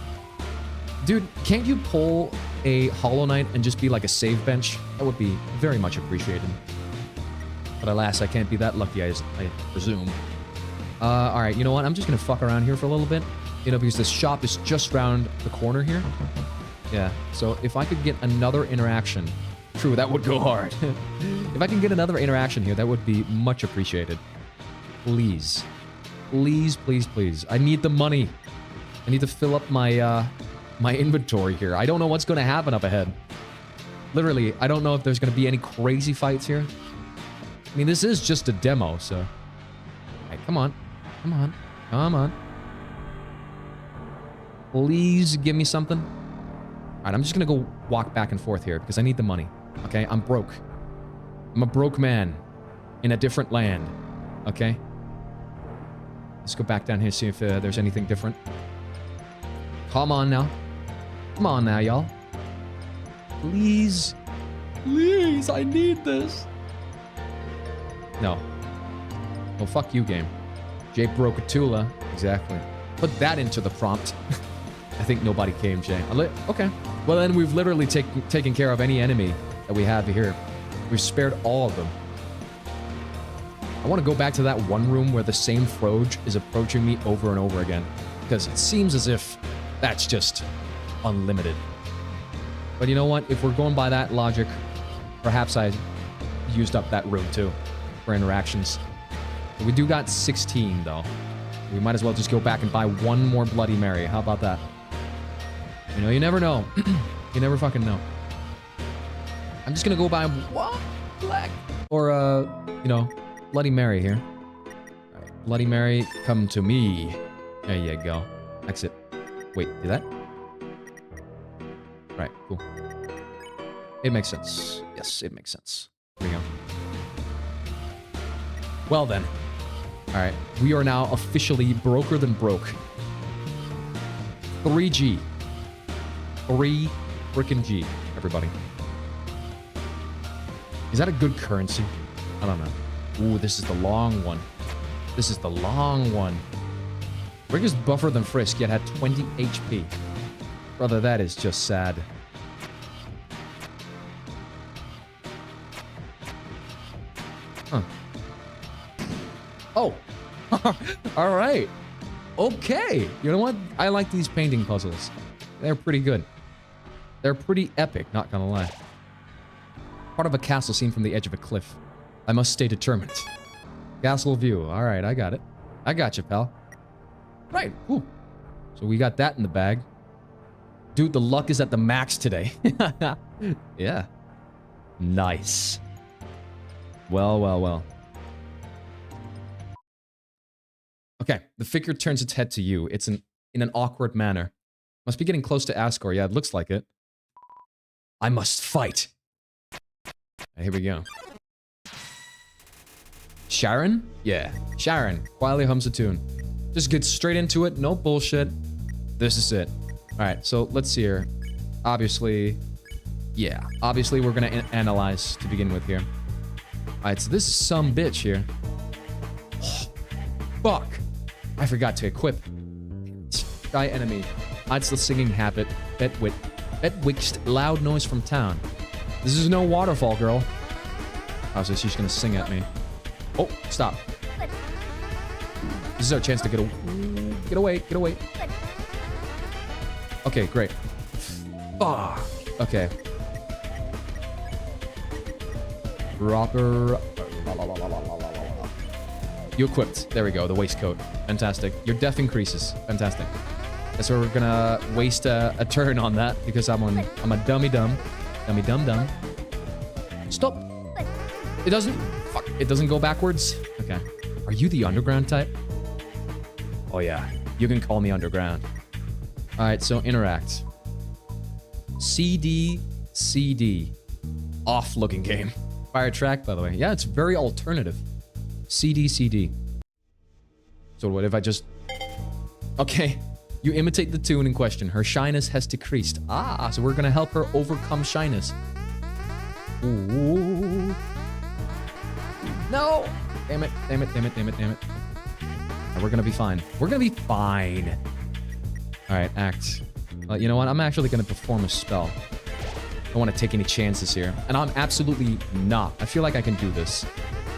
Dude, can't you pull a Hollow Knight and just be like a save bench? That would be very much appreciated. But alas, I can't be that lucky, I presume. Alright, you know what? I'm just gonna fuck around here for a little bit. You know, because this shop is just round the corner here. Yeah, so if I could get another interaction... True, that would go hard. If I can get another interaction here, that would be much appreciated. Please. Please, please, please. I need the money. I need to fill up my, my inventory here. I don't know what's gonna happen up ahead. Literally, I don't know if there's gonna be any crazy fights here. I mean, this is just a demo, so... Alright, come on. Come on. Come on. Please give me something. Alright, I'm just gonna go walk back and forth here, because I need the money. Okay? I'm broke. I'm a broke man. In a different land. Okay? Let's go back down here, see if there's anything different. Come on now. Come on now, y'all. Please. Please, I need this. No. Well, fuck you, game. Jay Brokatula. Exactly. Put that into the prompt. I think nobody came, Jay. Okay. Well, then we've literally taken care of any enemy that we have here. We've spared all of them. I want to go back to that one room where the same Froge is approaching me over and over again. Because it seems as if that's just unlimited. But you know what? If we're going by that logic, perhaps I used up that room too for interactions. We do got 16 though. We might as well just go back and buy one more Bloody Mary. How about that? You know, you never know. You never fucking know. I'm just gonna go buy one black or you know, Bloody Mary here. All right, Bloody Mary, come to me. There you go. Exit. Wait, do that? Right, cool. It makes sense. Yes, it makes sense. There we go. Well then. Alright, we are now officially broker than broke. 3G. 3 frickin' G, everybody. Is that a good currency? I don't know. Ooh, this is the long one. This is the long one. Rick is buffer than Frisk, yet had 20 HP. Brother, that is just sad. Huh. Oh. All right. Okay. You know what? I like these painting puzzles. They're pretty good. They're pretty epic, not gonna lie. Part of a castle seen from the edge of a cliff. I must stay determined. Castle view. All right, I got it. I got you, pal. Right. Cool. So we got that in the bag. Dude, the luck is at the max today. Yeah. Nice. Well, well, well. Okay, the figure turns its head to you. It's in an awkward manner. Must be getting close to Asgore. Yeah, it looks like it. I must fight. Here we go. Sharon? Yeah, Sharon. Quietly hums a tune. Just get straight into it. No bullshit. This is it. All right, so let's see here. Obviously, yeah. Obviously, we're going to analyze to begin with here. All right, so this is some bitch here. Oh, fuck. I forgot to equip. Sky enemy. Hides the singing habit. Betwixt loud noise from town. This is no waterfall, girl. Oh, so she's going to sing at me. Oh, stop. This is our chance to get away. Get away. Okay, great. Fuck. Okay. Rocker. You equipped. There we go. The waistcoat. Fantastic. Your def increases. Fantastic. So we're gonna waste a turn on that because I'm a dummy dumb. Dummy dumb dumb. Stop. It doesn't. Fuck. It doesn't go backwards. Okay. Are you the underground type? Oh yeah. You can call me underground. All right. So interact. CD. Off looking game. Fire track, by the way. Yeah, it's very alternative. CD. So what if I just... Okay. You imitate the tune in question. Her shyness has decreased. Ah, so we're gonna help her overcome shyness. Ooh. No! Damn it. Right, we're gonna be fine. We're gonna be fine. Alright, act. You know what? I'm actually gonna perform a spell. I don't want to take any chances here. And I'm absolutely not. I feel like I can do this.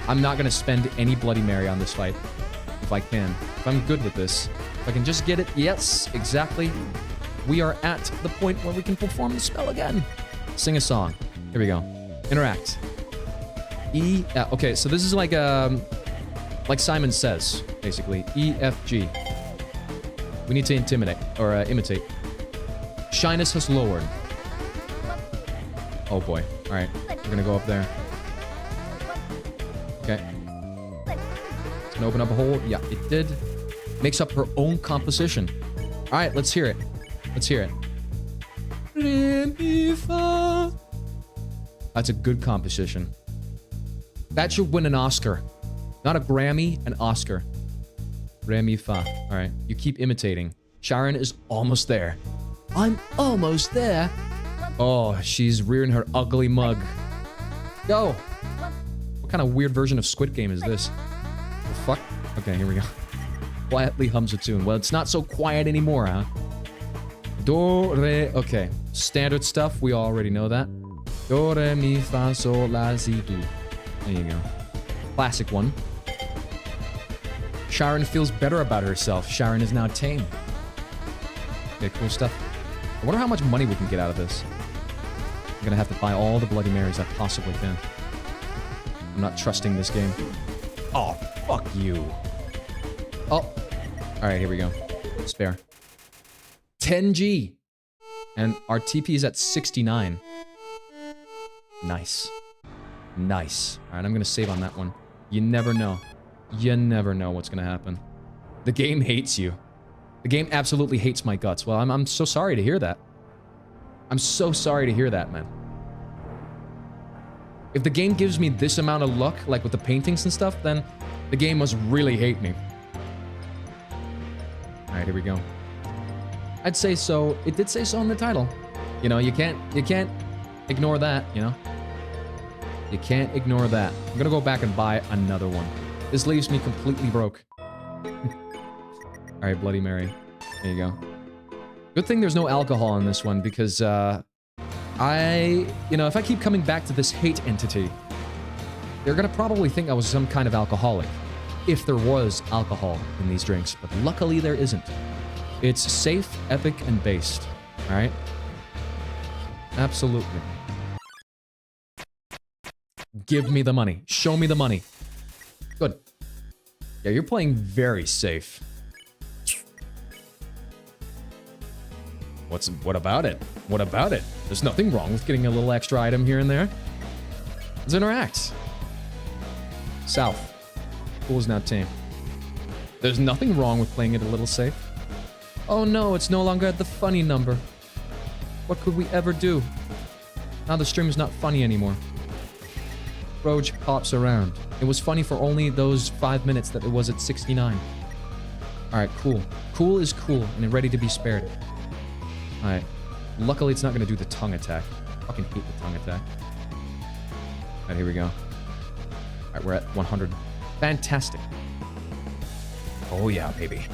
I'm not gonna spend any Bloody Mary on this fight. If I can. If I'm good with this. If I can just get it. Yes, exactly. We are at the point where we can perform the spell again. Sing a song. Here we go. Interact. E. Okay, so this is like Simon Says, basically. E, F, G. We need to intimidate or imitate. Shyness has lowered. Oh boy. All right, we're gonna go up there. Okay. It's gonna open up a hole. Yeah, it did. Makes up her own composition. All right, let's hear it. Let's hear it. That's a good composition. That should win an Oscar. Not a Grammy, an Oscar. Re, mi, fa. All right, you keep imitating. Sharon is almost there. I'm almost there. Oh, she's rearing her ugly mug. Go. What kind of weird version of Squid Game is this? The fuck? Okay, here we go. Quietly hums a tune. Well, it's not so quiet anymore, huh? Do, re, okay. Standard stuff, we already know that. Do, re, mi, fa, sol, la, si, do. There you go. Classic one. Sharon feels better about herself. Sharon is now tame. Okay, cool stuff. I wonder how much money we can get out of this. I'm gonna have to buy all the Bloody Marys I possibly can. I'm not trusting this game. Oh, fuck you. Oh. Alright, here we go. Spare. 10G! And our TP is at 69. Nice. Nice. Alright, I'm gonna save on that one. You never know. You never know what's gonna happen. The game hates you. The game absolutely hates my guts. Well, I'm so sorry to hear that. I'm so sorry to hear that, man. If the game gives me this amount of luck, like with the paintings and stuff, then the game must really hate me. Alright, here we go. I'd say so. It did say so in the title. You know, you can't ignore that, you know? You can't ignore that. I'm gonna go back and buy another one. This leaves me completely broke. Alright, Bloody Mary. There you go. Good thing there's no alcohol in this one, because, you know, if I keep coming back to this hate entity, they're gonna probably think I was some kind of alcoholic. If there was alcohol in these drinks, but luckily there isn't. It's safe, epic, and based. Alright? Absolutely. Give me the money. Show me the money. Good. Yeah, you're playing very safe. What about it? What about it? There's nothing wrong with getting a little extra item here and there. Let's interact. South. Pool is now tame. There's nothing wrong with playing it a little safe. Oh no, it's no longer at the funny number. What could we ever do? Now the stream is not funny anymore. Roach pops around. It was funny for only those 5 minutes that it was at 69. Alright, cool. Cool is cool and ready to be spared. Alright. Luckily it's not going to do the tongue attack. I fucking hate the tongue attack. Alright, here we go. Alright, we're at 100. Fantastic. Oh yeah, baby.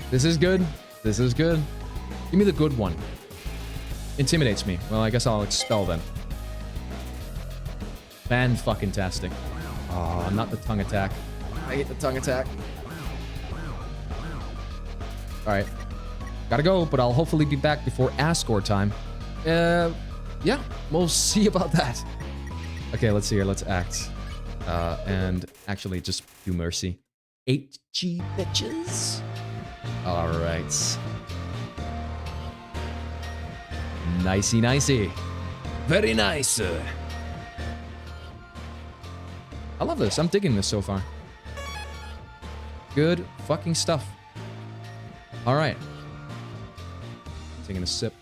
This is good. This is good. Give me the good one. Intimidates me. Well, I guess I'll expel then. Fan-fucking-tastic. Oh, not the tongue attack. I hate the tongue attack. Alright. Gotta go, but I'll hopefully be back before Ascore time. Yeah, we'll see about that. Okay, let's see here. Let's act. And actually just do mercy. 8G bitches. Alright. Nicey, nicey. Very nice. I love this. I'm digging this so far. Good fucking stuff. Alright. Taking a sip.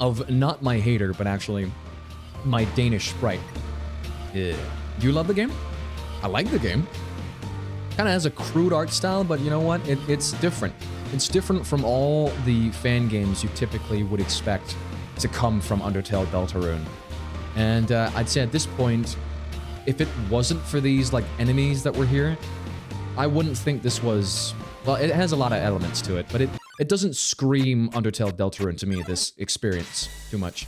Of not my hater, but actually my Danish Sprite. Yeah. Do you love the game? I like the game. Kind of has a crude art style, but you know what? It's different. It's different from all the fan games you typically would expect to come from Undertale Deltarune. And I'd say at this point, if it wasn't for these like enemies that were here, I wouldn't think this was... Well, it has a lot of elements to it, but it doesn't scream Undertale Deltarune to me, this experience, too much.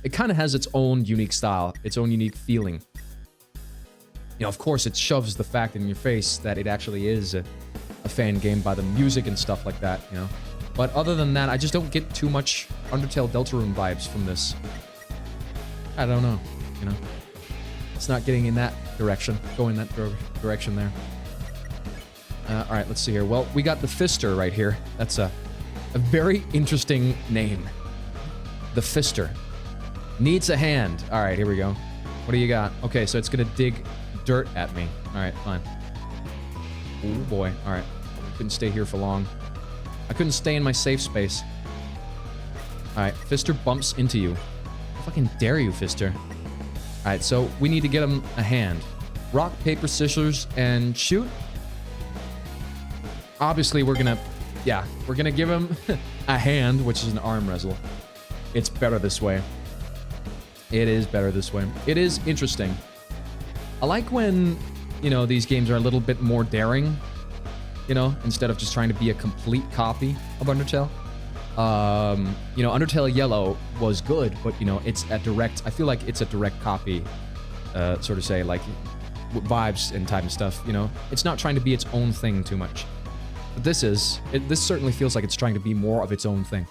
It kind of has its own unique style, its own unique feeling. You know, of course, it shoves the fact in your face that it actually is a fan game by the music and stuff like that, you know? But other than that, I just don't get too much Undertale Deltarune vibes from this. I don't know, you know? It's not getting in that direction, going that direction there. Alright, let's see here. Well, we got the Fister right here. That's a very interesting name. The Fister. Needs a hand. Alright, here we go. What do you got? Okay, so it's gonna dig dirt at me. Alright, fine. Oh boy. Alright. Couldn't stay here for long. I couldn't stay in my safe space. Alright, Fister bumps into you. How fucking dare you, Fister? right, so we need to get him a hand. Rock, paper, scissors, and shoot. Obviously, we're gonna give him a hand, which is an arm wrestle. It's better this way. It is better this way. It is interesting. I like when, you know, these games are a little bit more daring, you know, instead of just trying to be a complete copy of Undertale. You know, Undertale Yellow was good, but, you know, it's a direct, I feel like it's a direct copy, sort of say, like, vibes and type of stuff, you know? It's not trying to be its own thing too much. But this certainly feels like it's trying to be more of its own thing.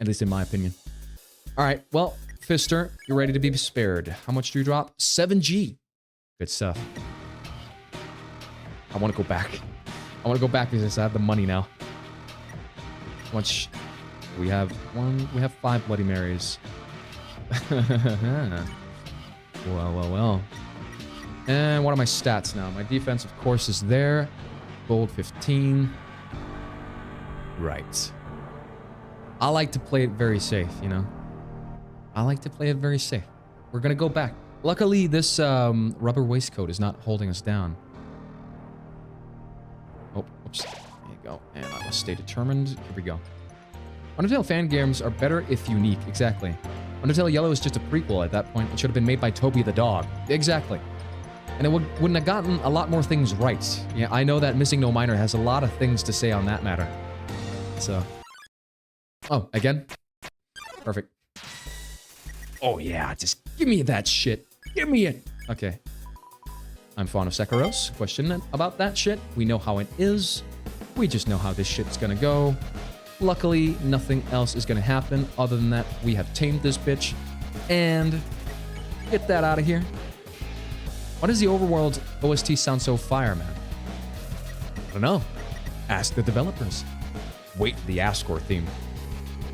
At least in my opinion. Alright, well, Fister, you're ready to be spared. How much do you drop? 7G. Good stuff. I want to go back. I want to go back because I have the money now. How much? We have 5 Bloody Marys. Well. And what are my stats now? My defense, of course, is there. Gold 15. Right. I like to play it very safe, you know? I like to play it very safe. We're gonna go back. Luckily, this rubber waistcoat is not holding us down. Oh, oops. There you go. And I must stay determined. Here we go. Undertale fan games are better if unique. Exactly. Undertale Yellow is just a prequel at that point. It should have been made by Toby the dog. Exactly. And it wouldn't have gotten a lot more things right. Yeah, I know that Missing No Minor has a lot of things to say on that matter. So. Oh, again? Perfect. Oh yeah, just give me that shit. Give me it. Okay. I'm fond of Sekhiros. Question about that shit. We know how it is. We just know how this shit's gonna go. Luckily, nothing else is gonna happen other than that we have tamed this bitch. And get that out of here. Why does the Overworld OST sound so fire, man? I don't know. Ask the developers. Wait for the Ascor theme.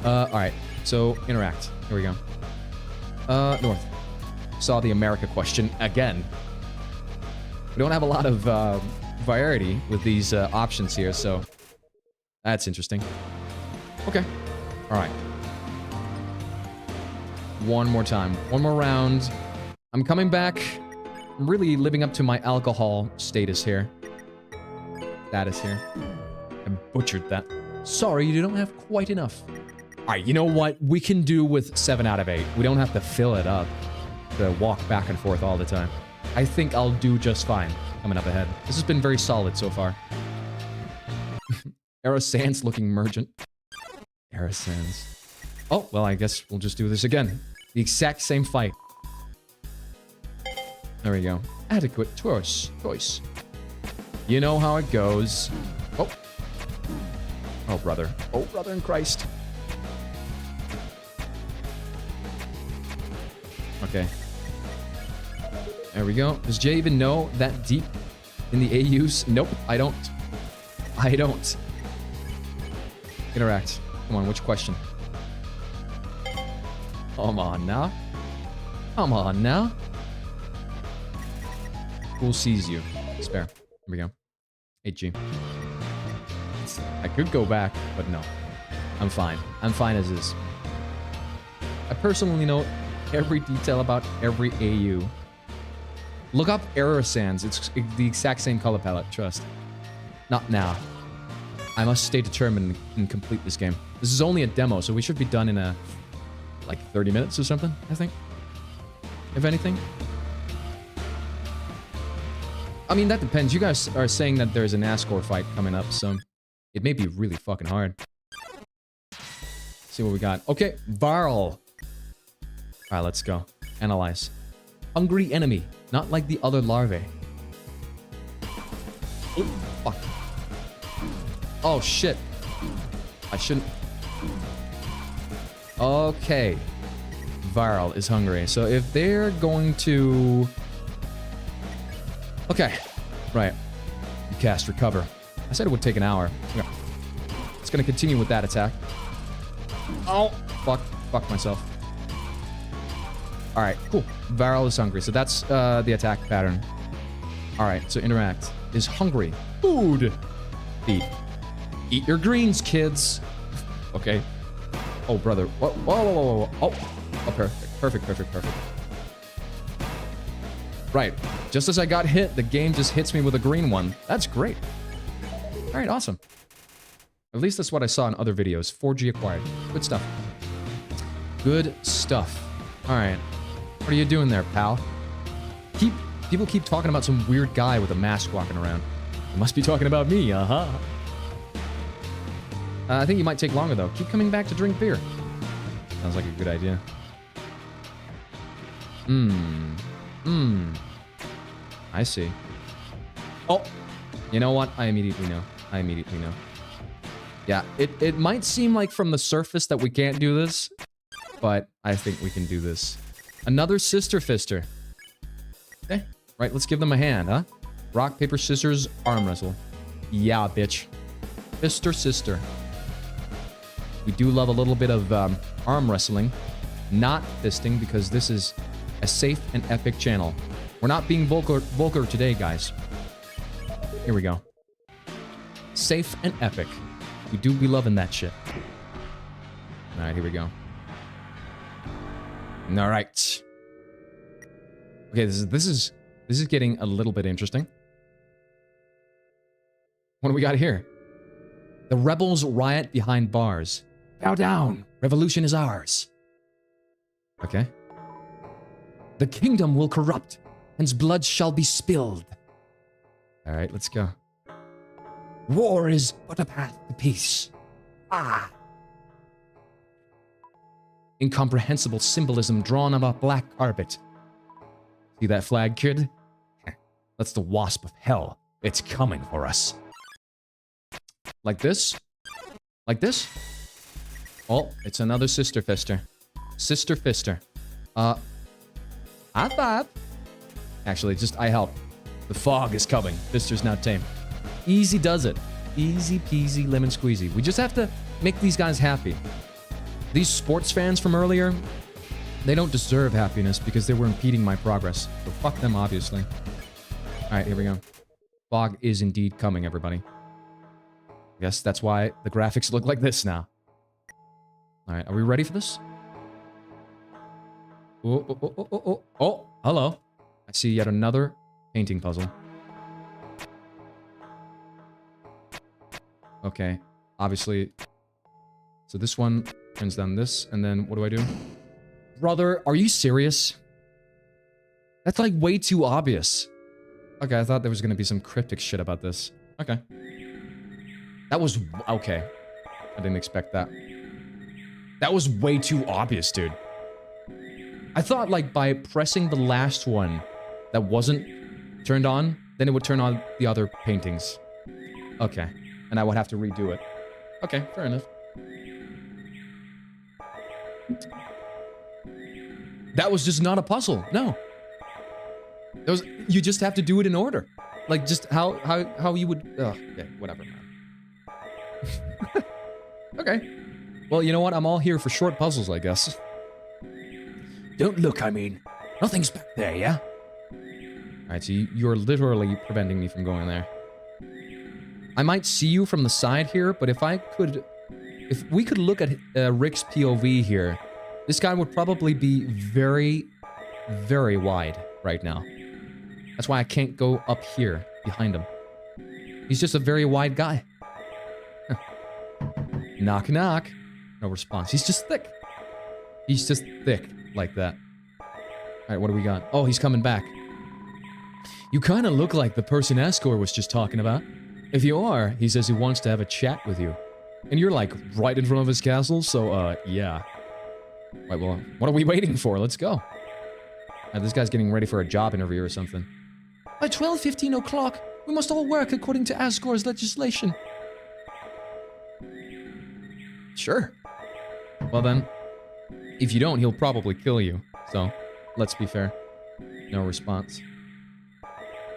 Alright. So, interact. Here we go. North. Saw the America question again. We don't have a lot of variety with these options here, so that's interesting. Okay. Alright. One more time. One more round. I'm coming back. I'm really living up to my alcohol status here. Status here. I butchered that. Sorry, you don't have quite enough. Alright, you know what? We can do with 7 out of 8. We don't have to fill it up to walk back and forth all the time. I think I'll do just fine coming up ahead. This has been very solid so far. Era Sands looking merchant. Era Sands. Oh, well, I guess we'll just do this again. The exact same fight. There we go. Adequate choice. You know how it goes. Oh. Oh, brother. Oh, brother in Christ. Okay. There we go. Does Jay even know that deep in the AUs? Nope, I don't. I don't. Interact. Come on, which question? Come on now. Come on now. Who sees you? Spare. Here we go. 8G. I could go back, but no. I'm fine. I'm fine as is. I personally know every detail about every AU. Look up Error Sands. It's the exact same color palette, trust. Not now. I must stay determined and complete this game. This is only a demo, so we should be done in like 30 minutes or something, I think. If anything. I mean, that depends. You guys are saying that there's an Ascor fight coming up, so it may be really fucking hard. See what we got. Okay, Varl. Alright, let's go. Analyze. Hungry enemy, not like the other larvae. Ooh, fuck. Oh, shit. I shouldn't... Okay. Varl is hungry. So if they're going to... Okay. Right. You cast Recover. I said it would take an hour. Okay. It's gonna continue with that attack. Oh! Fuck. Fuck myself. Alright, cool. Varl is hungry. So that's the attack pattern. Alright, so interact. Is hungry. Food! Eat. Eat your greens, kids! Okay. Oh, brother. Whoa, whoa, whoa, whoa, whoa. Oh, perfect. Perfect, perfect, perfect. Right. Just as I got hit, the game just hits me with a green one. That's great. All right, awesome. At least that's what I saw in other videos. 4G acquired. Good stuff. Good stuff. All right. What are you doing there, pal? People keep talking about some weird guy with a mask walking around. You must be talking about me, uh-huh. I think you might take longer, though. Keep coming back to drink beer. Sounds like a good idea. I see. Oh! You know what? I immediately know. Yeah, it might seem like from the surface that we can't do this, but I think we can do this. Another sister fister. Okay, right, let's give them a hand, huh? Rock, paper, scissors, arm wrestle. Yeah, bitch. Fister, sister. We do love a little bit of arm wrestling. Not fisting, because this is a safe and epic channel. We're not being vulgar today, guys. Here we go. Safe and epic. We do be loving that shit. Alright, here we go. Alright. Okay, this is getting a little bit interesting. What do we got here? The rebels riot behind bars. Bow down. Revolution is ours. Okay. The kingdom will corrupt, hence blood shall be spilled. Alright, let's go. War is but a path to peace. Ah. Incomprehensible symbolism drawn on a black carpet. See that flag, kid? That's the wasp of hell. It's coming for us. Like this? Like this? Oh, it's another sister fister. Sister fister. High five. Actually, just I help. The fog is coming. Fister's now tame. Easy does it. Easy peasy lemon squeezy. We just have to make these guys happy. These sports fans from earlier, they don't deserve happiness because they were impeding my progress. So fuck them, obviously. Alright, here we go. Fog is indeed coming, everybody. I guess that's why the graphics look like this now. Alright, are we ready for this? Oh, hello. I see yet another painting puzzle. Okay, obviously. So this one turns down this, and then what do I do? Brother, are you serious? That's like way too obvious. Okay, I thought there was gonna be some cryptic shit about this. Okay. That was... okay. I didn't expect that. That was way too obvious, dude. I thought, like, by pressing the last one that wasn't turned on, then it would turn on the other paintings. Okay. And I would have to redo it. Okay, fair enough. That was just not a puzzle. No. That was... you just have to do it in order. Like, just how you would... ugh, okay, whatever, man. Okay. Well, you know what? I'm all here for short puzzles, I guess. Don't look, I mean. Nothing's back there, yeah? Alright, so you're literally preventing me from going there. I might see you from the side here, but if I could... if we could look at Rick's POV here, this guy would probably be very, very wide right now. That's why I can't go up here behind him. He's just a very wide guy. Knock, knock. No response. He's just thick. He's just thick like that. Alright, what do we got? Oh, he's coming back. You kind of look like the person Ascor was just talking about. If you are, he says he wants to have a chat with you. And you're like right in front of his castle, so yeah. Right, well, what are we waiting for? Let's go. This guy's getting ready for a job interview or something. By 12:15 o'clock, we must all work according to Asgor's legislation. Sure. Well then, if you don't, he'll probably kill you. So, let's be fair. No response.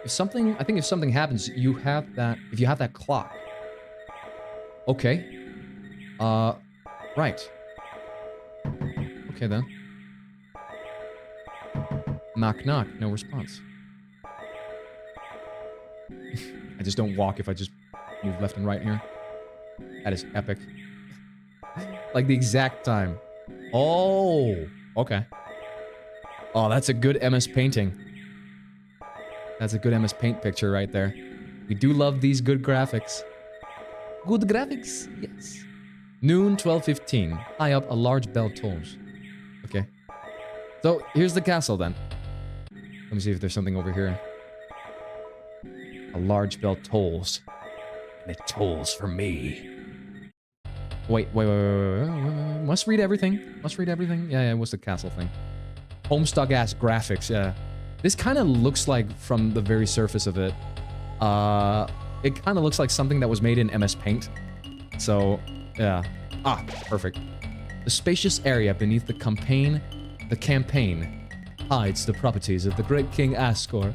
If something, I think if something happens, you have that, if you have that clock. Okay. Right. Okay then. Knock knock, no response. I just don't walk if I just move left and right here. That is epic. Like the exact time. Oh, okay. Oh, that's a good MS painting. That's a good MS Paint picture right there. We do love these good graphics. Good graphics, yes. Noon, 12:15. High up, a large bell tolls. Okay. So, here's the castle then. Let me see if there's something over here. A large bell tolls. And it tolls for me. Wait. Must read everything. Must read everything. Yeah, what's the castle thing? Homestuck-ass graphics, yeah. This kind of looks like, from the very surface of it, it kind of looks like something that was made in MS Paint. So, yeah. Ah, perfect. The spacious area beneath the campaign hides the properties of the great King Ascor.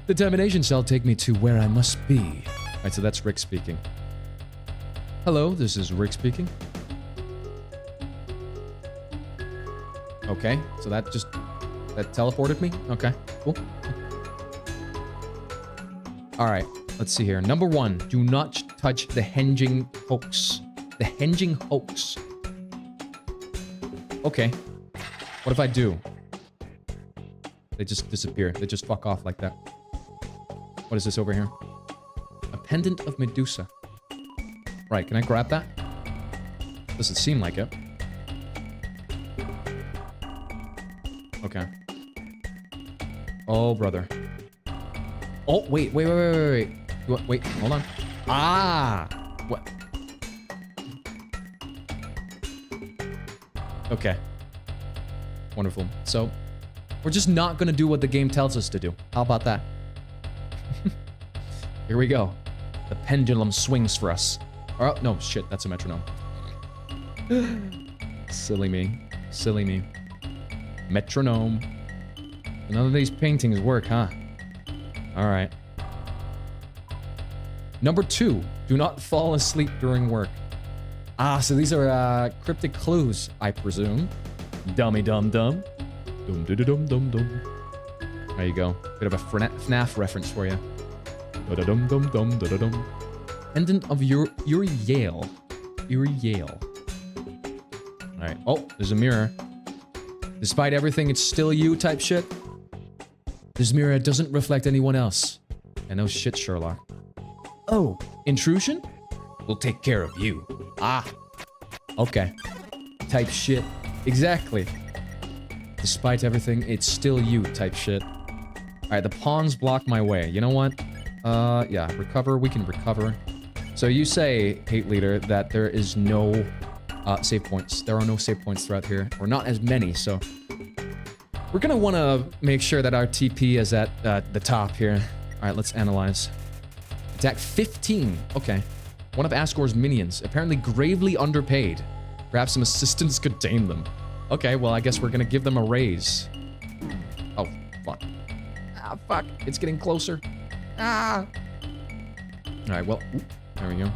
Determination shall take me to where I must be. Alright, so that's Rick speaking. Hello, this is Rick speaking. Okay, so that teleported me? Okay, cool. Alright, let's see here. Number 1, do not touch the henging hoax. The henging hoax. Okay. What if I do? They just disappear. They just fuck off like that. What is this over here? A pendant of Medusa. Right, can I grab that? Doesn't seem like it. Okay. Oh, brother. Oh, wait. Wait, hold on. Ah! What? Okay. Wonderful. So, we're just not gonna do what the game tells us to do. How about that? Here we go. The pendulum swings for us. Oh, no, shit, that's a metronome. Silly me. Silly me. Metronome. None of these paintings work, huh? Alright. Number 2, do not fall asleep during work. Ah, so these are cryptic clues, I presume. Dummy dum dum. Dum dum dum dum dum. There you go. Bit of a FNAF reference for you. Da dum dum dum da dum. Pendant of Uriel. Uriel. Alright. Oh, there's a mirror. Despite everything, it's still you type shit. This mirror doesn't reflect anyone else. And no shit, Sherlock. Oh, intrusion? We'll take care of you. Ah. Okay. Type shit. Exactly. Despite everything, it's still you type shit. Alright, the pawns block my way. You know what? Yeah, recover. We can recover. So you say, Hate Leader, that there is no save points. There are no save points throughout here. Or not as many, so... We're gonna want to make sure that our TP is at the top here. Alright, let's analyze. Attack 15. Okay. One of Ascor's minions. Apparently gravely underpaid. Perhaps some assistants could tame them. Okay, well, I guess we're gonna give them a raise. Oh, fuck. Ah, fuck. It's getting closer. Ah! Alright, well, there we go.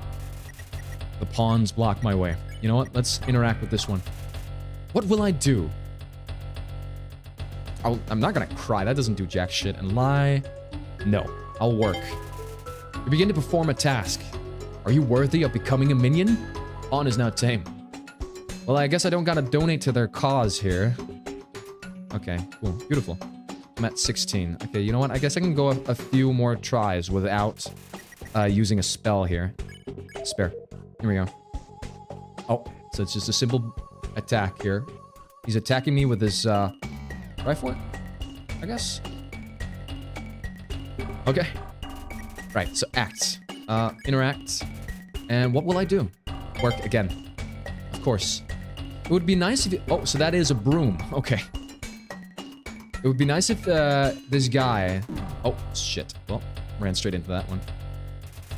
The pawns block my way. You know what? Let's interact with this one. What will I do? I'm not gonna cry. That doesn't do jack shit. And lie? No. I'll work. You begin to perform a task. Are you worthy of becoming a minion? Pawn is now tame. Well, I guess I don't gotta donate to their cause here. Okay, cool. Beautiful. I'm at 16. Okay, you know what? I guess I can go a few more tries without using a spell here. Spare. Here we go. Oh, so it's just a simple attack here. He's attacking me with his rifle, I guess. Okay. Right, so act. Interact. And what will I do? Work again. Of course. It would be nice if you... Oh, so that is a broom. Okay. It would be nice if this guy... Oh, shit. Well, ran straight into that one.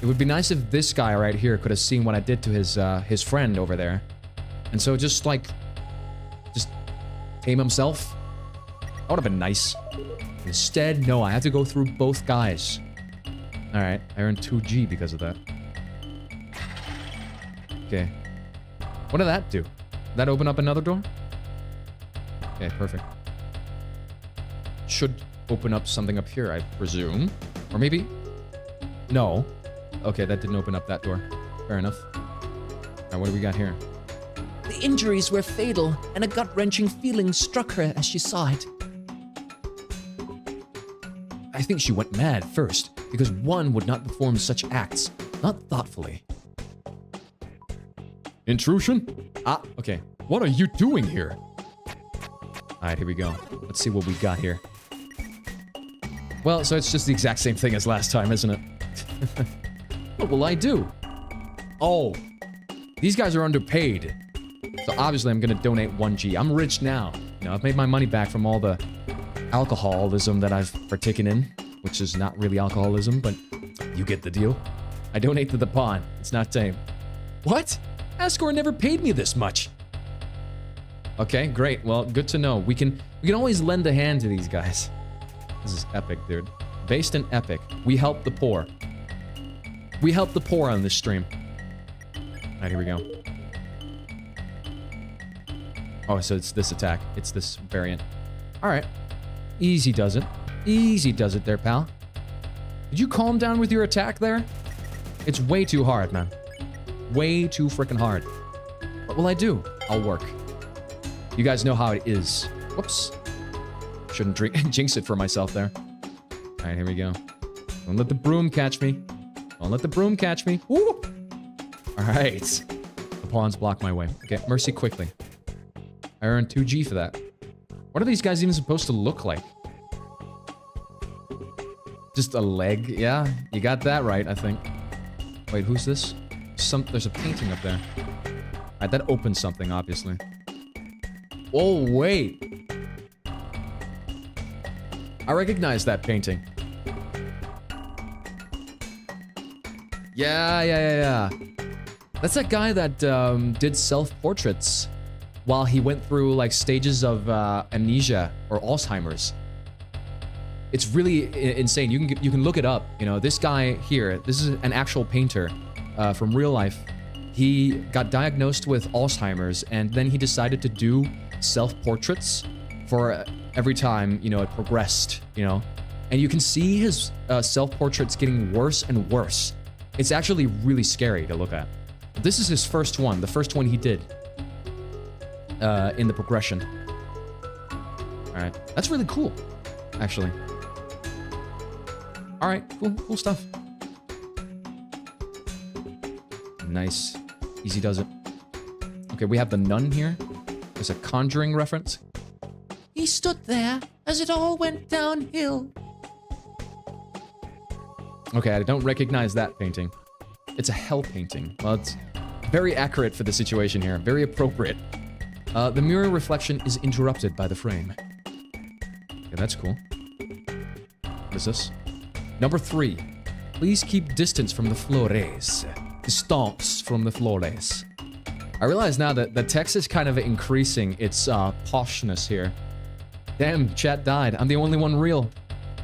It would be nice if this guy right here could have seen what I did to his friend over there. And so just, like... Just tame himself. That would have been nice. Instead, no, I have to go through both guys. Alright, I earned 2G because of that. Okay. What did that do? Did that open up another door? Okay, perfect. Should open up something up here, I presume. Or maybe... No. Okay, that didn't open up that door. Fair enough. Alright, what do we got here? The injuries were fatal, and a gut-wrenching feeling struck her as she saw it. I think she went mad first, because one would not perform such acts, not thoughtfully. Intrusion? Ah, okay. What are you doing here? Alright, here we go. Let's see what we got here. Well, so it's just the exact same thing as last time, isn't it? What will I do? Oh, these guys are underpaid. So obviously I'm gonna donate 1G. I'm rich now. You know, I've made my money back from all the alcoholism that I've partaken in, which is not really alcoholism, but you get the deal. I donate to the pawn. It's not tame. What? Asgore never paid me this much. Okay, great. Well, good to know. We can always lend a hand to these guys. This is epic, dude. Based in epic. We help the poor. We help the poor on this stream. Alright, here we go. Oh, so it's this attack. It's this variant. Alright. Easy does it. Easy does it there, pal. Did you calm down with your attack there? It's way too hard, man. Way too freaking hard. What will I do? I'll work. You guys know how it is. Whoops. Shouldn't jinx it for myself there. Alright, here we go. Don't let the broom catch me. Don't let the broom catch me. Woo! Alright. The pawns block my way. Okay, mercy quickly. I earned 2G for that. What are these guys even supposed to look like? Just a leg? Yeah, you got that right, I think. Wait, who's this? There's a painting up there. Alright, that opens something, obviously. Oh, wait. I recognize that painting. Yeah. That's that guy that did self-portraits while he went through like stages of amnesia or Alzheimer's. It's really insane. You can look it up. You know, this guy here, this is an actual painter from real life. He got diagnosed with Alzheimer's, and then he decided to do self-portraits for every time, you know, it progressed, you know. And you can see his self-portraits getting worse and worse. It's actually really scary to look at. This is his first one, the first one he did in the progression. Alright, that's really cool, actually. Alright, cool stuff. Nice. Easy does it. Okay, we have the nun here. There's a Conjuring reference. He stood there as it all went downhill. Okay, I don't recognize that painting. It's a hell painting. Well, it's very accurate for the situation here. Very appropriate. The mirror reflection is interrupted by the frame. Okay, that's cool. What is this? Number 3. Please keep distance from the flores. Distance from the flores. I realize now that the text is kind of increasing its poshness here. Damn, chat died. I'm the only one real.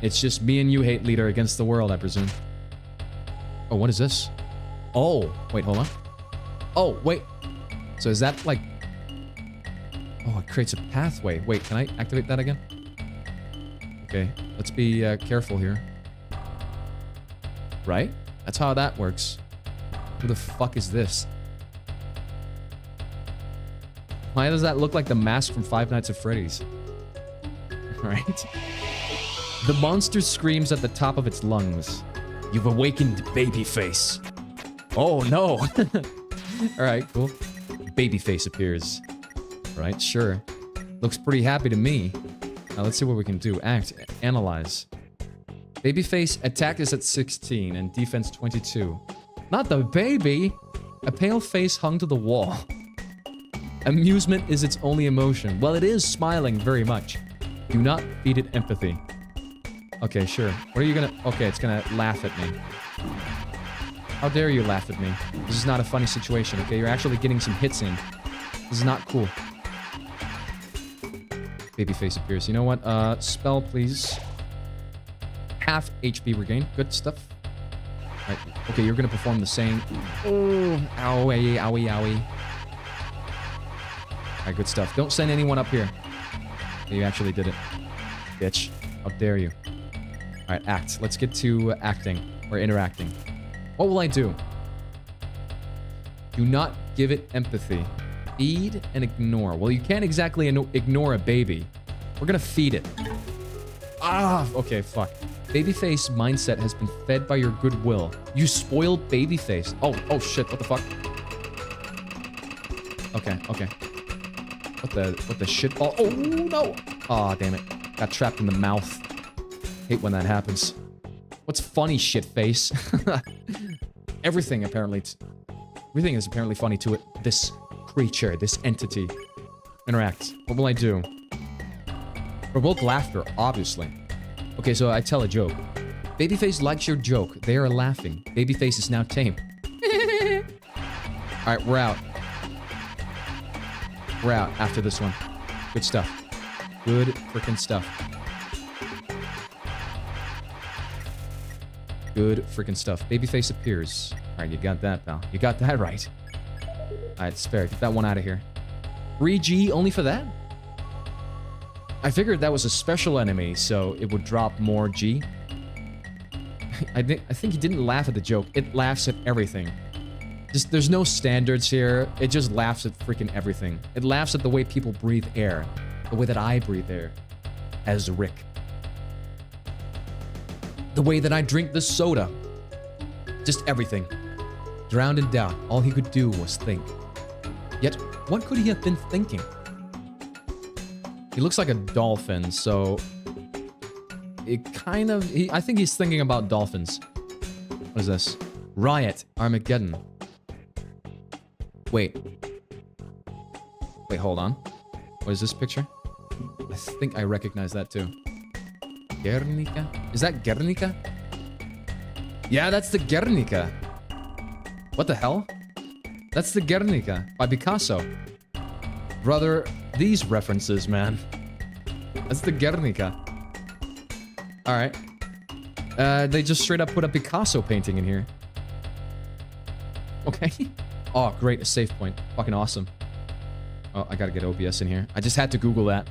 It's just me and you, hate leader, against the world, I presume. Oh, what is this? Oh, wait, hold on. Oh, wait. So is that like... Oh, it creates a pathway. Wait, can I activate that again? Okay, let's be careful here. Right? That's how that works. Who the fuck is this? Why does that look like the mask from Five Nights at Freddy's? Right? The monster screams at the top of its lungs. You've awakened Babyface. Oh no! Alright, cool. Babyface appears. Right, sure. Looks pretty happy to me. Now let's see what we can do. Act, analyze. Babyface attack is at 16 and defense 22. Not the baby! A pale face hung to the wall. Amusement is its only emotion. Well, it is smiling very much. Do not feed it empathy. Okay, sure. What are you gonna... Okay, it's gonna laugh at me. How dare you laugh at me? This is not a funny situation, okay? You're actually getting some hits in. This is not cool. Babyface appears. You know what? Spell, please. Half HP regain. Good stuff. Right. Okay, you're gonna perform the same... Oh, owie, owie, owie. Alright, good stuff. Don't send anyone up here. You actually did it. Bitch. How dare you. Alright, act. Let's get to acting. Or interacting. What will I do? Do not give it empathy. Feed and ignore. Well, you can't exactly ignore a baby. We're gonna feed it. Ah, okay, fuck. Babyface mindset has been fed by your goodwill. You spoiled Babyface. Oh shit, what the fuck? Okay. What the shitball? Oh, no! Aw, damn it. Got trapped in the mouth. Hate when that happens. What's funny, shitface? Everything is apparently funny to it. This creature, this entity. Interact. What will I do? Provoke laughter, obviously. Okay, so I tell a joke. Babyface likes your joke. They are laughing. Babyface is now tame. Alright, we're out. We're out after this one. Good stuff. Good freaking stuff. Good freaking stuff. Babyface appears. Alright, you got that, pal. You got that right. Alright, spare. Get that one out of here. 3G only for that? I figured that was a special enemy, so it would drop more G. I think he didn't laugh at the joke. It laughs at everything. Just, there's no standards here. It just laughs at freaking everything. It laughs at the way people breathe air. The way that I breathe air. As Rick. The way that I drink this soda. Just everything. Drowned in doubt. All he could do was think. Yet, what could he have been thinking? He looks like a dolphin, so... It kind of... I think he's thinking about dolphins. What is this? Riot. Armageddon. Wait. Wait, hold on. What is this picture? I think I recognize that too. Guernica? Is that Guernica? Yeah, that's the Guernica. What the hell? That's the Guernica by Picasso. Brother, these references, man. That's the Guernica. Alright. They just straight up put a Picasso painting in here. Okay. Oh, great. A save point. Fucking awesome. Oh, I gotta get OBS in here. I just had to Google that.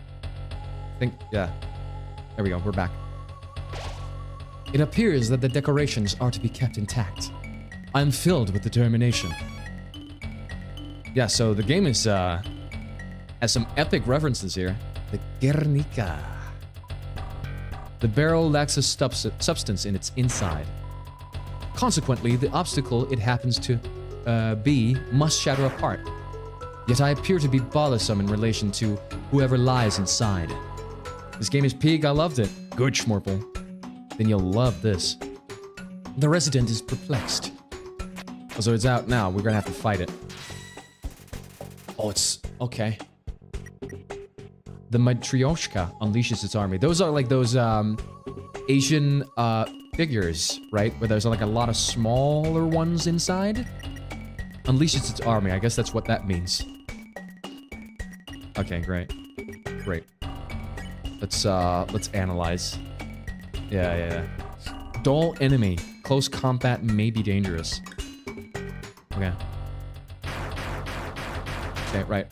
I think, yeah. There we go. We're back. It appears that the decorations are to be kept intact. I'm filled with determination. Yeah, so the game is, has some epic references here. The Guernica. The barrel lacks a substance in its inside. Consequently, the obstacle it happens to be must shatter apart. Yet I appear to be bothersome in relation to whoever lies inside. This game is peak, I loved it. Good, Schmorple. Then you'll love this. The resident is perplexed. Oh, so it's out now, we're gonna have to fight it. Oh, it's... okay. The Matryoshka unleashes its army. Those are like those, Asian, figures, right? Where there's like a lot of smaller ones inside. Unleashes its army. I guess that's what that means. Okay, great. Great. Let's analyze. Yeah. Dull enemy. Close combat may be dangerous. Okay. Okay, right.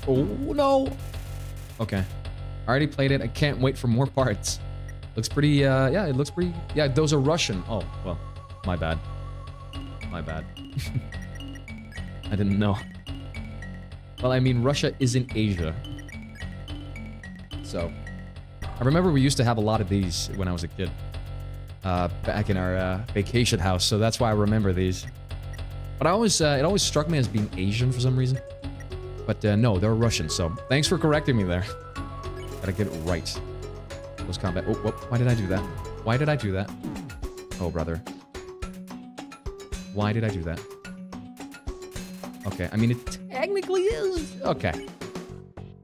Oh, no! Okay. I already played it. I can't wait for more parts. Looks pretty, yeah, it looks pretty... Yeah, those are Russian. Oh, well, my bad. My bad. I didn't know. Well, I mean, Russia is in Asia. So, I remember we used to have a lot of these when I was a kid. Back in our vacation house, so that's why I remember these. But I always, it always struck me as being Asian for some reason. But no, they're Russian, so thanks for correcting me there. Gotta get it right. Close combat. Oh, why did I do that? Why did I do that? Oh, brother. Why did I do that? Okay, I mean, it technically is. Okay.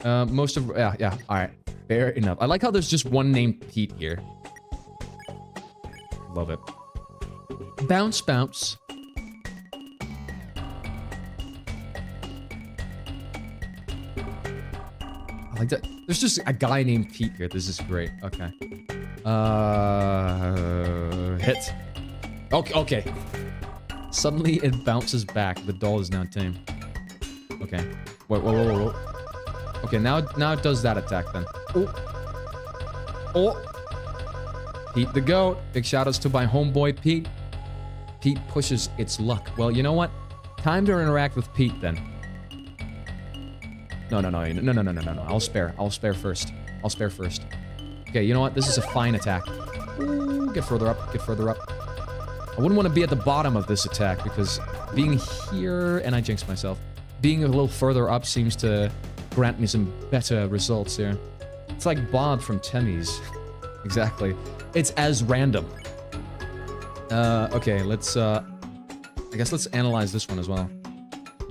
Most of... Yeah, alright. Fair enough. I like how there's just one named Pete here. Love it. Bounce, bounce. I like that. There's just a guy named Pete here. This is great. Okay. Hit. Okay. Suddenly it bounces back. The doll is now tame. Okay. Wait, whoa. Okay, now it does that attack then. Oh. Pete the goat. Big shoutouts to my homeboy Pete. Pete pushes its luck. Well, you know what? Time to interact with Pete then. No. I'll spare first. Okay, you know what? This is a fine attack. Ooh, get further up, get further up. I wouldn't want to be at the bottom of this attack because being here, and I jinxed myself, being a little further up seems to grant me some better results here. It's like Bob from Temmie's. Exactly. It's as random. Okay, let's, I guess let's analyze this one as well.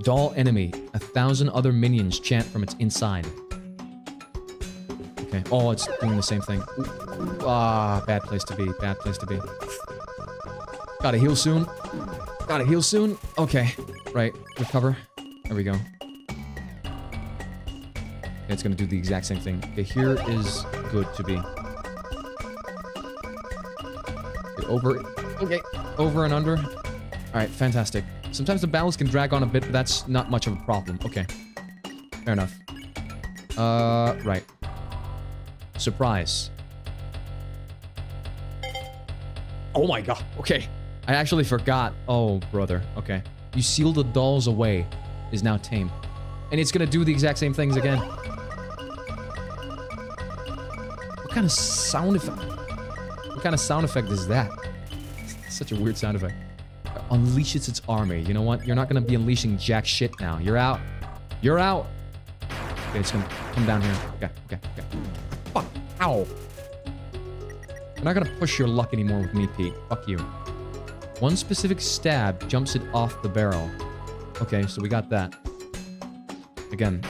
Doll enemy. 1,000 other minions chant from its inside. Okay. Oh, it's doing the same thing. Ooh. Ah, bad place to be. Bad place to be. Gotta heal soon. Gotta heal soon. Okay. Right. Recover. There we go. Okay, it's gonna do the exact same thing. Okay, here is good to be. Okay, over. Okay. Over and under. Alright, fantastic. Sometimes the battles can drag on a bit, but that's not much of a problem. Okay. Fair enough. Right. Surprise. Oh my god. Okay. I actually forgot. Oh, brother. Okay. You seal the dolls away is now tame. And it's gonna do the exact same things again. What kind of sound effect? What kind of sound effect is that? Such a weird sound effect. Unleashes its army. You know what? You're not gonna be unleashing jack shit now. You're out. You're out. Okay, it's gonna come down here. Okay, okay, okay. Fuck. Ow. You're not gonna push your luck anymore with me, Pete. Fuck you. One specific stab jumps it off the barrel. Okay, so we got that. Again.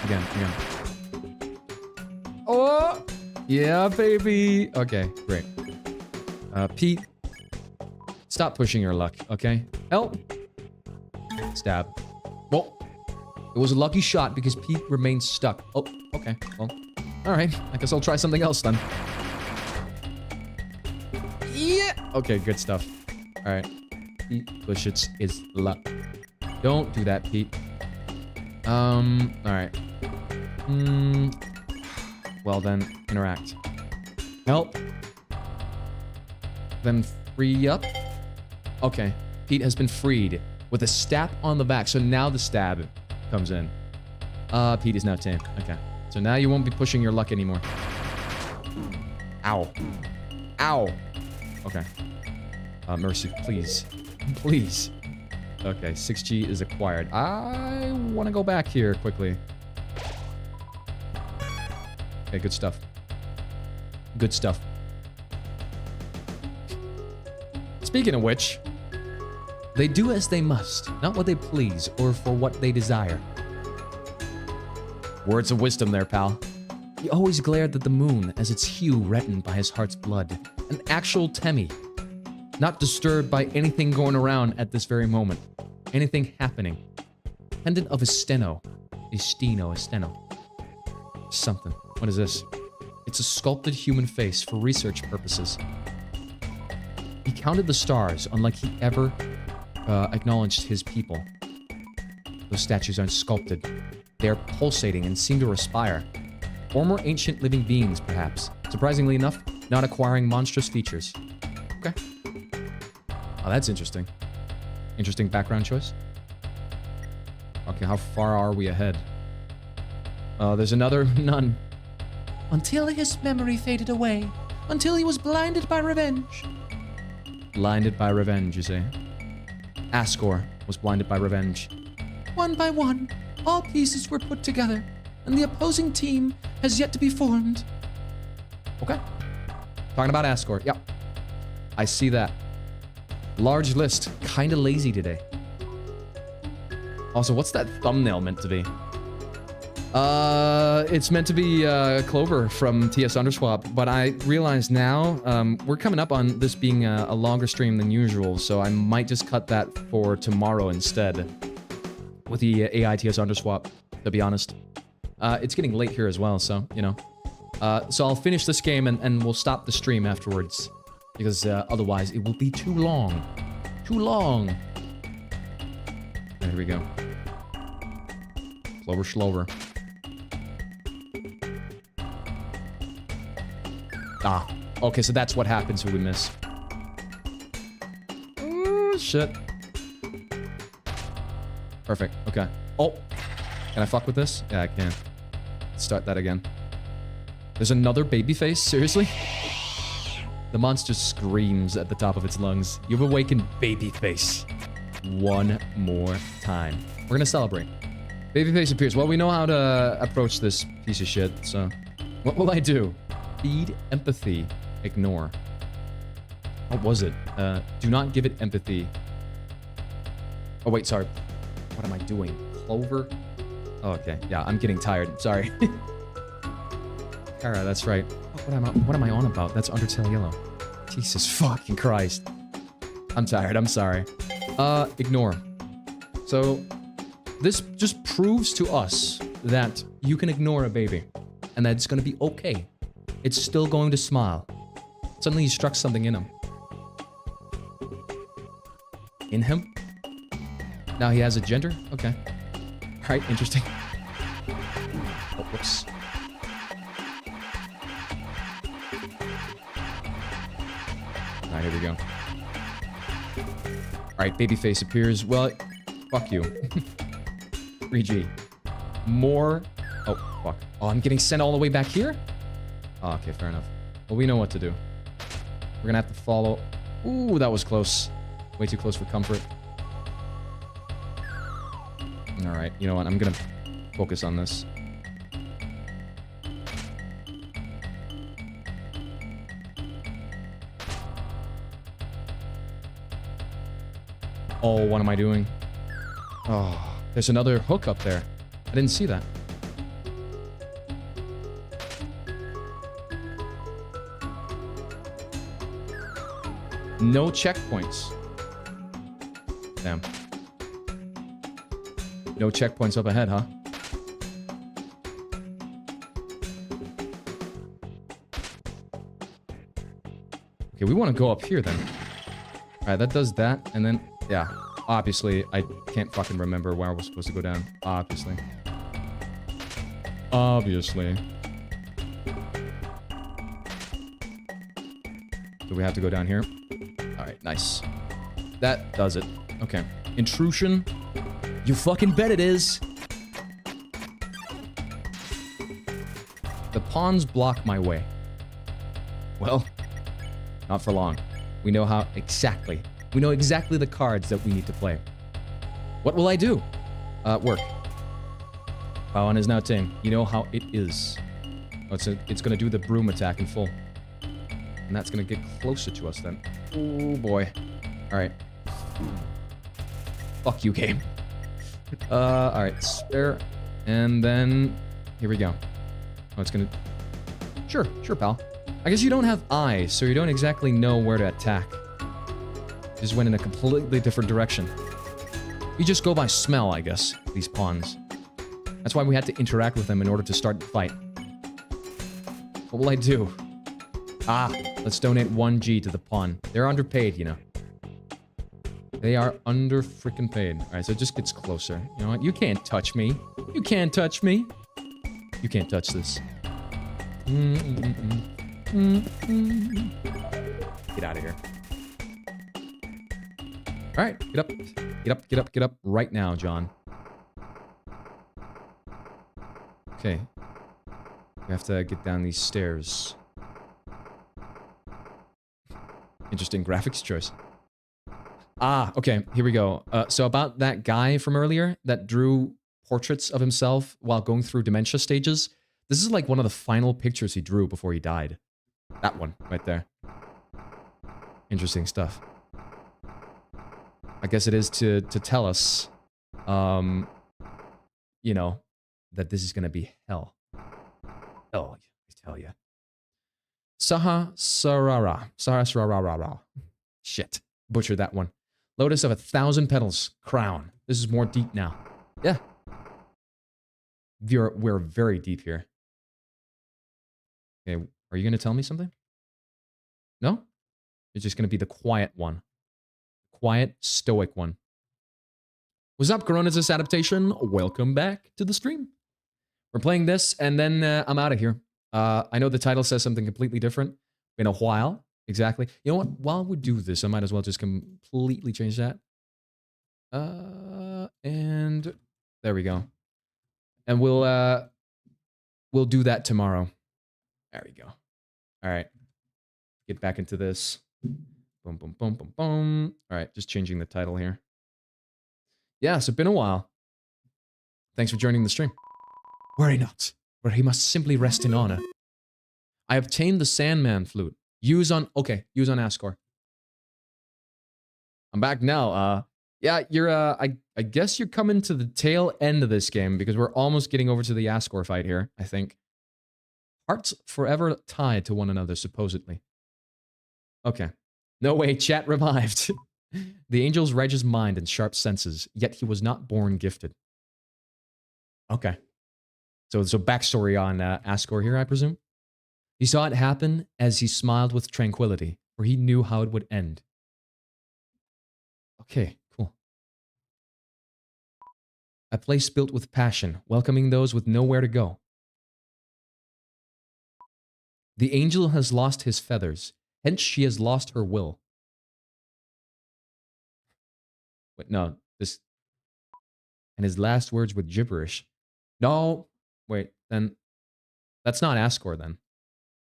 Oh! Yeah, baby! Okay, great. Pete. Stop pushing your luck, okay? Help! Stab. Well, it was a lucky shot because Pete remained stuck. Oh, okay. Well, alright. I guess I'll try something else then. Yeah! Okay, good stuff. Alright. Pete pushes his luck. Don't do that, Pete. Alright. Well then, interact. Help. Then free up. Okay. Pete has been freed with a stab on the back. So now the stab comes in. Pete is now tame. Okay. So now you won't be pushing your luck anymore. Ow. Ow. Okay. Mercy, please. Please. Okay, 6G is acquired. I want to go back here quickly. Okay, good stuff. Good stuff. Speaking of which, they do as they must, not what they please or for what they desire. Words of wisdom there, pal. He always glared at the moon as its hue reddened by his heart's blood. An actual Temmie. Not disturbed by anything going around at this very moment. Anything happening. Pendant of a steno. A steno. Something. What is this? It's a sculpted human face for research purposes. He counted the stars, unlike he ever acknowledged his people. Those statues aren't sculpted. They are pulsating and seem to respire. Or more ancient living beings, perhaps. Surprisingly enough, not acquiring monstrous features. Okay. Oh, that's interesting. Interesting background choice. Okay, how far are we ahead? There's another nun. Until his memory faded away. Until he was blinded by revenge. Blinded by revenge, you say? Ascor was blinded by revenge. One by one, all pieces were put together, and the opposing team has yet to be formed. Okay. Talking about Ascor. Yep. I see that. Large list. Kinda lazy today. Also, what's that thumbnail meant to be? It's meant to be Clover from TS Underswap, but I realize now we're coming up on this being a longer stream than usual, so I might just cut that for tomorrow instead with the AI TS Underswap, to be honest. It's getting late here as well, so, you know. So I'll finish this game and we'll stop the stream afterwards, because otherwise it will be too long. Too long. There we go. Clover Schlover. Ah, okay, so that's what happens when we miss. Oh, shit. Perfect, okay. Oh, can I fuck with this? Yeah, I can. Let's start that again. There's another baby face? Seriously? The monster screams at the top of its lungs. You've awakened Babyface. One more time. We're gonna celebrate. Babyface appears. Well, we know how to approach this piece of shit, so... What will I do? Feed empathy. Ignore. What was it? Do not give it empathy. Oh, wait, sorry. What am I doing? Clover? Oh, okay. Yeah, I'm getting tired. Sorry. Kara, that's right. What am I on about? That's Undertale Yellow. Jesus fucking Christ. I'm tired. I'm sorry. Ignore. So, this just proves to us that you can ignore a baby. And that it's going to be okay. It's still going to smile. Suddenly you struck something in him. In him? Now he has a gender? Okay. Alright, interesting. Oh, whoops. Alright, here we go. Alright, Babyface appears. Well, fuck you. 3G. More... Oh, fuck. Oh, I'm getting sent all the way back here? Oh, okay, fair enough. Well, we know what to do. We're gonna have to follow... Ooh, that was close. Way too close for comfort. Alright, you know what? I'm gonna focus on this. Oh, what am I doing? Oh, there's another hook up there. I didn't see that. No checkpoints. Damn. No checkpoints up ahead, huh? Okay, we want to go up here then. Alright, that does that, and then... Yeah, obviously, I can't fucking remember where we're supposed to go down. Obviously. Obviously. Do we have to go down here? Alright, nice. That does it. Okay. Intrusion. You fucking bet it is! The pawns block my way. Well, not for long. We know how exactly. We know exactly the cards that we need to play. What will I do? Work. Pawan is now tame. You know how it is. Oh, it's gonna do the broom attack in full. And that's gonna get closer to us then. Oh boy. Alright. Fuck you, game. Alright, spare. And then... Here we go. Oh, it's gonna... Sure, pal. I guess you don't have eyes, so you don't exactly know where to attack. You just went in a completely different direction. You just go by smell, I guess, these pawns. That's why we had to interact with them in order to start the fight. What will I do? Ah, let's donate 1G to the pawn. They're underpaid, you know. They are under freaking paid. Alright, so it just gets closer. You know what? You can't touch me. You can't touch me. You can't touch this. Get out of here. Alright, get up. Get up, get up, get up right now, John. Okay. We have to get down these stairs. Interesting graphics choice. Ah, okay, here we go. So about that guy from earlier that drew portraits of himself while going through dementia stages, this is like one of the final pictures he drew before he died. That one, right there. Interesting stuff. I guess it is to tell us, you know, that this is gonna be hell. Hell, I tell ya. Sahasrara. Shit. Butchered that one. Lotus of 1,000 petals. Crown. This is more deep now. Yeah. We're very deep here. Okay, are you gonna tell me something? No? It's just gonna be the quiet one. Quiet, stoic one. What's up, Corona's adaptation? Welcome back to the stream. We're playing this, and then I'm out of here. I know the title says something completely different. In a while. Exactly. You know what? While we do this, I might as well just completely change that. And there we go. And we'll do that tomorrow. There we go. All right. get back into this. Boom, boom, boom, boom, boom. All right, just changing the title here. Yeah, it's been a while. Thanks for joining the stream. Worry not, for he must simply rest in honor. I obtained the Sandman flute. Use on Ascor. I'm back now. Yeah, you're I guess you're coming to the tail end of this game because we're almost getting over to the Ascor fight here, I think. Hearts forever tied to one another, supposedly. Okay. No way, chat revived. The angels read his mind and sharp senses, yet he was not born gifted. Okay. So backstory on Ascor here, I presume? He saw it happen as he smiled with tranquility, for he knew how it would end. Okay, cool. A place built with passion, welcoming those with nowhere to go. The angel has lost his feathers, hence she has lost her will. Wait, no, this... And his last words were gibberish. No, wait, then... That's not Ascor, then.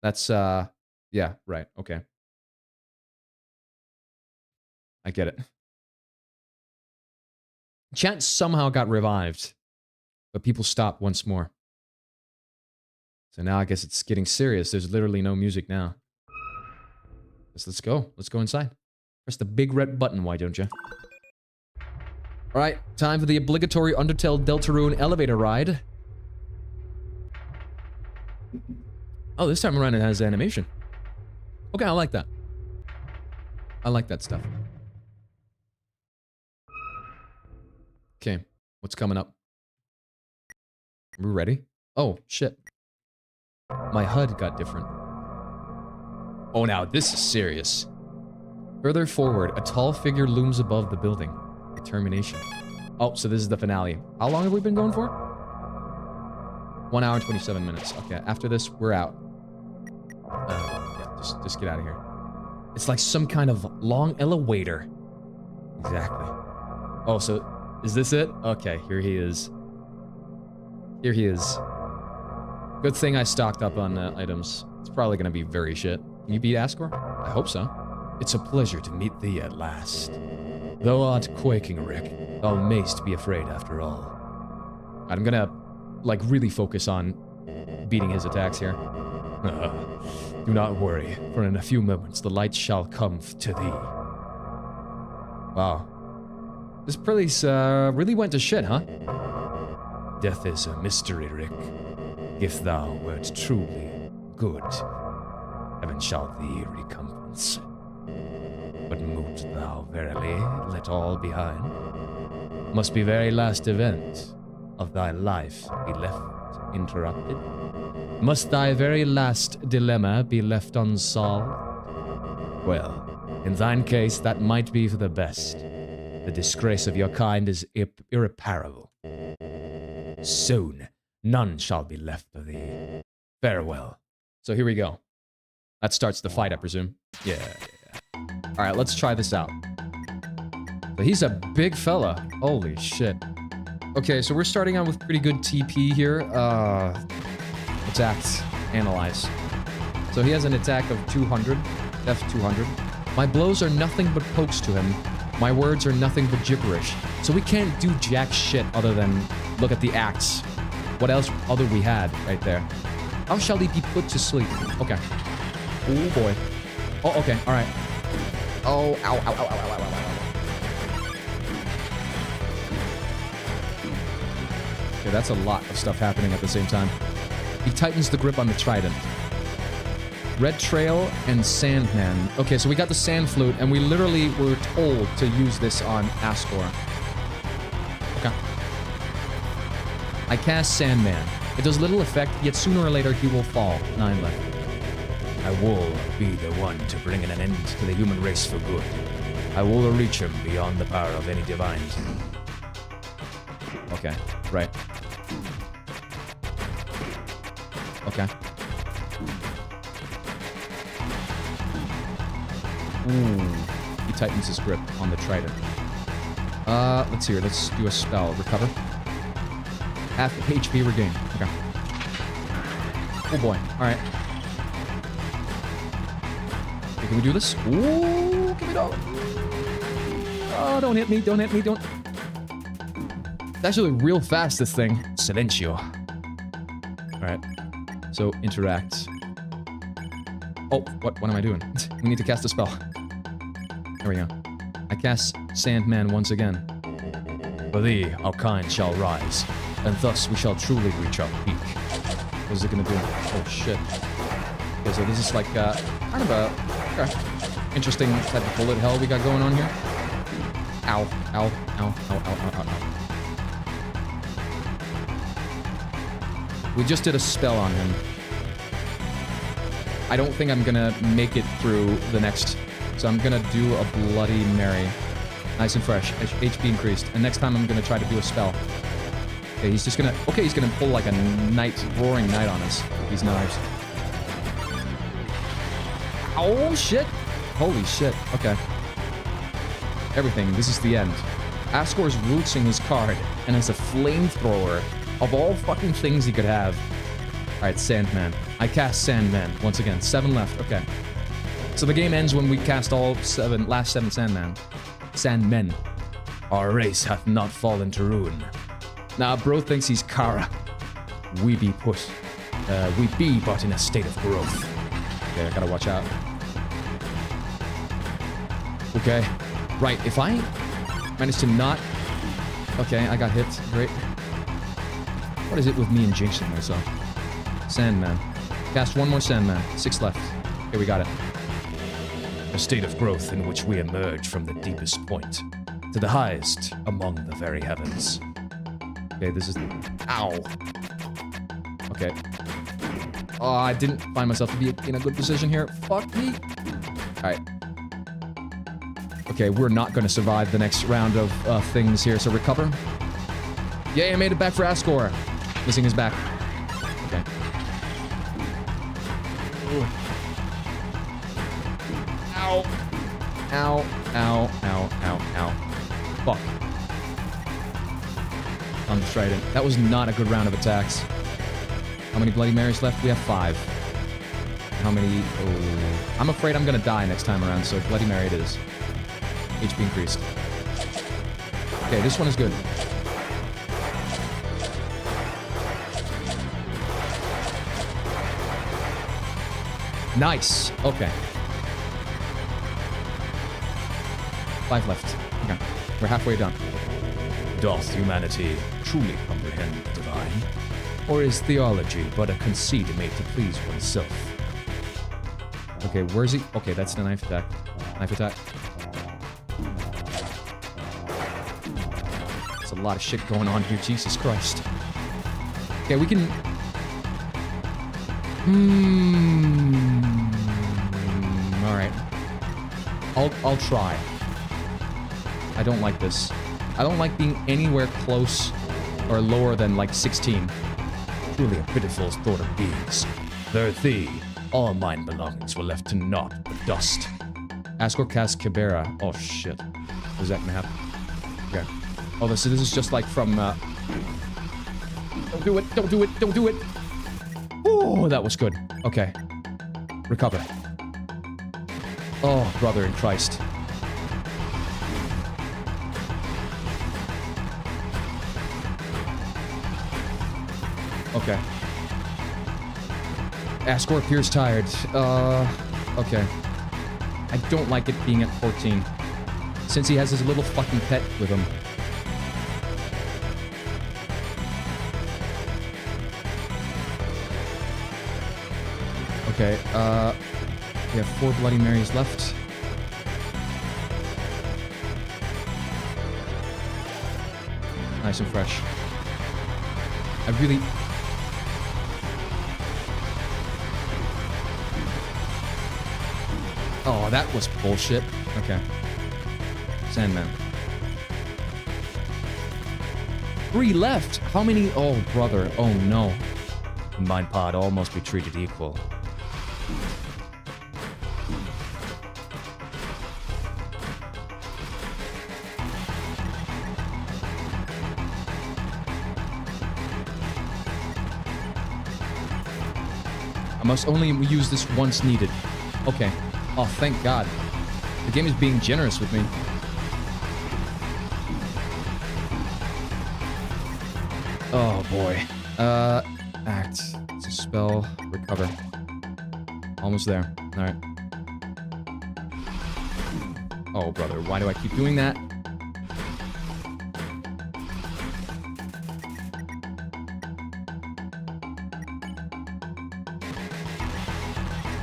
That's, yeah, right, okay. I get it. Chat somehow got revived, but people stopped once more. So now I guess it's getting serious. There's literally no music now. Let's go. Let's go inside. Press the big red button, why don't you? Alright, time for the obligatory Undertale Deltarune elevator ride. Oh, this time around it has animation. Okay, I like that. I like that stuff. Okay, what's coming up? Are we ready? Oh, shit. My HUD got different. Oh, now this is serious. Further forward, a tall figure looms above the building. Determination. Oh, so this is the finale. How long have we been going for? 1 hour and 27 minutes. Okay, after this, we're out. Yeah, just get out of here. It's like some kind of long elevator. Exactly. Oh, so is this it? Okay, here he is. Here he is. Good thing I stocked up on items. It's probably gonna be very shit. Can you beat Ascor? I hope so. It's a pleasure to meet thee at last. Thou art quaking, Rick. Thou mayst be afraid after all. I'm gonna, like, really focus on beating his attacks here. Do not worry, for in a few moments the light shall come to thee. Wow. This place really went to shit, huh? Death is a mystery, Rick. If thou wert truly good, heaven shall thee recompense. But moot thou verily let all behind? Must be very last event of thy life be left interrupted? Must thy very last dilemma be left unsolved? Well, in thine case that might be for the best. The disgrace of your kind is irreparable. Soon, none shall be left of thee. Farewell. So here we go. That starts the fight, I presume. Yeah. Alright, let's try this out. But he's a big fella. Holy shit. Okay, so we're starting out with pretty good TP here. Attack. Analyze. So he has an attack of 200. Def 200. My blows are nothing but pokes to him. My words are nothing but gibberish. So we can't do jack shit other than look at the axe. What else other we had right there? How shall he be put to sleep? Okay. Oh boy. Oh, okay. All right. Oh, ow, ow, ow, ow, ow, ow, ow. Okay, that's a lot of stuff happening at the same time. He tightens the grip on the trident. Red Trail and Sandman. Okay, so we got the Sand Flute, and we literally were told to use this on Ascor. Okay. I cast Sandman. It does little effect, yet sooner or later he will fall. 9 left. I will be the one to bring an end to the human race for good. I will reach him beyond the power of any divines. Okay, right. Okay. He tightens his grip on the trident. Let's see here. Let's do a spell. Recover. Half HP regained. Okay. Oh boy. Alright. can we do this? Ooh, can we do? Oh, don't hit me, don't hit me, don't. It's actually real fast, this thing. Silencio. Alright. So, interact. Oh, what am I doing? We need to cast a spell. There we go. I cast Sandman once again. For thee, our kind shall rise, and thus we shall truly reach our peak. What is it gonna do? Oh, shit. Okay, so this is like, kind of a interesting type of bullet hell we got going on here. Ow, ow, ow, ow, ow, ow, ow, ow. We just did a spell on him. I don't think I'm gonna make it through the next, so I'm gonna do a Bloody Mary. Nice and fresh, HP increased. And next time I'm gonna try to do a spell. Okay, he's just gonna, okay, he's gonna pull like a roaring knight on us. These knives. Oh, shit. Holy shit. Okay. Everything. This is the end. Ascor's rootsing his card, and it's a flamethrower of all fucking things he could have. Alright, Sandman. I cast Sandman once again. 7 left. Okay. So the game ends when we cast all last 7 Sandmen. Our race hath not fallen to ruin. Now, bro thinks he's Kara. We be but in a state of growth. Okay, I gotta watch out. Okay. Right, if I manage to not... Okay, I got hit. Great. What is it with me and jinxing myself? Sandman. Cast one more Sandman. 6 left. Okay, we got it. A state of growth in which we emerge from the deepest point to the highest among the very heavens. Okay, this is... Ow. Okay. Oh, I didn't find myself to be in a good position here. Fuck me. Alright. Okay, we're not going to survive the next round of things here, so recover. Yay, I made it back for Ascor. Missing his back. Okay. Ooh. Ow. Ow, ow, ow, ow, ow. Fuck. I'm trident. That was not a good round of attacks. How many Bloody Marys left? We have 5. How many? Oh. I'm afraid I'm gonna die next time around, so Bloody Mary it is. HP increased. Okay, this one is good. Nice. Okay. 5 left. Okay. We're halfway done. Doth humanity truly comprehend the divine? Or is theology but a conceit made to please oneself? Okay, where's he? Okay, that's the knife attack. Knife attack. There's a lot of shit going on here, Jesus Christ. Okay, we can... Alright. I'll try. I don't like this. I don't like being anywhere close or lower than like 16. Truly a pitiful sort of beings. There thee, all mine belongings were left to naught but dust. Ascor cast Kibera. Oh shit. Is that gonna happen? Okay. Oh, this is just like from Don't do it, don't do it, don't do it! Oh, that was good. Okay. Recover. Oh, brother in Christ. Okay. Ascor appears tired. Okay. I don't like it being at 14. Since he has his little fucking pet with him. Okay, we have 4 Bloody Marys left. Nice and fresh. I really... Oh, that was bullshit. Okay. Sandman. 3 left! How many? Oh, brother. Oh, no. Combined pod all must be treated equal. I must only use this once needed. Okay. Oh, thank God. The game is being generous with me. Oh, boy. Act. It's a spell. Recover. Almost there. Alright. Oh, brother. Why do I keep doing that?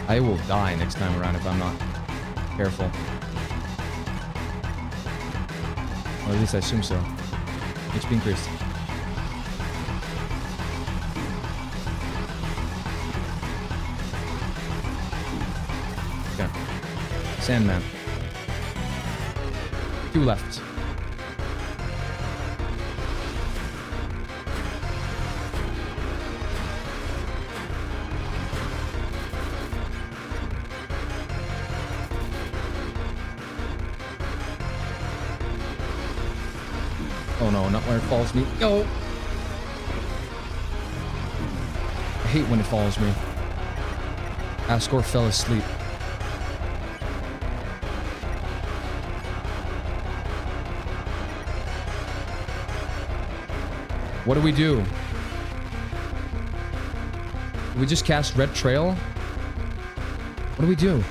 I will die next time around if I'm not careful. Or at least I assume so. HP increased. Okay. Sandman. 2 left. Oh no, not where it follows me. No! I hate when it follows me. Ascor fell asleep. What do we do? Do we just cast Red Trail? What do we do?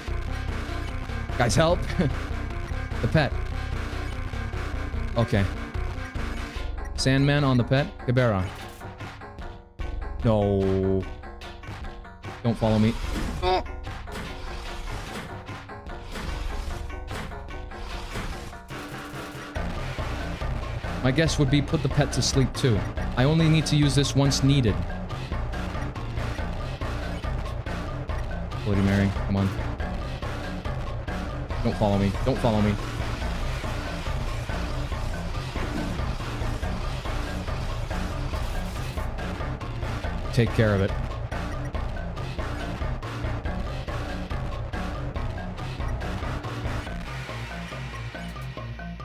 Guys, help! The pet. Okay. Sandman on the pet. Cabera. No. Don't follow me. Oh. My guess would be put the pet to sleep too. I only need to use this once needed. Bloody Mary, come on. Don't follow me. Don't follow me. Take care of it.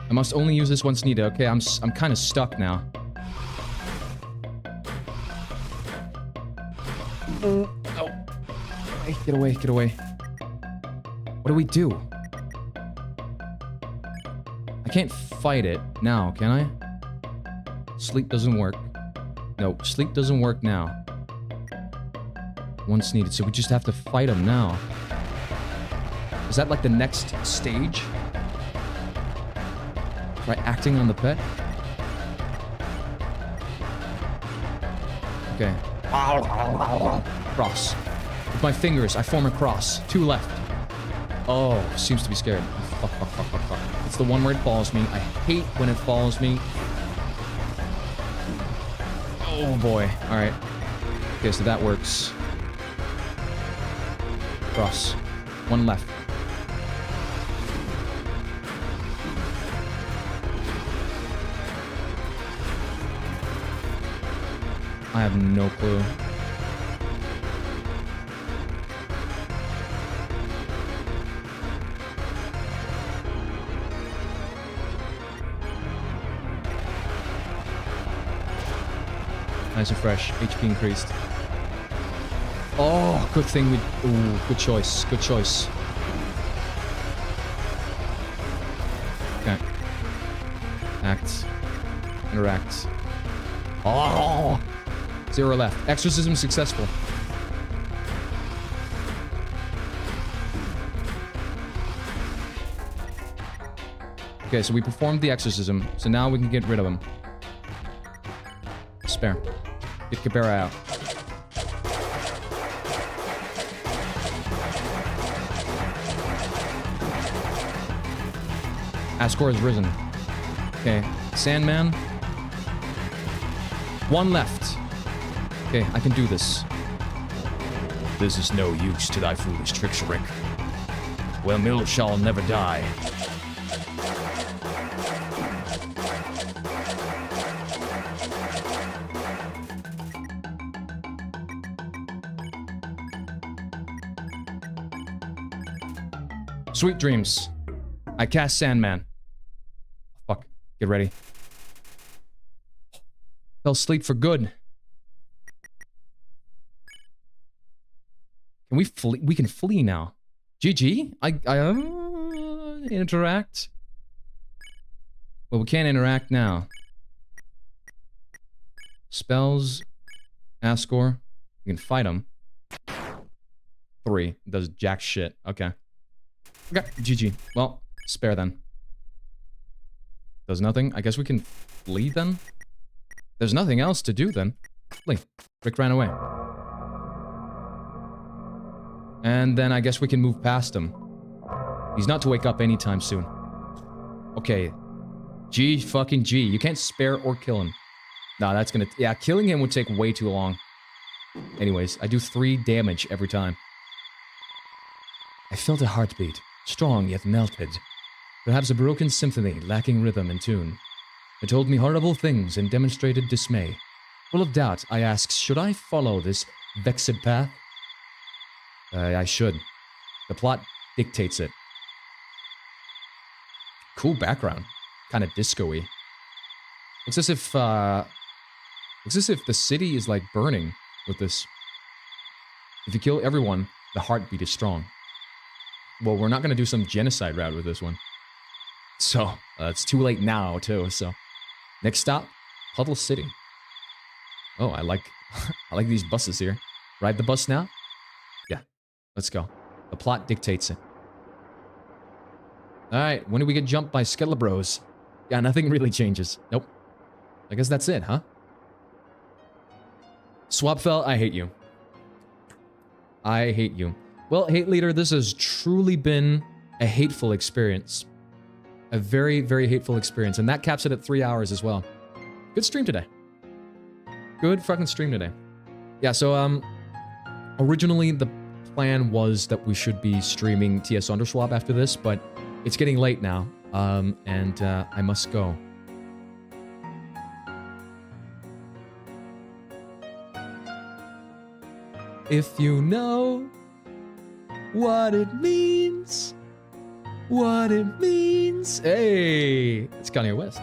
I must only use this once needed. Okay, I'm kind of stuck now. Oh. Hey, get away, get away. What do we do? I can't fight it now, can I? Sleep doesn't work. No, sleep doesn't work now. Once needed, so we just have to fight him now. Is that like the next stage? By acting on the pet? Okay. Cross. With my fingers, I form a cross. 2 left. Oh, seems to be scared. Fuck, fuck, fuck, fuck, fuck. It's the one where it follows me. I hate when it follows me. Oh boy. Alright. Okay, so that works. Cross. 1 left. I have no clue. Nice and fresh. HP increased. Oh, good thing we... Ooh, good choice. Good choice. Okay. Act. Interact. Oh! 0 left. Exorcism successful. Okay, so we performed the exorcism, so now we can get rid of him. Spare. Get Cabera out. Ascor has risen. Okay, Sandman. 1 left. Okay, I can do this. This is no use to thy foolish tricks, Rick. Well, Mill shall never die. Sweet dreams. I cast Sandman. Fuck. Get ready. Fell asleep for good. Can we flee? We can flee now. GG? Interact? Well, we can't interact now. Spells. Ascor. We can fight him. 3. Does jack shit. Okay. Okay, GG. Well, spare then. Does nothing. I guess we can flee then? There's nothing else to do then. Flee. Rick ran away. And then I guess we can move past him. He's not to wake up anytime soon. Okay. G fucking G. You can't spare or kill him. Nah, that's gonna... Yeah, killing him would take way too long. Anyways, I do 3 damage every time. I felt a heartbeat. Strong yet melted. Perhaps a broken symphony lacking rhythm and tune. It told me horrible things and demonstrated dismay. Full of doubt, I asked, should I follow this vexed path? I should. The plot dictates it. Cool background. Kind of disco-y. Looks as if the city is like burning with this. If you kill everyone, the heartbeat is strong. Well, we're not going to do some genocide route with this one. So, it's too late now, too, so. Next stop, Puddle City. Oh, I like these buses here. Ride the bus now? Yeah, let's go. The plot dictates it. Alright, when do we get jumped by Skelebros? Yeah, nothing really changes. Nope. I guess that's it, huh? Swapfell, I hate you. I hate you. Well, Hate Leader, this has truly been a hateful experience. A very, very hateful experience. And that caps it at 3 hours as well. Good stream today. Good fucking stream today. Yeah, so, originally the plan was that we should be streaming TS Underswap after this, but it's getting late now, and I must go. If you know what it means, hey, it's Kanye West.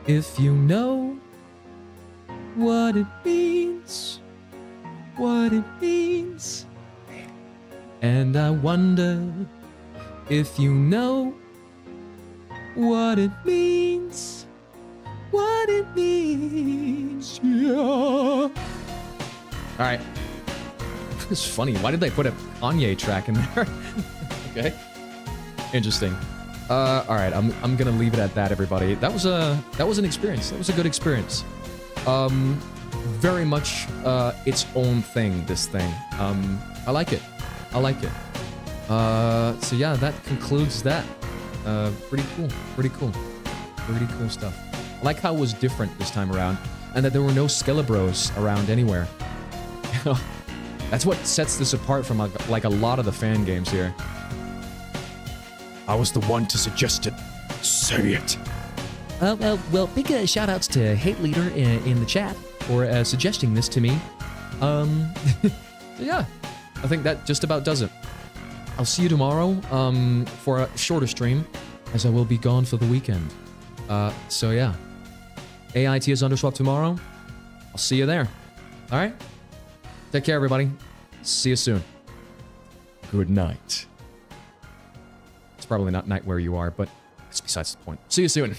If you know what it means, and I wonder if you know what it means, yeah. Alright. It's funny. Why did they put a Kanye track in there? Okay. Interesting. Alright, I'm gonna leave it at that, everybody. That was an experience. That was a good experience. Very much its own thing, this thing. I like it. I like it. So yeah, that concludes that. Pretty cool. Pretty cool. Pretty cool stuff. I like how it was different this time around, and that there were no Skelebros around anywhere. That's what sets this apart from like a lot of the fan games here. I was the one to suggest it. Say it. Well, big shout-outs to Hate Leader in the chat for suggesting this to me. So yeah, I think that just about does it. I'll see you tomorrow for a shorter stream, as I will be gone for the weekend. So yeah, AITS Underswap tomorrow. I'll see you there. All right. Take care, everybody. See you soon. Good night. It's probably not night where you are, but it's besides the point. See you soon.